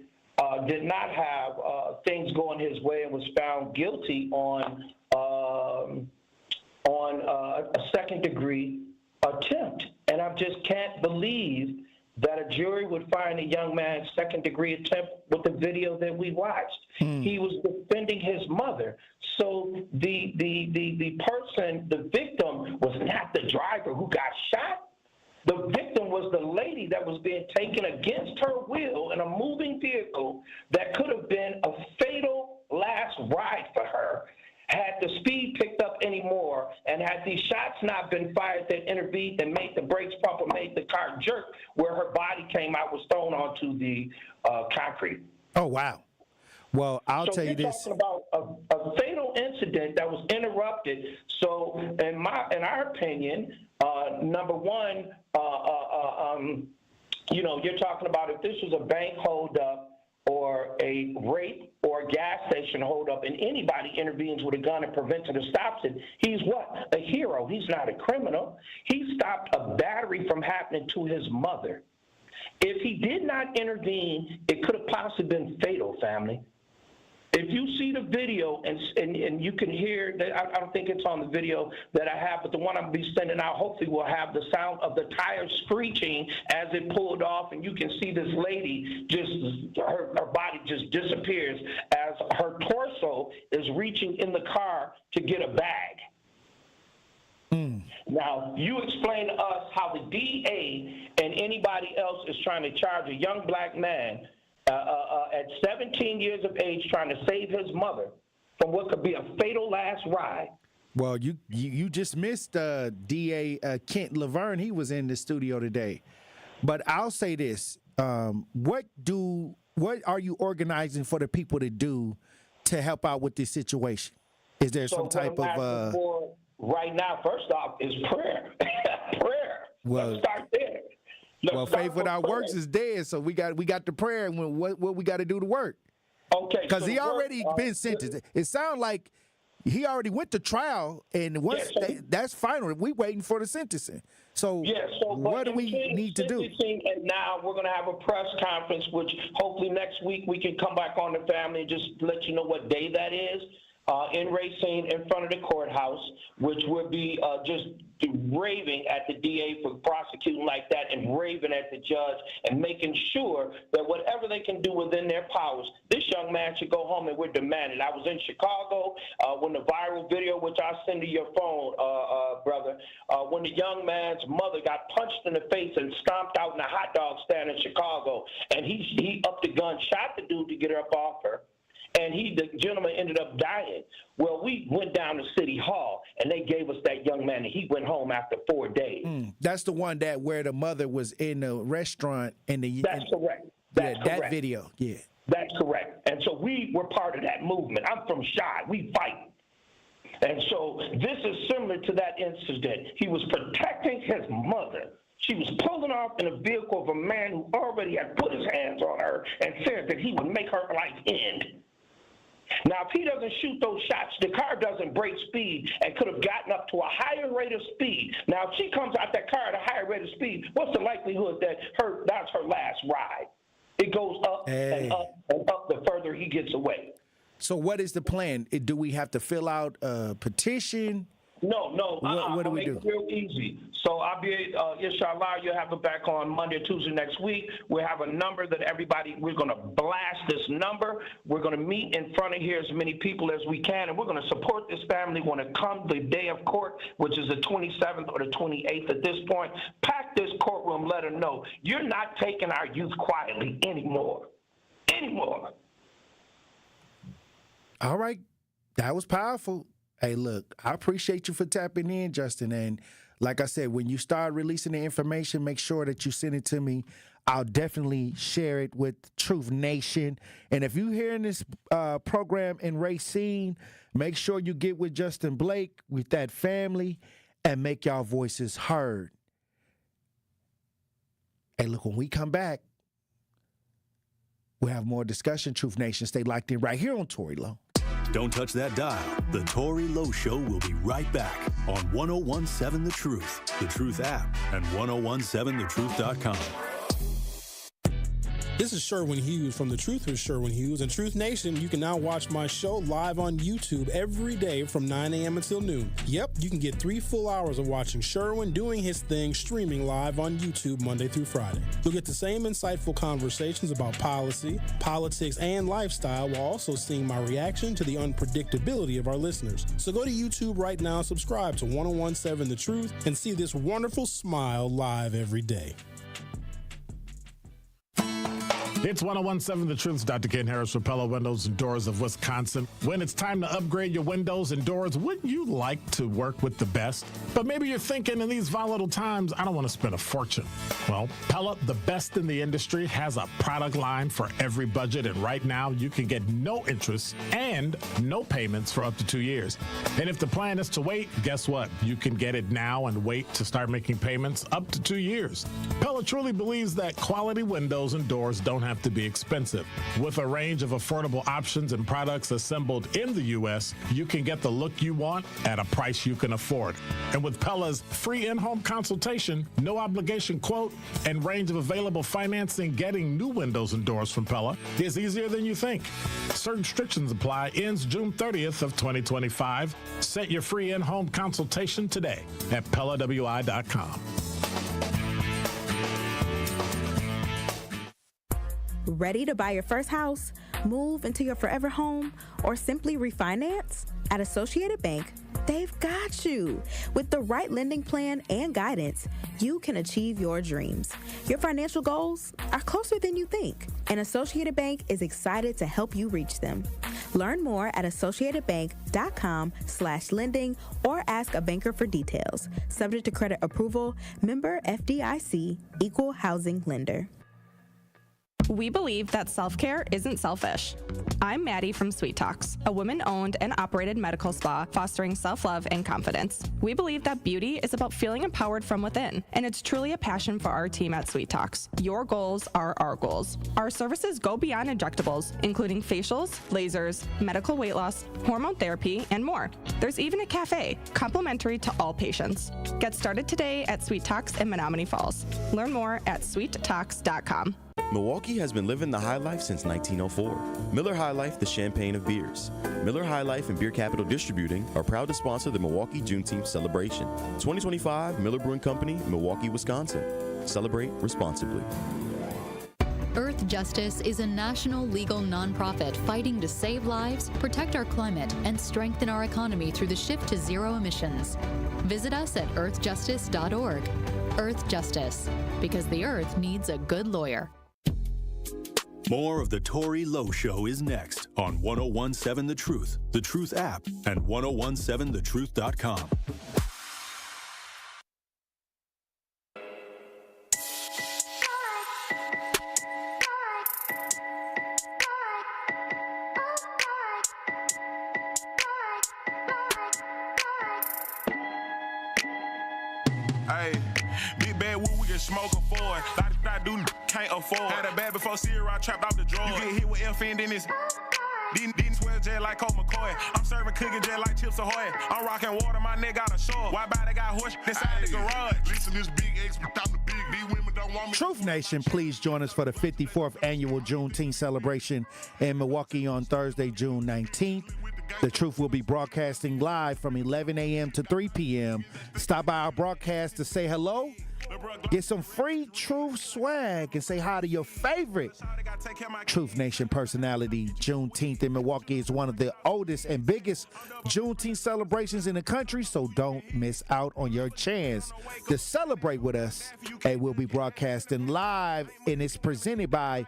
did not have things going his way and was found guilty on a second-degree attempt. And I just can't believe that a jury would find a young man's second-degree attempt with the video that we watched. He was defending his mother. So the person, the victim, was not the driver who got shot. The victim was the lady that was being taken against her will in a moving vehicle that could have been a fatal last ride for her. Had the speed picked up anymore, and had these shots not been fired that intervened and made the brakes pump or made the car jerk, where her body came out, was thrown onto the concrete. Oh, wow. Well, I'll tell you this. Talking about a fatal incident that was interrupted. So, in our opinion, number one, you're talking about if this was a bank holdup or a rape or a gas station holdup, and anybody intervenes with a gun and prevents it or stops it, he's what? A hero. He's not a criminal. He stopped a battery from happening to his mother. If he did not intervene, it could have possibly been fatal, family. If you see the video and you can hear that, I don't think it's on the video that I have, but the one I'm going to be sending out hopefully will have the sound of the tires screeching as it pulled off, and you can see this lady her body just disappears as her torso is reaching in the car to get a bag. Now, you explain to us how the DA and anybody else is trying to charge a young black man at 17 years of age trying to save his mother from what could be a fatal last ride. Well, you just missed DA Kent Laverne. He was in the studio today. But I'll say this. What are you organizing for the people to do to help out with this situation? Is there some type of... Right now, first off, is prayer. Prayer. Well, let's start there. Faith without works is dead, so we got the prayer, and what we got to do to work. Okay. Because he already been sentenced. It sounds like he already went to trial, and once that's final. We waiting for the sentencing. So, what do we need to do? And now we're going to have a press conference, which hopefully next week we can come back on the family and just let you know what day that is. in Racine in front of the courthouse, which would be just raving at the DA for prosecuting like that and raving at the judge and making sure that whatever they can do within their powers, this young man should go home, and we're demanding. I was in Chicago when the viral video, which I'll send to your phone, brother, when the young man's mother got punched in the face and stomped out in a hot dog stand in Chicago, and he upped the gun, shot the dude to get her up off her. And the gentleman ended up dying. Well, we went down to City Hall, and they gave us that young man, and he went home after 4 days. That's the one where the mother was in the restaurant. That's correct. That's correct. That video, yeah. That's correct. And so we were part of that movement. I'm from Chi. We fight. And so this is similar to that incident. He was protecting his mother. She was pulling off in a vehicle of a man who already had put his hands on her and said that he would make her life end. Now, if he doesn't shoot those shots, the car doesn't break speed and could have gotten up to a higher rate of speed. Now, if she comes out that car at a higher rate of speed, what's the likelihood that that's her last ride? It goes up and up and up the further he gets away. So what is the plan? Do we have to fill out a petition? No. What do we do? It's real easy. So I'll be, inshallah, you'll have it back on Monday or Tuesday next week. We'll have a number that we're going to blast this number. We're going to meet in front of here as many people as we can, and we're going to support this family when it comes the day of court, which is the 27th or the 28th at this point. Pack this courtroom, let them know you're not taking our youth quietly anymore. All right. That was powerful. Hey, look, I appreciate you for tapping in, Justin. And like I said, when you start releasing the information, make sure that you send it to me. I'll definitely share it with Truth Nation. And if you're hearing this program in Racine, make sure you get with Justin Blake, with that family, and make y'all voices heard. Hey, look, when we come back, we'll have more discussion. Truth Nation, stay locked in right here on Tory Lowe. Don't touch that dial. The Tory Lowe Show will be right back on 1017 The Truth, The Truth app, and 1017thetruth.com. This is Sherwin Hughes from The Truth with Sherwin Hughes. And Truth Nation, you can now watch my show live on YouTube every day from 9 a.m. until noon. Yep, you can get 3 full hours of watching Sherwin doing his thing, streaming live on YouTube Monday through Friday. You'll get the same insightful conversations about policy, politics, and lifestyle, while also seeing my reaction to the unpredictability of our listeners. So go to YouTube right now and subscribe to 1017 The Truth and see this wonderful smile live every day. It's 1017 The Truth's Dr. Ken Harris for Pella Windows and Doors of Wisconsin. When it's time to upgrade your windows and doors, wouldn't you like to work with the best? But maybe you're thinking in these volatile times, I don't want to spend a fortune. Well, Pella, the best in the industry, has a product line for every budget. And right now, you can get no interest and no payments for up to 2 years. And if the plan is to wait, guess what? You can get it now and wait to start making payments up to 2 years. Pella truly believes that quality windows and doors don't have to be expensive. With a range of affordable options and products assembled in the U.S., you can get the look you want at a price you can afford. And with Pella's free in-home consultation, no obligation quote, and range of available financing, getting new windows and doors from Pella is easier than you think. Certain restrictions apply. Ends June 30th of 2025. Set your free in-home consultation today at PellaWI.com. Ready to buy your first house, move into your forever home, or simply refinance? At Associated Bank, they've got you. With the right lending plan and guidance, you can achieve your dreams. Your financial goals are closer than you think, and Associated Bank is excited to help you reach them. Learn more at associatedbank.com/lending or ask a banker for details. Subject to credit approval, member FDIC, equal housing lender. We believe that self-care isn't selfish. I'm Maddie from Sweet Talks, a women-owned and operated medical spa fostering self-love and confidence. We believe that beauty is about feeling empowered from within, and it's truly a passion for our team at Sweet Talks. Your goals are our goals. Our services go beyond injectables, including facials, lasers, medical weight loss, hormone therapy, and more. There's even a cafe, complimentary to all patients. Get started today at Sweet Talks in Menominee Falls. Learn more at sweettalks.com. Milwaukee has been living the high life since 1904. Miller High Life, the champagne of beers. Miller High Life and Beer Capital Distributing are proud to sponsor the Milwaukee Juneteenth celebration. 2025 Miller Brewing Company, Milwaukee, Wisconsin. Celebrate responsibly. Earth Justice is a national legal nonprofit fighting to save lives, protect our climate, and strengthen our economy through the shift to zero emissions. Visit us at earthjustice.org. Earth Justice, because the earth needs a good lawyer. More of the Tory Lowe Show is next on 1017 The Truth app, and 1017thetruth.com. Hey, big bad wood, we can smoke a Ford. Lot of I do can't afford. Had a bad before Sierra, trapped off the drawer. You get hit with FN, then it's didn't swear jet like Colt McCoy. I'm serving cooking jet like Chips Ahoy. I'm rocking water, my nigga got a shore. Why body got horse inside the garage? Listen, this big X, I'm the big. These women don't want me. Truth Nation, please join us for the 54th annual Juneteenth celebration in Milwaukee on Thursday, June 19th. The Truth will be broadcasting live from 11 a.m. to 3 p.m. Stop by our broadcast to say hello, get some free Truth swag, and say hi to your favorite Truth Nation personality. Juneteenth in Milwaukee is one of the oldest and biggest Juneteenth celebrations in the country, so don't miss out on your chance to celebrate with us. And we'll be broadcasting live, and it's presented by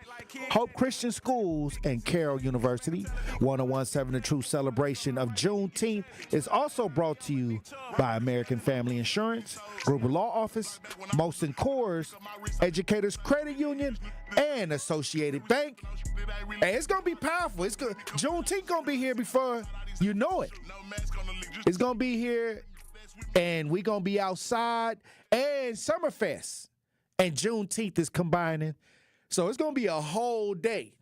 Hope Christian Schools and Carroll University. 1017 The Truth celebration of Juneteenth is also brought to you by American Family Insurance, Gruber Law Office, Molson Coors, Educators Credit Union, and Associated Bank. Hey, it's gonna be powerful. It's good. Juneteenth gonna be here before you know it. It's gonna be here, and we gonna be outside, and Summerfest and Juneteenth is combining, so it's gonna be a whole day.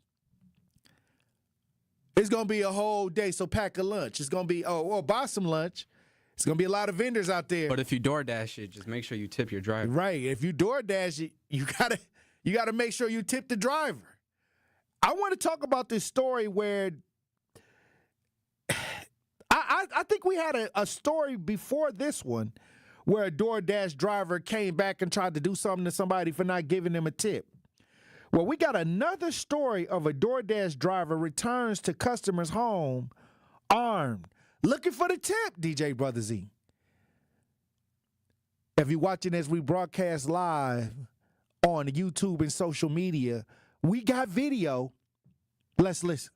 It's gonna be a whole day. So pack a lunch. It's gonna be buy some lunch. It's going to be a lot of vendors out there. But if you DoorDash it, just make sure you tip your driver. Right. If you DoorDash it, you gotta make sure you tip the driver. I want to talk about this story where I think we had a story before this one where a DoorDash driver came back and tried to do something to somebody for not giving them a tip. Well, we got another story of a DoorDash driver returns to customers' home armed, looking for the tip, DJ Brother Z. If you're watching as we broadcast live on YouTube and social media, we got video. Let's listen.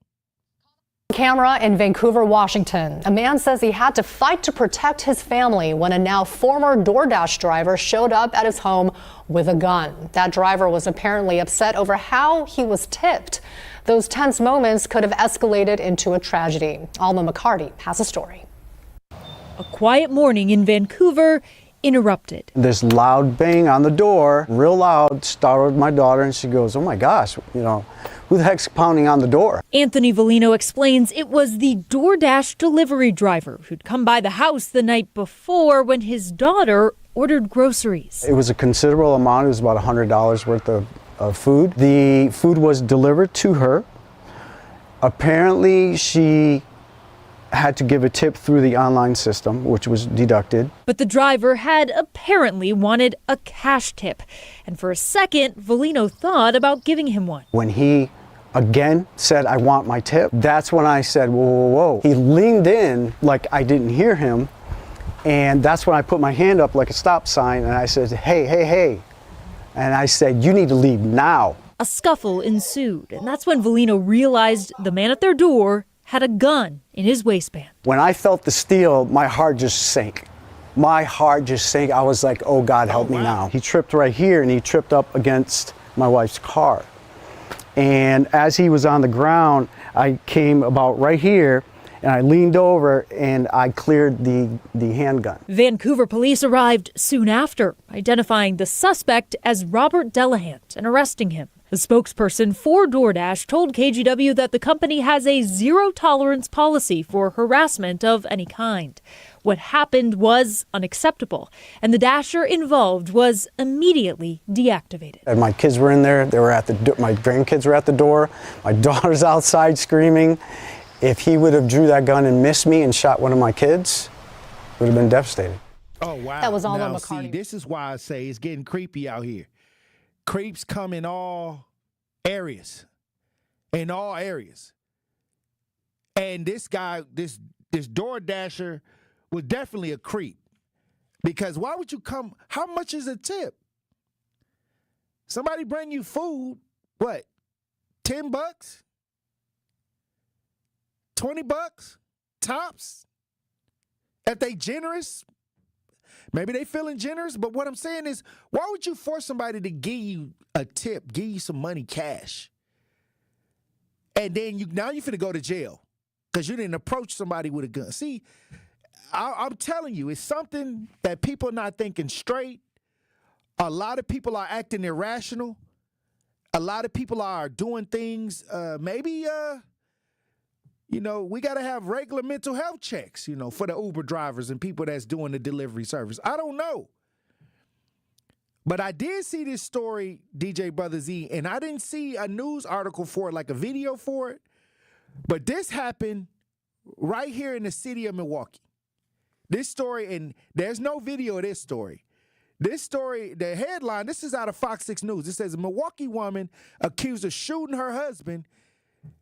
Camera in Vancouver, Washington. A man says he had to fight to protect his family when a now former DoorDash driver showed up at his home with a gun. That driver was apparently upset over how he was tipped. Those tense moments could have escalated into a tragedy. Alma McCarty has a story. A quiet morning in Vancouver interrupted. This loud bang on the door, real loud, startled my daughter, and she goes, "Oh my gosh, who the heck's pounding on the door?" Anthony Volino explains it was the DoorDash delivery driver who'd come by the house the night before when his daughter ordered groceries. It was a considerable amount. It was about $100 worth of food. The food was delivered to her. Apparently, she had to give a tip through the online system, which was deducted. But the driver had apparently wanted a cash tip. And for a second, Volino thought about giving him one. When he again said, "I want my tip," that's when I said, "Whoa, whoa, whoa." He leaned in like I didn't hear him. And that's when I put my hand up like a stop sign and I said, "Hey, hey, hey." And I said, "You need to leave now." A scuffle ensued. And that's when Volino realized the man at their door had a gun in his waistband. When I felt the steel, my heart just sank. My heart just sank. I was like, "Oh God, help me now." He tripped right here and he tripped up against my wife's car. And as he was on the ground, I came about right here and I leaned over and I cleared the handgun. Vancouver police arrived soon after, identifying the suspect as Robert Delahant and arresting him. A spokesperson for DoorDash told KGW that the company has a zero-tolerance policy for harassment of any kind. What happened was unacceptable, and the Dasher involved was immediately deactivated. And my kids were in there. They were at the my grandkids were at the door. My daughter's outside screaming. If he would have drew that gun and missed me and shot one of my kids, it would have been devastating. Oh, wow. That was all now, on McCarty. See, this is why I say it's getting creepy out here. Creeps come in all areas. In all areas. And this guy, this DoorDasher was definitely a creep. Because why would you come? How much is a tip? Somebody bring you food, what, $10? $20? Tops? If they generous, maybe they feeling generous, but what I'm saying is, why would you force somebody to give you a tip, give you some money, cash? And then now you finna go to jail because you didn't approach somebody with a gun. See, I'm telling you, it's something that people are not thinking straight. A lot of people are acting irrational. A lot of people are doing things, we got to have regular mental health checks, for the Uber drivers and people that's doing the delivery service. I don't know. But I did see this story, DJ Brother Z, and I didn't see a news article for it, like a video for it. But this happened right here in the city of Milwaukee. This story, and there's no video of this story. This story, the headline, this is out of Fox 6 News. It says a Milwaukee woman accused of shooting her husband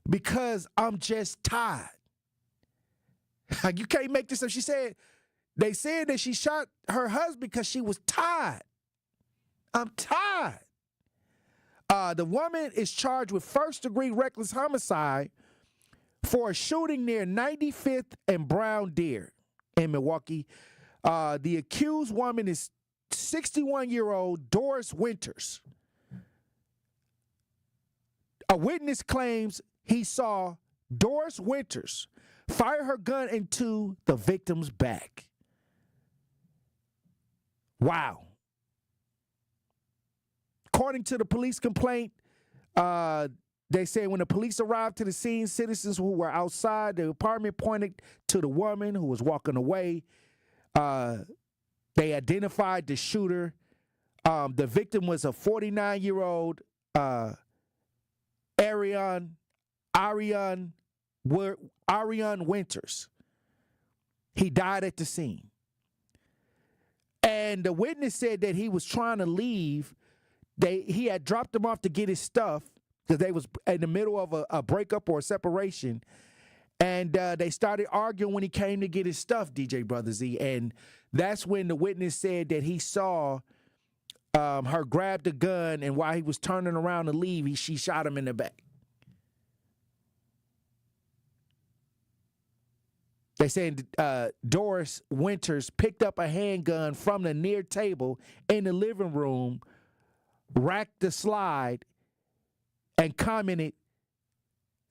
because I'm just tired. You can't make this up. They said that she shot her husband because she was tired. I'm tired. The woman is charged with first-degree reckless homicide for a shooting near 95th and Brown Deer in Milwaukee. The accused woman is 61-year-old Doris Winters. A witness claims he saw Doris Winters fire her gun into the victim's back. Wow. According to the police complaint, they say when the police arrived to the scene, citizens who were outside the apartment pointed to the woman who was walking away. They identified the shooter. The victim was a 49-year-old Ariane Winters. He died at the scene. And the witness said that he was trying to leave. He had dropped him off to get his stuff because they was in the middle of a breakup or a separation. And they started arguing when he came to get his stuff, DJ Brother Z. And that's when the witness said that he saw her grab the gun, and while he was turning around to leave, she shot him in the back. They said Doris Winters picked up a handgun from the near table in the living room, racked the slide, and commented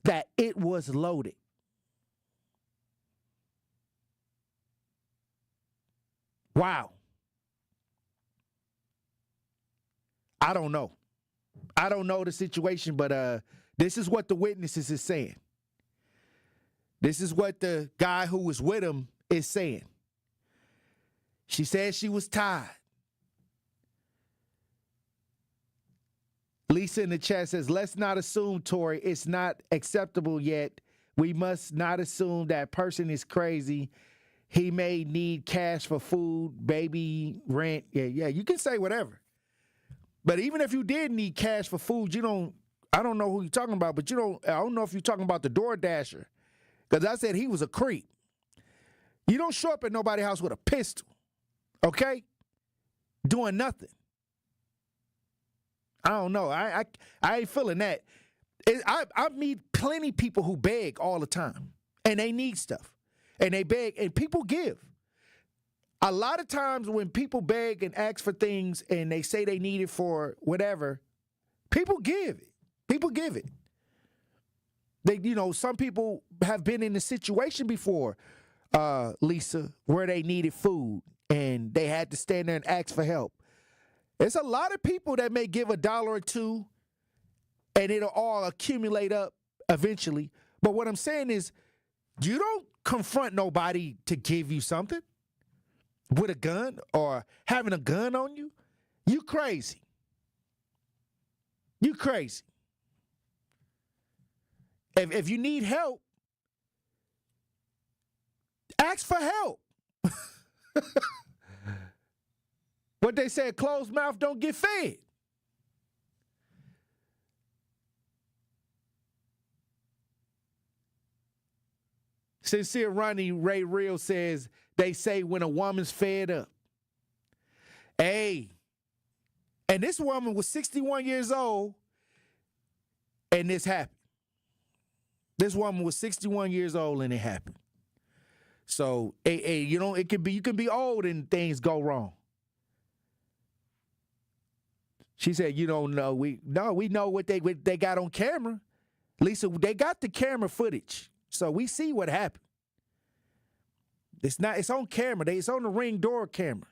that it was loaded. Wow. I don't know. I don't know the situation, but this is what the witnesses is saying. This is what the guy who was with him is saying. She said she was tired. Lisa in the chat says, let's not assume, Tory, it's not acceptable yet. We must not assume that person is crazy. He may need cash for food, baby, rent. Yeah, you can say whatever. But even if you did need cash for food, I don't know who you're talking about, but I don't know if you're talking about the DoorDasher. Because I said he was a creep. You don't show up at nobody's house with a pistol, okay? Doing nothing. I don't know. I ain't feeling that. I meet plenty of people who beg all the time, and they need stuff, and they beg, and people give. A lot of times when people beg and ask for things and they say they need it for whatever, people give it. People give it. Some people have been in a situation before, Lisa, where they needed food and they had to stand there and ask for help. There's a lot of people that may give $1 or $2 and it'll all accumulate up eventually. But what I'm saying is, you don't confront nobody to give you something with a gun or having a gun on you. You crazy. You crazy. If you need help, ask for help. What they say, a closed mouth don't get fed. Sincere Ronnie Ray Real says, they say when a woman's fed up. Hey, and this woman was 61 years old, and this happened. This woman was 61 years old, and it happened. So, you know, you can be old and things go wrong. She said, "You don't know. We know what they got on camera. Lisa, they got the camera footage, so we see what happened. It's on camera. It's on the ring door camera.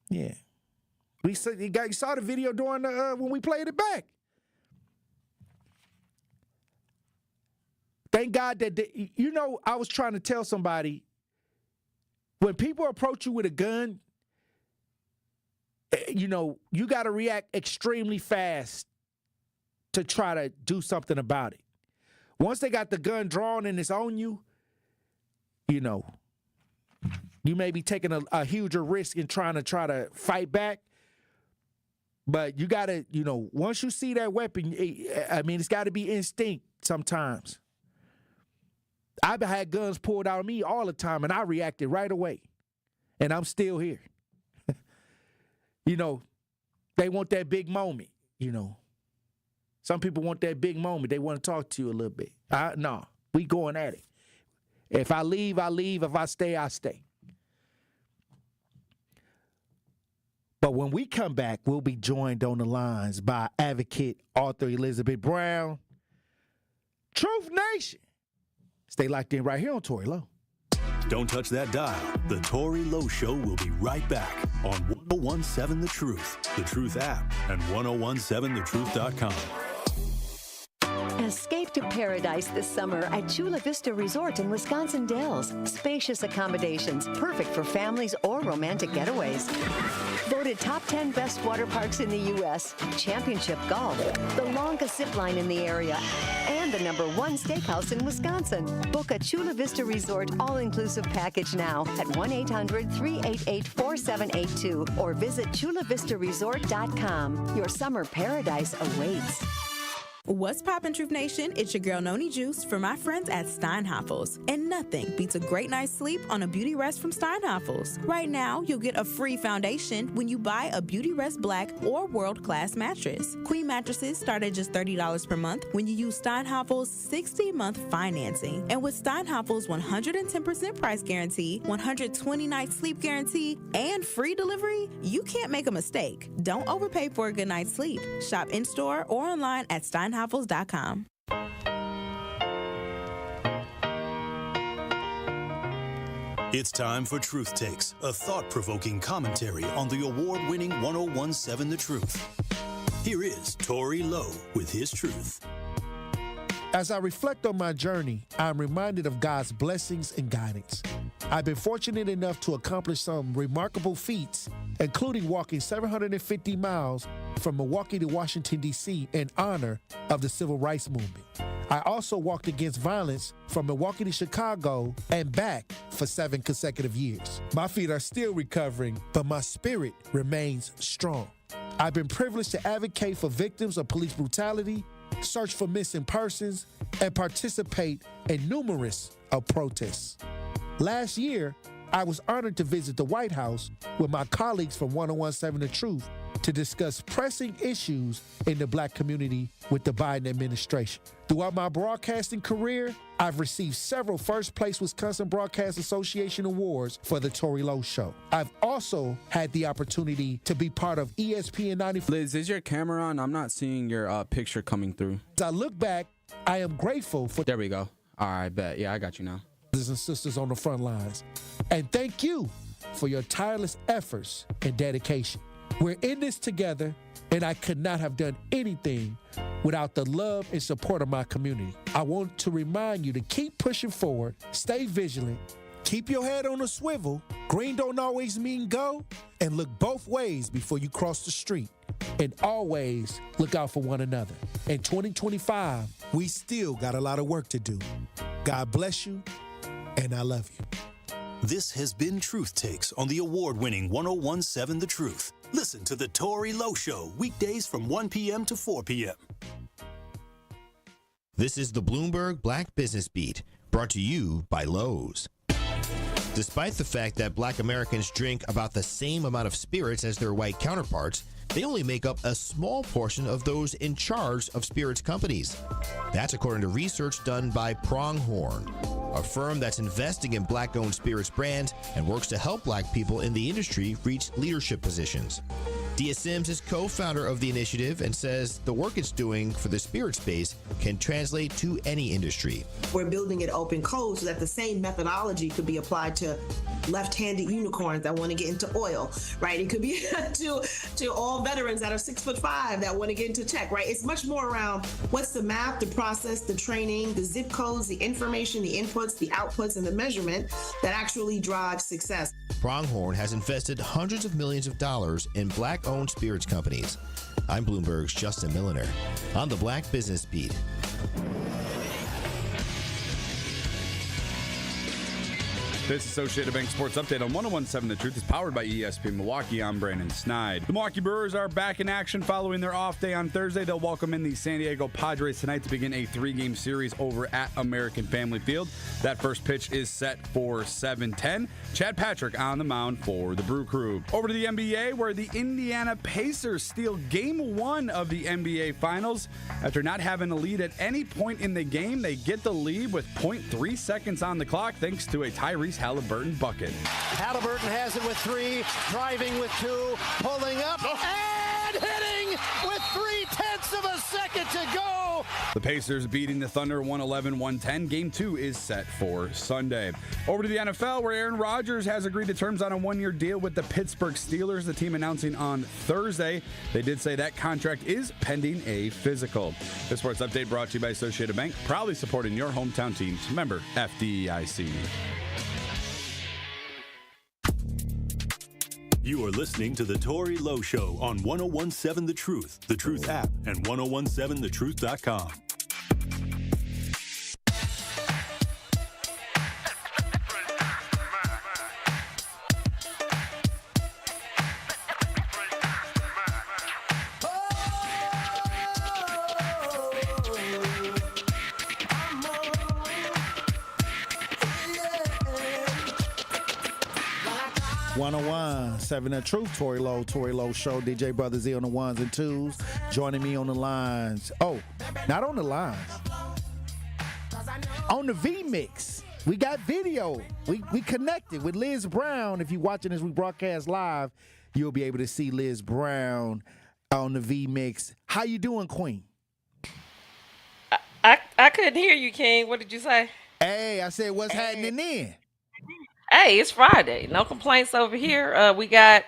Yeah, you saw the video during when we played it back. Thank God that I was trying to tell somebody, when people approach you with a gun, you got to react extremely fast to try to do something about it. Once they got the gun drawn and it's on you, you may be taking a huger risk in trying to fight back. But you got to, once you see that weapon, it's got to be instinct sometimes. I've had guns pulled out of me all the time, and I reacted right away. And I'm still here. They want that big moment, Some people want that big moment. They want to talk to you a little bit. No, we going at it. If I leave, I leave. If I stay, I stay. But when we come back, we'll be joined on the lines by advocate, author Elizabeth Brown. Truth Nation. Stay locked in right here on Tory Lowe. Don't touch that dial. The Tory Lowe Show will be right back on 1017 The Truth, The Truth app, and 1017thetruth.com. Escape to paradise this summer at Chula Vista Resort in Wisconsin Dells. Spacious accommodations, perfect for families or romantic getaways. Voted top 10 best water parks in the U.S., championship golf, the longest zip line in the area, and the #1 steakhouse in Wisconsin. Book a Chula Vista Resort all-inclusive package now at 1-800-388-4782 or visit chulavistaresort.com. Your summer paradise awaits. What's poppin', Truth Nation? It's your girl Noni Juice for my friends at Steinhoffels. And nothing beats a great night's sleep on a Beauty Rest from Steinhoffels. Right now, you'll get a free foundation when you buy a Beauty Rest Black or World Class mattress. Queen mattresses start at just $30 per month when you use Steinhoffels' 60-month financing. And with Steinhoffels' 110% price guarantee, 120-night sleep guarantee, and free delivery, you can't make a mistake. Don't overpay for a good night's sleep. Shop in-store or online at Steinhoffels.com. It's time for Truth Takes, a thought-provoking commentary on the award-winning 1017 The Truth. Here is Tory Lowe with his truth. As I reflect on my journey, I'm reminded of God's blessings and guidance. I've been fortunate enough to accomplish some remarkable feats, including walking 750 miles from Milwaukee to Washington, D.C. in honor of the Civil Rights Movement. I also walked against violence from Milwaukee to Chicago and back for 7 consecutive years. My feet are still recovering, but my spirit remains strong. I've been privileged to advocate for victims of police brutality, search for missing persons, and participate in numerous protests. Last year, I was honored to visit the White House with my colleagues from 1017 The Truth to discuss pressing issues in the Black community with the Biden administration. Throughout my broadcasting career, I've received several first-place Wisconsin Broadcast Association awards for the Tory Lowe Show. I've also had the opportunity to be part of ESPN 94. Liz, is your camera on? I'm not seeing your picture coming through. As I look back, I am grateful for... There we go. All right, bet. Yeah, I got you now. ...brothers and sisters on the front lines. And thank you for your tireless efforts and dedication. We're in this together, and I could not have done anything without the love and support of my community. I want to remind you to keep pushing forward, stay vigilant, keep your head on a swivel. Green don't always mean go, and look both ways before you cross the street. And always look out for one another. In 2025, we still got a lot of work to do. God bless you, and I love you. This has been Truth Takes on the award-winning 101.7 The Truth. Listen to the Tory Lowe Show weekdays from 1 p.m. to 4 p.m. This is the Bloomberg Black Business Beat, brought to you by Lowe's. Despite the fact that Black Americans drink about the same amount of spirits as their white counterparts, they only make up a small portion of those in charge of spirits companies. That's according to research done by Pronghorn, a firm that's investing in Black-owned spirits brands and works to help Black people in the industry reach leadership positions. Dia Sims is co-founder of the initiative and says the work it's doing for the spirit space can translate to any industry. We're building it open code so that the same methodology could be applied to left-handed unicorns that want to get into oil, right? It could be to all veterans that are 6'5" that want to get into tech, right? It's much more around what's the map, the process, the training, the zip codes, the information, the inputs, the outputs, and the measurement that actually drives success. Pronghorn has invested hundreds of millions of dollars in Black-owned spirits companies. I'm Bloomberg's Justin Milliner on the Black Business Beat. This Associated Bank Sports Update on 101.7 The Truth is powered by ESPN Milwaukee. I'm Brandon Snide. The Milwaukee Brewers are back in action following their off day on Thursday. They'll welcome in the San Diego Padres tonight to begin a 3-game series over at American Family Field. That first pitch is set for 7:10. Chad Patrick on the mound for the Brew Crew. Over to the NBA, where the Indiana Pacers steal Game 1 of the NBA Finals. After not having a lead at any point in the game, they get the lead with 0.3 seconds on the clock thanks to a Tyrese Halliburton bucket. Halliburton has it with 3, driving with 2, pulling up, and hitting with 0.3 of a second to go. The Pacers beating the Thunder 111-110. Game 2 is set for Sunday. Over to the NFL, where Aaron Rodgers has agreed to terms on a 1-year deal with the Pittsburgh Steelers, the team announcing on Thursday. They did say that contract is pending a physical. This sports update brought to you by Associated Bank, proudly supporting your hometown teams. Member FDIC. You are listening to the Tory Lowe Show on 101.7 The Truth app, and 1017thetruth.com. Seven The Truth, Tory Lowe Show, DJ Brother Z on the ones and twos, joining me on the lines. Oh, not on the lines, on the V-Mix. We got video. We connected with Liz Brown. If you're watching as we broadcast live, you'll be able to see Liz Brown on the V-Mix. How you doing, Queen? I couldn't hear you, King. What did you say? Hey, I said, what's happening then? Hey, it's Friday. No complaints over here. We got,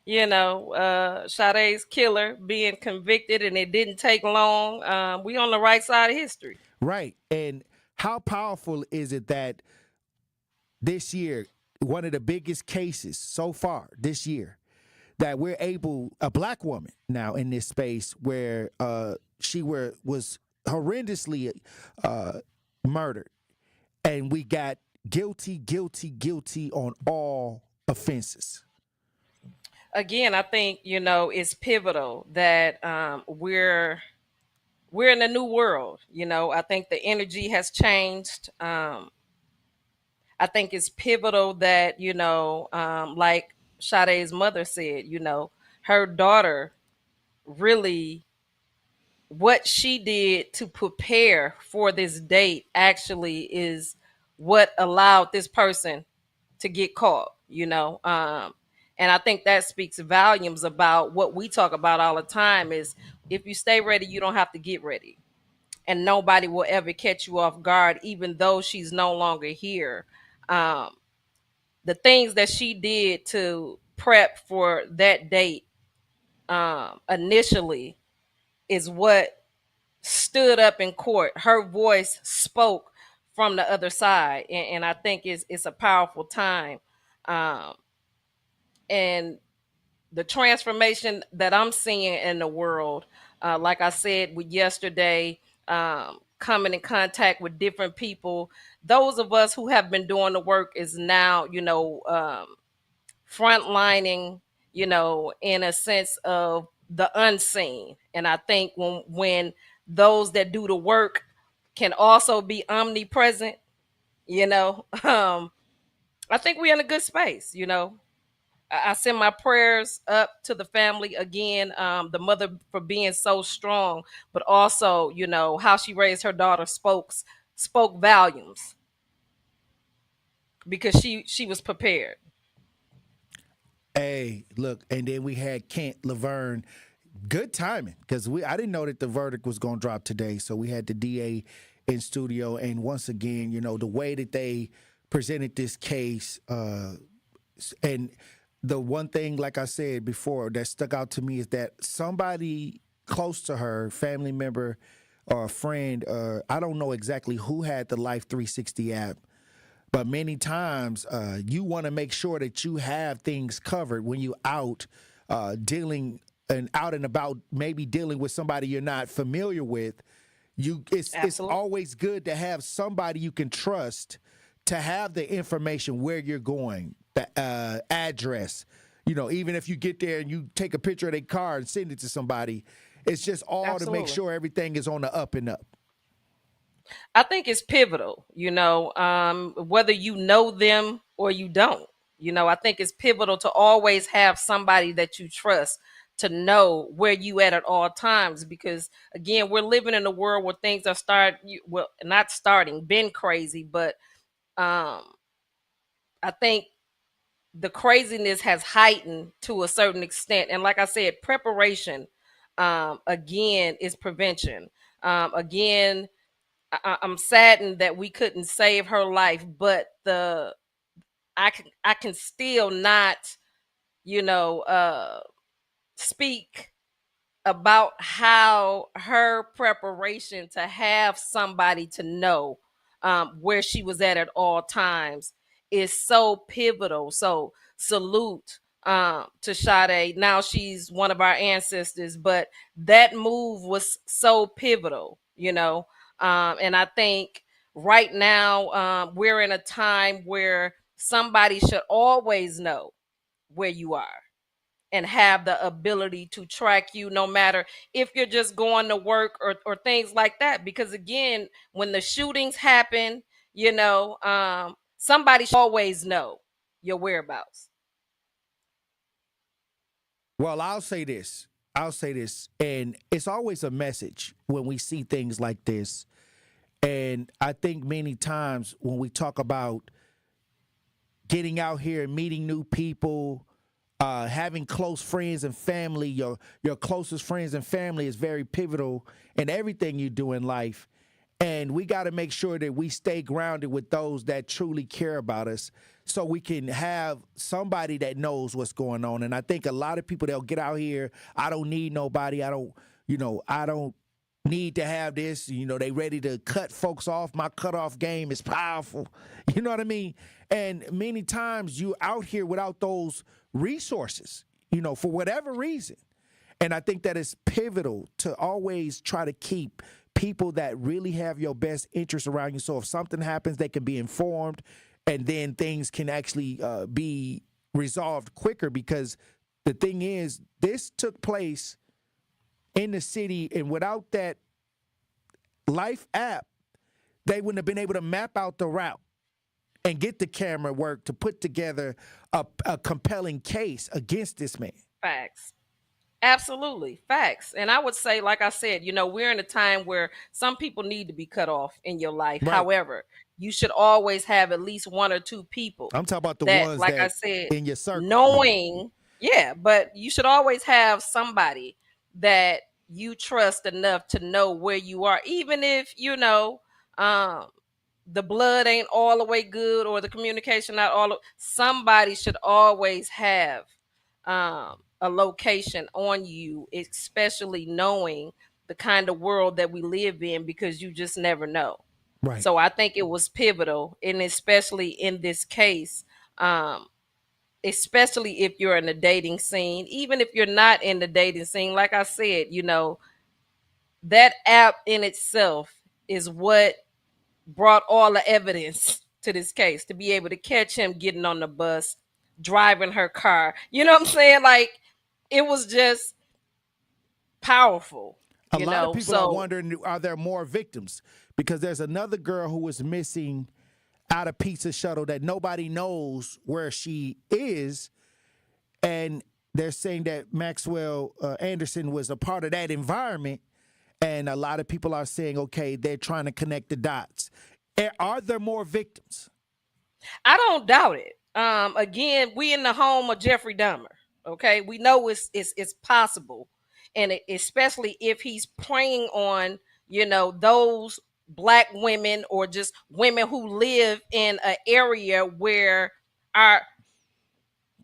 Sade's killer being convicted, and it didn't take long. We on the right side of history. Right. And how powerful is it that this year, one of the biggest cases so far this year, that we're able, a Black woman now in this space where she was horrendously murdered, and we got guilty on all offenses. Again, I think, it's pivotal that we're in a new world. I think the energy has changed. I think it's pivotal that, like Sade's mother said, her daughter really, what she did to prepare for this date actually is what allowed this person to get caught, and I think that speaks volumes about what we talk about all the time is if you stay ready, you don't have to get ready, and nobody will ever catch you off guard, even though she's no longer here. The things that she did to prep for that date initially is what stood up in court. Her voice spoke from the other side, and I think it's a powerful time. And the transformation that I'm seeing in the world, like I said with yesterday, coming in contact with different people, those of us who have been doing the work is now, frontlining, in a sense of the unseen. And I think when those that do the work can also be omnipresent, I think we're in a good space. I send my prayers up to the family again, the mother for being so strong, but also, how she raised her daughter spoke volumes because she was prepared. Hey, look, and then we had Kent Laverne. Good timing, because I didn't know that the verdict was going to drop today, so we had the DA in studio, and once again, the way that they presented this case, and the one thing, like I said before, that stuck out to me is that somebody close to her, family member or a friend, I don't know exactly who had the Life 360 app, but many times you want to make sure that you have things covered when you out dealing and out and about, maybe dealing with somebody you're not familiar with. It's always good to have somebody you can trust to have the information where you're going, the address. Even if you get there and you take a picture of their car and send it to somebody, it's just all to make sure everything is on the up and up. I think it's pivotal, whether you know them or you don't. I think it's pivotal to always have somebody that you trust to know where you at all times, because again, we're living in a world where things are been crazy, but I think the craziness has heightened to a certain extent. And like I said, preparation, again, is prevention. Again, I'm saddened that we couldn't save her life, but I can still not, speak about how her preparation to have somebody to know where she was at all times is so pivotal. So salute to Sade. Now she's one of our ancestors, but that move was so pivotal, and I think right now we're in a time where somebody should always know where you are and have the ability to track you, no matter if you're just going to work or things like that. Because again, when the shootings happen, somebody should always know your whereabouts. Well, I'll say this, and it's always a message when we see things like this. And I think many times when we talk about getting out here and meeting new people, having close friends and family, your closest friends and family is very pivotal in everything you do in life. And we got to make sure that we stay grounded with those that truly care about us so we can have somebody that knows what's going on. And I think a lot of people, they'll get out here, I don't need nobody. I don't need to have this. They ready to cut folks off. My cutoff game is powerful. You know what I mean? And many times you out here without those resources, for whatever reason. And I think that it's pivotal to always try to keep people that really have your best interests around you. So if something happens, they can be informed, and then things can actually be resolved quicker. Because the thing is, this took place in the city, and without that Life app, they wouldn't have been able to map out the route and get the camera work to put together a compelling case against this man. Facts. Absolutely. Facts. And I would say, like I said, we're in a time where some people need to be cut off in your life. Right. However, you should always have at least one or two people. I'm talking about the that, ones like that I said, in your circle. Knowing, but you should always have somebody that you trust enough to know where you are, even if, the blood ain't all the way good or the communication not all. Somebody should always have a location on you, especially knowing the kind of world that we live in, because you just never know. Right. So I think it was pivotal, and especially in this case, especially if you're in the dating scene, even if you're not in the dating scene, like I said, that app in itself is what brought all the evidence to this case, to be able to catch him getting on the bus, driving her car. You know what I'm saying? Like, it was just powerful. A lot of people are wondering, are there more victims? Because there's another girl who was missing out of Pizza Shuttle that nobody knows where she is. And they're saying that Maxwell Anderson was a part of that environment. And a lot of people are saying, okay, they're trying to connect the dots. Are there more victims? I don't doubt it. Again, we in the home of Jeffrey Dahmer. Okay, we know it's possible, and especially if he's preying on those Black women or just women who live in an area where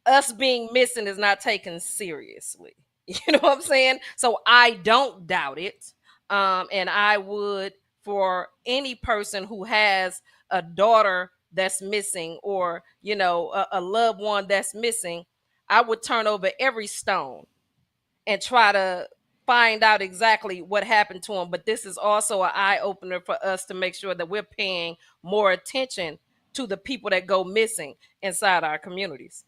us being missing is not taken seriously. You know what I'm saying? So I don't doubt it. And I would, for any person who has a daughter that's missing, or a loved one that's missing, I would turn over every stone and try to find out exactly what happened to him. But this is also an eye-opener for us to make sure that we're paying more attention to the people that go missing inside our communities.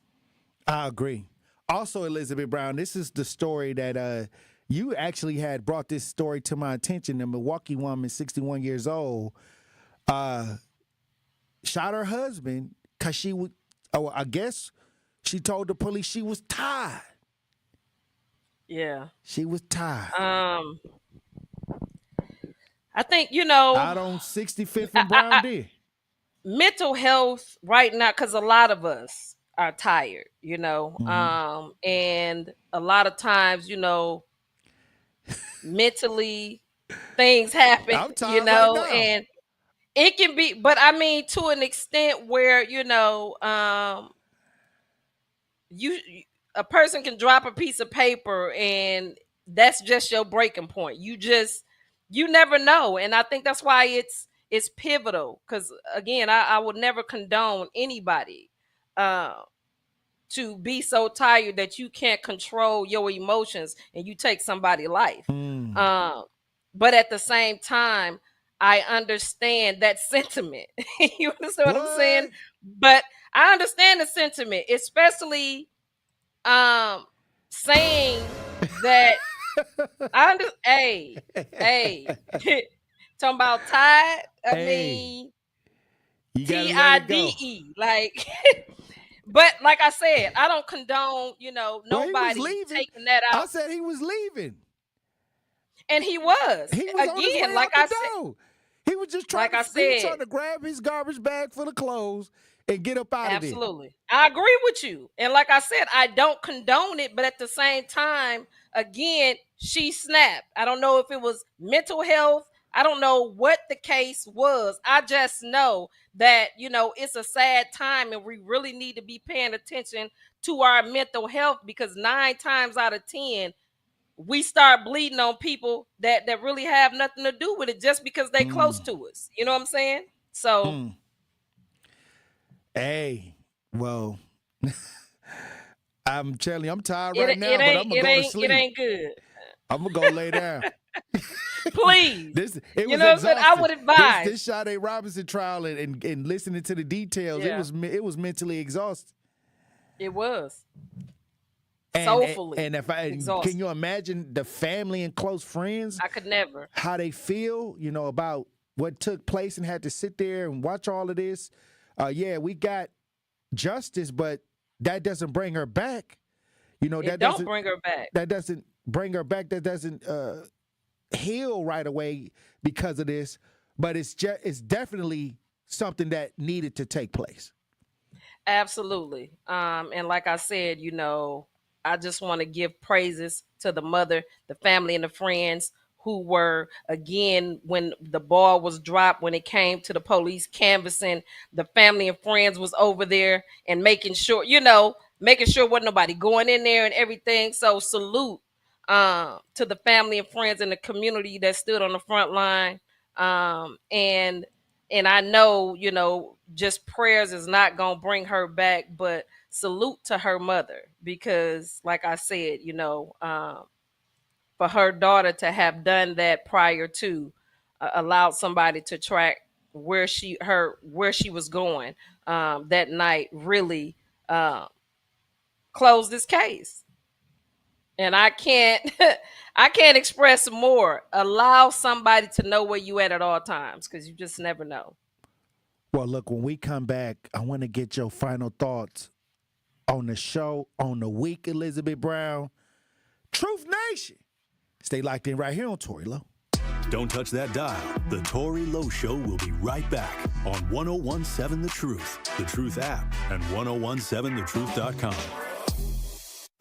I agree. Also, Elizabeth Brown, this is the story that you actually had brought this story to my attention. A Milwaukee woman, 61 years old, shot her husband because she would, I guess she told the police she was tired. Yeah. She was tired. I think, out on 65th and Brown Deer. Mental health right now, because a lot of us are tired, Mm-hmm. And a lot of times, mentally things happen, I'm tired right now. And it can be, but I mean, to an extent where, a person can drop a piece of paper and that's just your breaking point. You never know. And I think that's why it's pivotal. Because again, I would never condone anybody to be so tired that you can't control your emotions and you take somebody's life. But at the same time, I understand that sentiment. You understand what I'm saying? But I understand the sentiment, especially saying that hey, talking about tired. I mean, TIDE, like. But like I said, I don't condone, nobody taking that out. I said he was leaving, and he was. He was again, like I said, he was just trying. He was trying to grab his garbage bag full of clothes and get up out of there. Absolutely, I agree with you. And like I said, I don't condone it, but at the same time, again, she snapped. I don't know if it was mental health. I don't know what the case was. I just know that, it's a sad time and we really need to be paying attention to our mental health, because 9 times out of 10, we start bleeding on people that really have nothing to do with it just because they close to us. You know what I'm saying? So. Hey, well, I'm telling you, I'm tired right now, but I'm going to go to sleep. It ain't good. I'm going to go lay down. Please. It was what I'm saying? I would advise. This Sade Robinson trial and listening to the details, it was mentally exhausting. It was. Soulfully. And can you imagine the family and close friends? I could never. How they feel, about what took place and had to sit there and watch all of this. We got justice, but that doesn't bring her back. That don't bring her back. That doesn't bring her back. That doesn't heal right away because of this. But it's definitely something that needed to take place. Absolutely. And like I said, I just want to give praises to the mother, the family, and the friends who were, again, when the ball was dropped, when it came to the police canvassing, the family and friends was over there and making sure, making sure wasn't nobody going in there and everything. So salute to the family and friends in the community that stood on the front line. And I know, you know, just prayers is not gonna bring her back, but salute to her mother, because like I said, you know, for her daughter to have done that prior to allowed somebody to track where she was going that night, really closed this case. And I can't I can't express more. Allow somebody to know where you at all times, because you just never know. Well, look, when we come back, I want to get your final thoughts on the show, on the week, Elizabeth Brown. Truth Nation. Stay locked in right here on Tory Lowe. Don't touch that dial. The Tory Lowe Show will be right back on 1017 The Truth app, and 1017thetruth.com.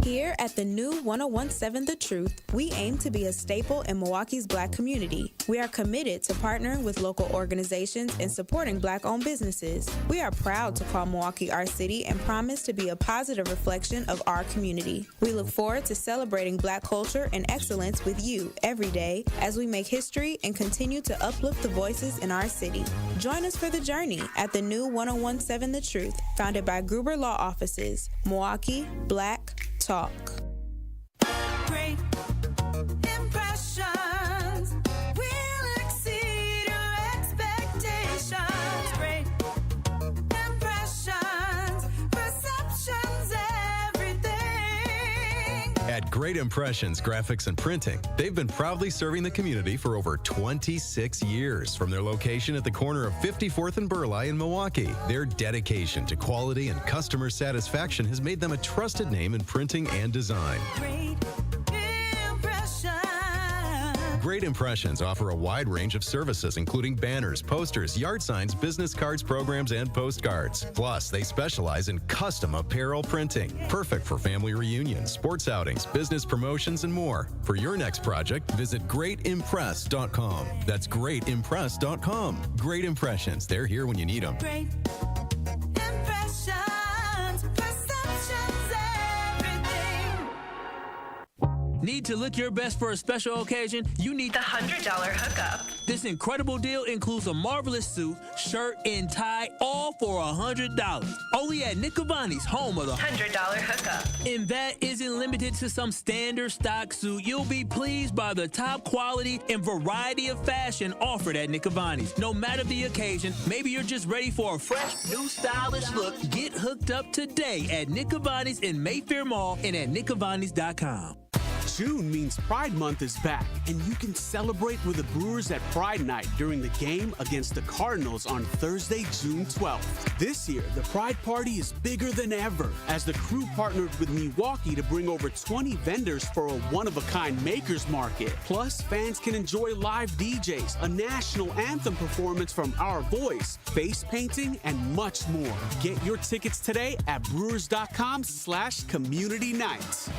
Here at the new 1017 The Truth, we aim to be a staple in Milwaukee's Black community. We are committed to partnering with local organizations and supporting Black-owned businesses. We are proud to call Milwaukee our city and promise to be a positive reflection of our community. We look forward to celebrating Black culture and excellence with you every day as we make history and continue to uplift the voices in our city. Join us for the journey at the new 1017 The Truth, founded by Gruber Law Offices. Milwaukee Black Talk. Great impressions will exceed your expectations. Great impressions, perceptions, everything. At Great Impressions Graphics and Printing, they've been proudly serving the community for over 26 years. From their location at the corner of 54th and Burleigh in Milwaukee, their dedication to quality and customer satisfaction has made them a trusted name in printing and design. Great Impressions offer a wide range of services, including banners, posters, yard signs, business cards, programs, and postcards. Plus, they specialize in custom apparel printing, perfect for family reunions, sports outings, business promotions, and more. For your next project, visit greatimpress.com. That's greatimpress.com. Great Impressions. They're here when you need them. Great impressions, perceptions, everything. Need to look your best for a special occasion? You need the $100 hookup. This incredible deal includes a marvelous suit, shirt, and tie, all for $100. Only at Nick Cavani's, home of the $100 hookup. And that isn't limited to some standard stock suit. You'll be pleased by the top quality and variety of fashion offered at Nick Cavani's. No matter the occasion, maybe you're just ready for a fresh, new, stylish look. Get hooked up today at Nick Cavani's in Mayfair Mall and at nickcavani's.com. June means Pride Month is back, and you can celebrate with the Brewers at Pride Night during the game against the Cardinals on Thursday, June 12th. This year, the Pride Party is bigger than ever, as the crew partnered with Milwaukee to bring over 20 vendors for a one-of-a-kind makers market. Plus, fans can enjoy live DJs, a national anthem performance from Our Voice, face painting, and much more. Get your tickets today at brewers.com/community nights.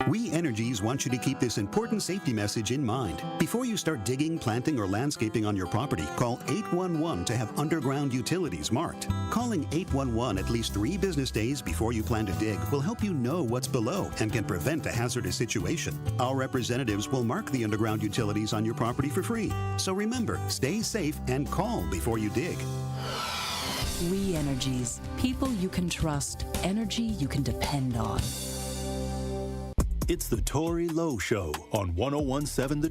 We Energies want you to keep this important safety message in mind. Before you start digging, planting, or landscaping on your property, call 811 to have underground utilities marked. Calling 811 at least 3 business days before you plan to dig will help you know what's below and can prevent a hazardous situation. Our representatives will mark the underground utilities on your property for free. So remember, stay safe and call before you dig. We Energies. People you can trust. Energy you can depend on. It's the Tory Lowe Show on 1017 The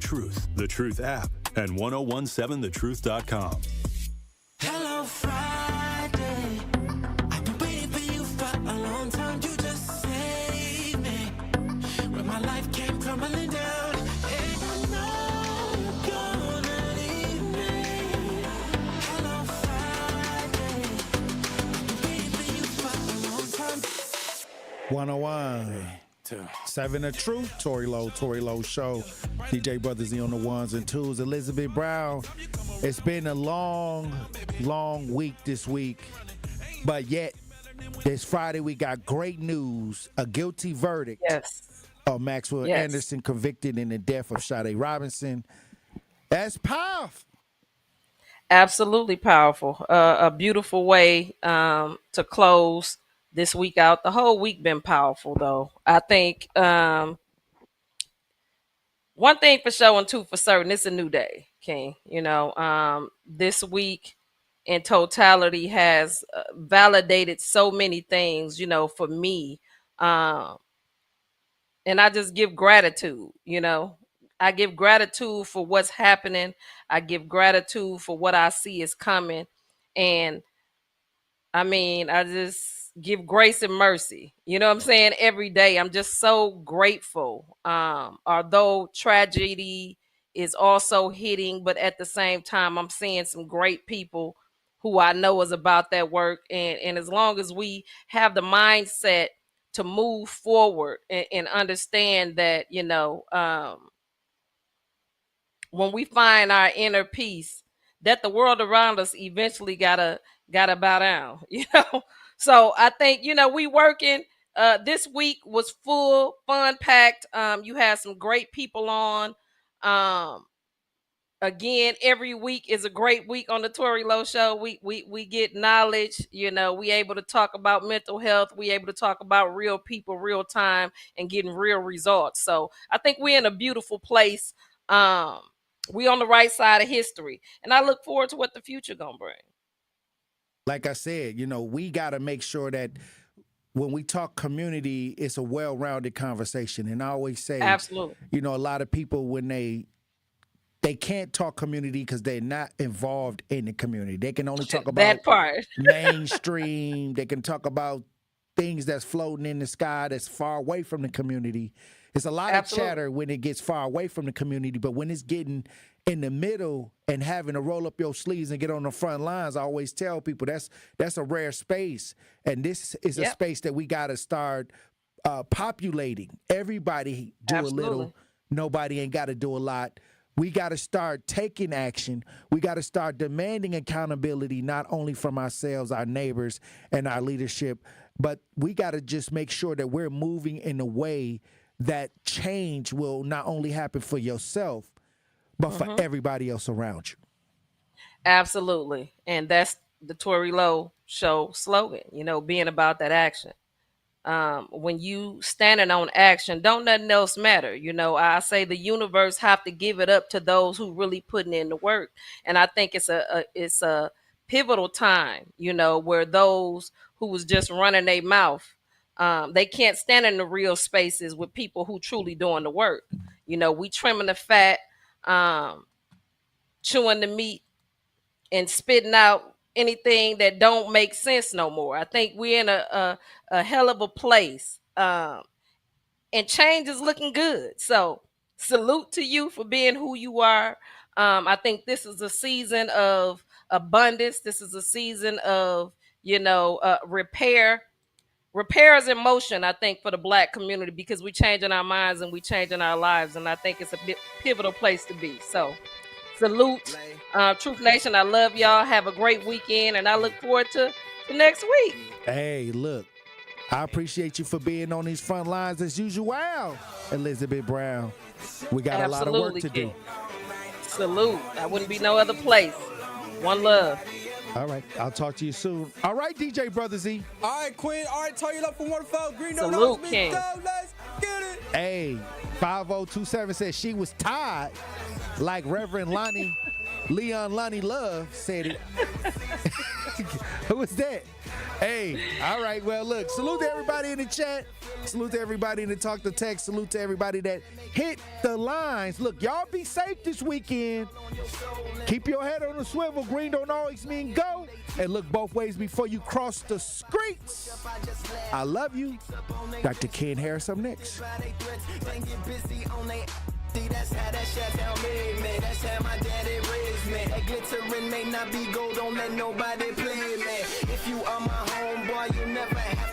Truth app, and 1017thetruth.com. Hello, Friday. I've been waiting for you for a long time. You just saved me when my life came crumbling down. And I know you're gonna leave me. Hello, Friday. I've been waiting for you for a long time. 101. 7 The Truth, Tory Lowe Show. DJ Brothers on the ones and twos. Elizabeth Brown. It's been a long week this week, but yet this Friday we got great news. A guilty verdict of Maxwell Anderson convicted in the death of Sade Robinson. That's powerful. Absolutely powerful. A beautiful way to close this week out. The whole week been powerful, though. I think one thing for sure and two for certain, it's a new day, King. This week in totality has validated so many things, for me. And I just give gratitude, I give gratitude for what's happening. I give gratitude for what I see is coming. And I mean, I just give grace and mercy. You know what I'm saying? Every day. I'm just so grateful. Although tragedy is also hitting, but at the same time, I'm seeing some great people who I know is about that work. And as long as we have the mindset to move forward and understand that, when we find our inner peace, that the world around us eventually gotta bow down, So I think, we working. This week was full, fun packed. You had some great people on. Again, every week is a great week on the Tory Lowe Show. We get knowledge, we able to talk about mental health. We able to talk about real people, real time, and getting real results. So I think we're in a beautiful place. We on the right side of history, and I look forward to what the future gonna bring. Like I said, we got to make sure that when we talk community, it's a well-rounded conversation. And I always say, absolutely, a lot of people, when they can't talk community because they're not involved in the community. They can only talk about that part. mainstream. They can talk about things that's floating in the sky that's far away from the community. It's a lot of chatter when it gets far away from the community, but when it's getting in the middle and having to roll up your sleeves and get on the front lines, I always tell people that's a rare space. And this is a space that we got to start populating. Everybody do a little. Nobody ain't got to do a lot. We got to start taking action. We got to start demanding accountability, not only from ourselves, our neighbors, and our leadership, but we got to just make sure that we're moving in a way that change will not only happen for yourself, but for everybody else around you. Absolutely. And that's the Tory Lowe Show slogan, being about that action. When you standing on action, don't nothing else matter. I say the universe have to give it up to those who really putting in the work. And I think it's a pivotal time, where those who was just running their mouth, they can't stand in the real spaces with people who truly doing the work. We trimming the fat, chewing the meat, and spitting out anything that don't make sense no more. I think we're in a hell of a place, and change is looking good. So salute to you for being who you are. I think this is a season of abundance. This is a season of, repair. Repair is in motion, I think, for the Black community, because we're changing our minds and we're changing our lives. And I think it's a pivotal place to be. So salute, Truth Nation. I love y'all. Have a great weekend. And I look forward to the next week. Hey, look, I appreciate you for being on these front lines as usual, Elizabeth Brown. We got a lot of work to do. Salute. I wouldn't be no other place. One love. All right. I'll talk to you soon. All right, DJ Brother Z. All right, Queen. All right, turn you up from 1-4. Green Salute, King. Let's get it. Hey, 5027 says she was tired, like Reverend Leon Love said it. Who was that? Hey, all right. Well, look, salute to everybody in the chat. Salute to everybody in the Talk to Text. Salute to everybody that hit the lines. Look, y'all be safe this weekend. Keep your head on the swivel. Green don't always mean go. And look both ways before you cross the streets. I love you. Dr. Ken Harris up next. See, that's how that Chantel made me. That's how my daddy raised me. That glittering may not be gold, don't let nobody play me. If you are my homeboy, you never have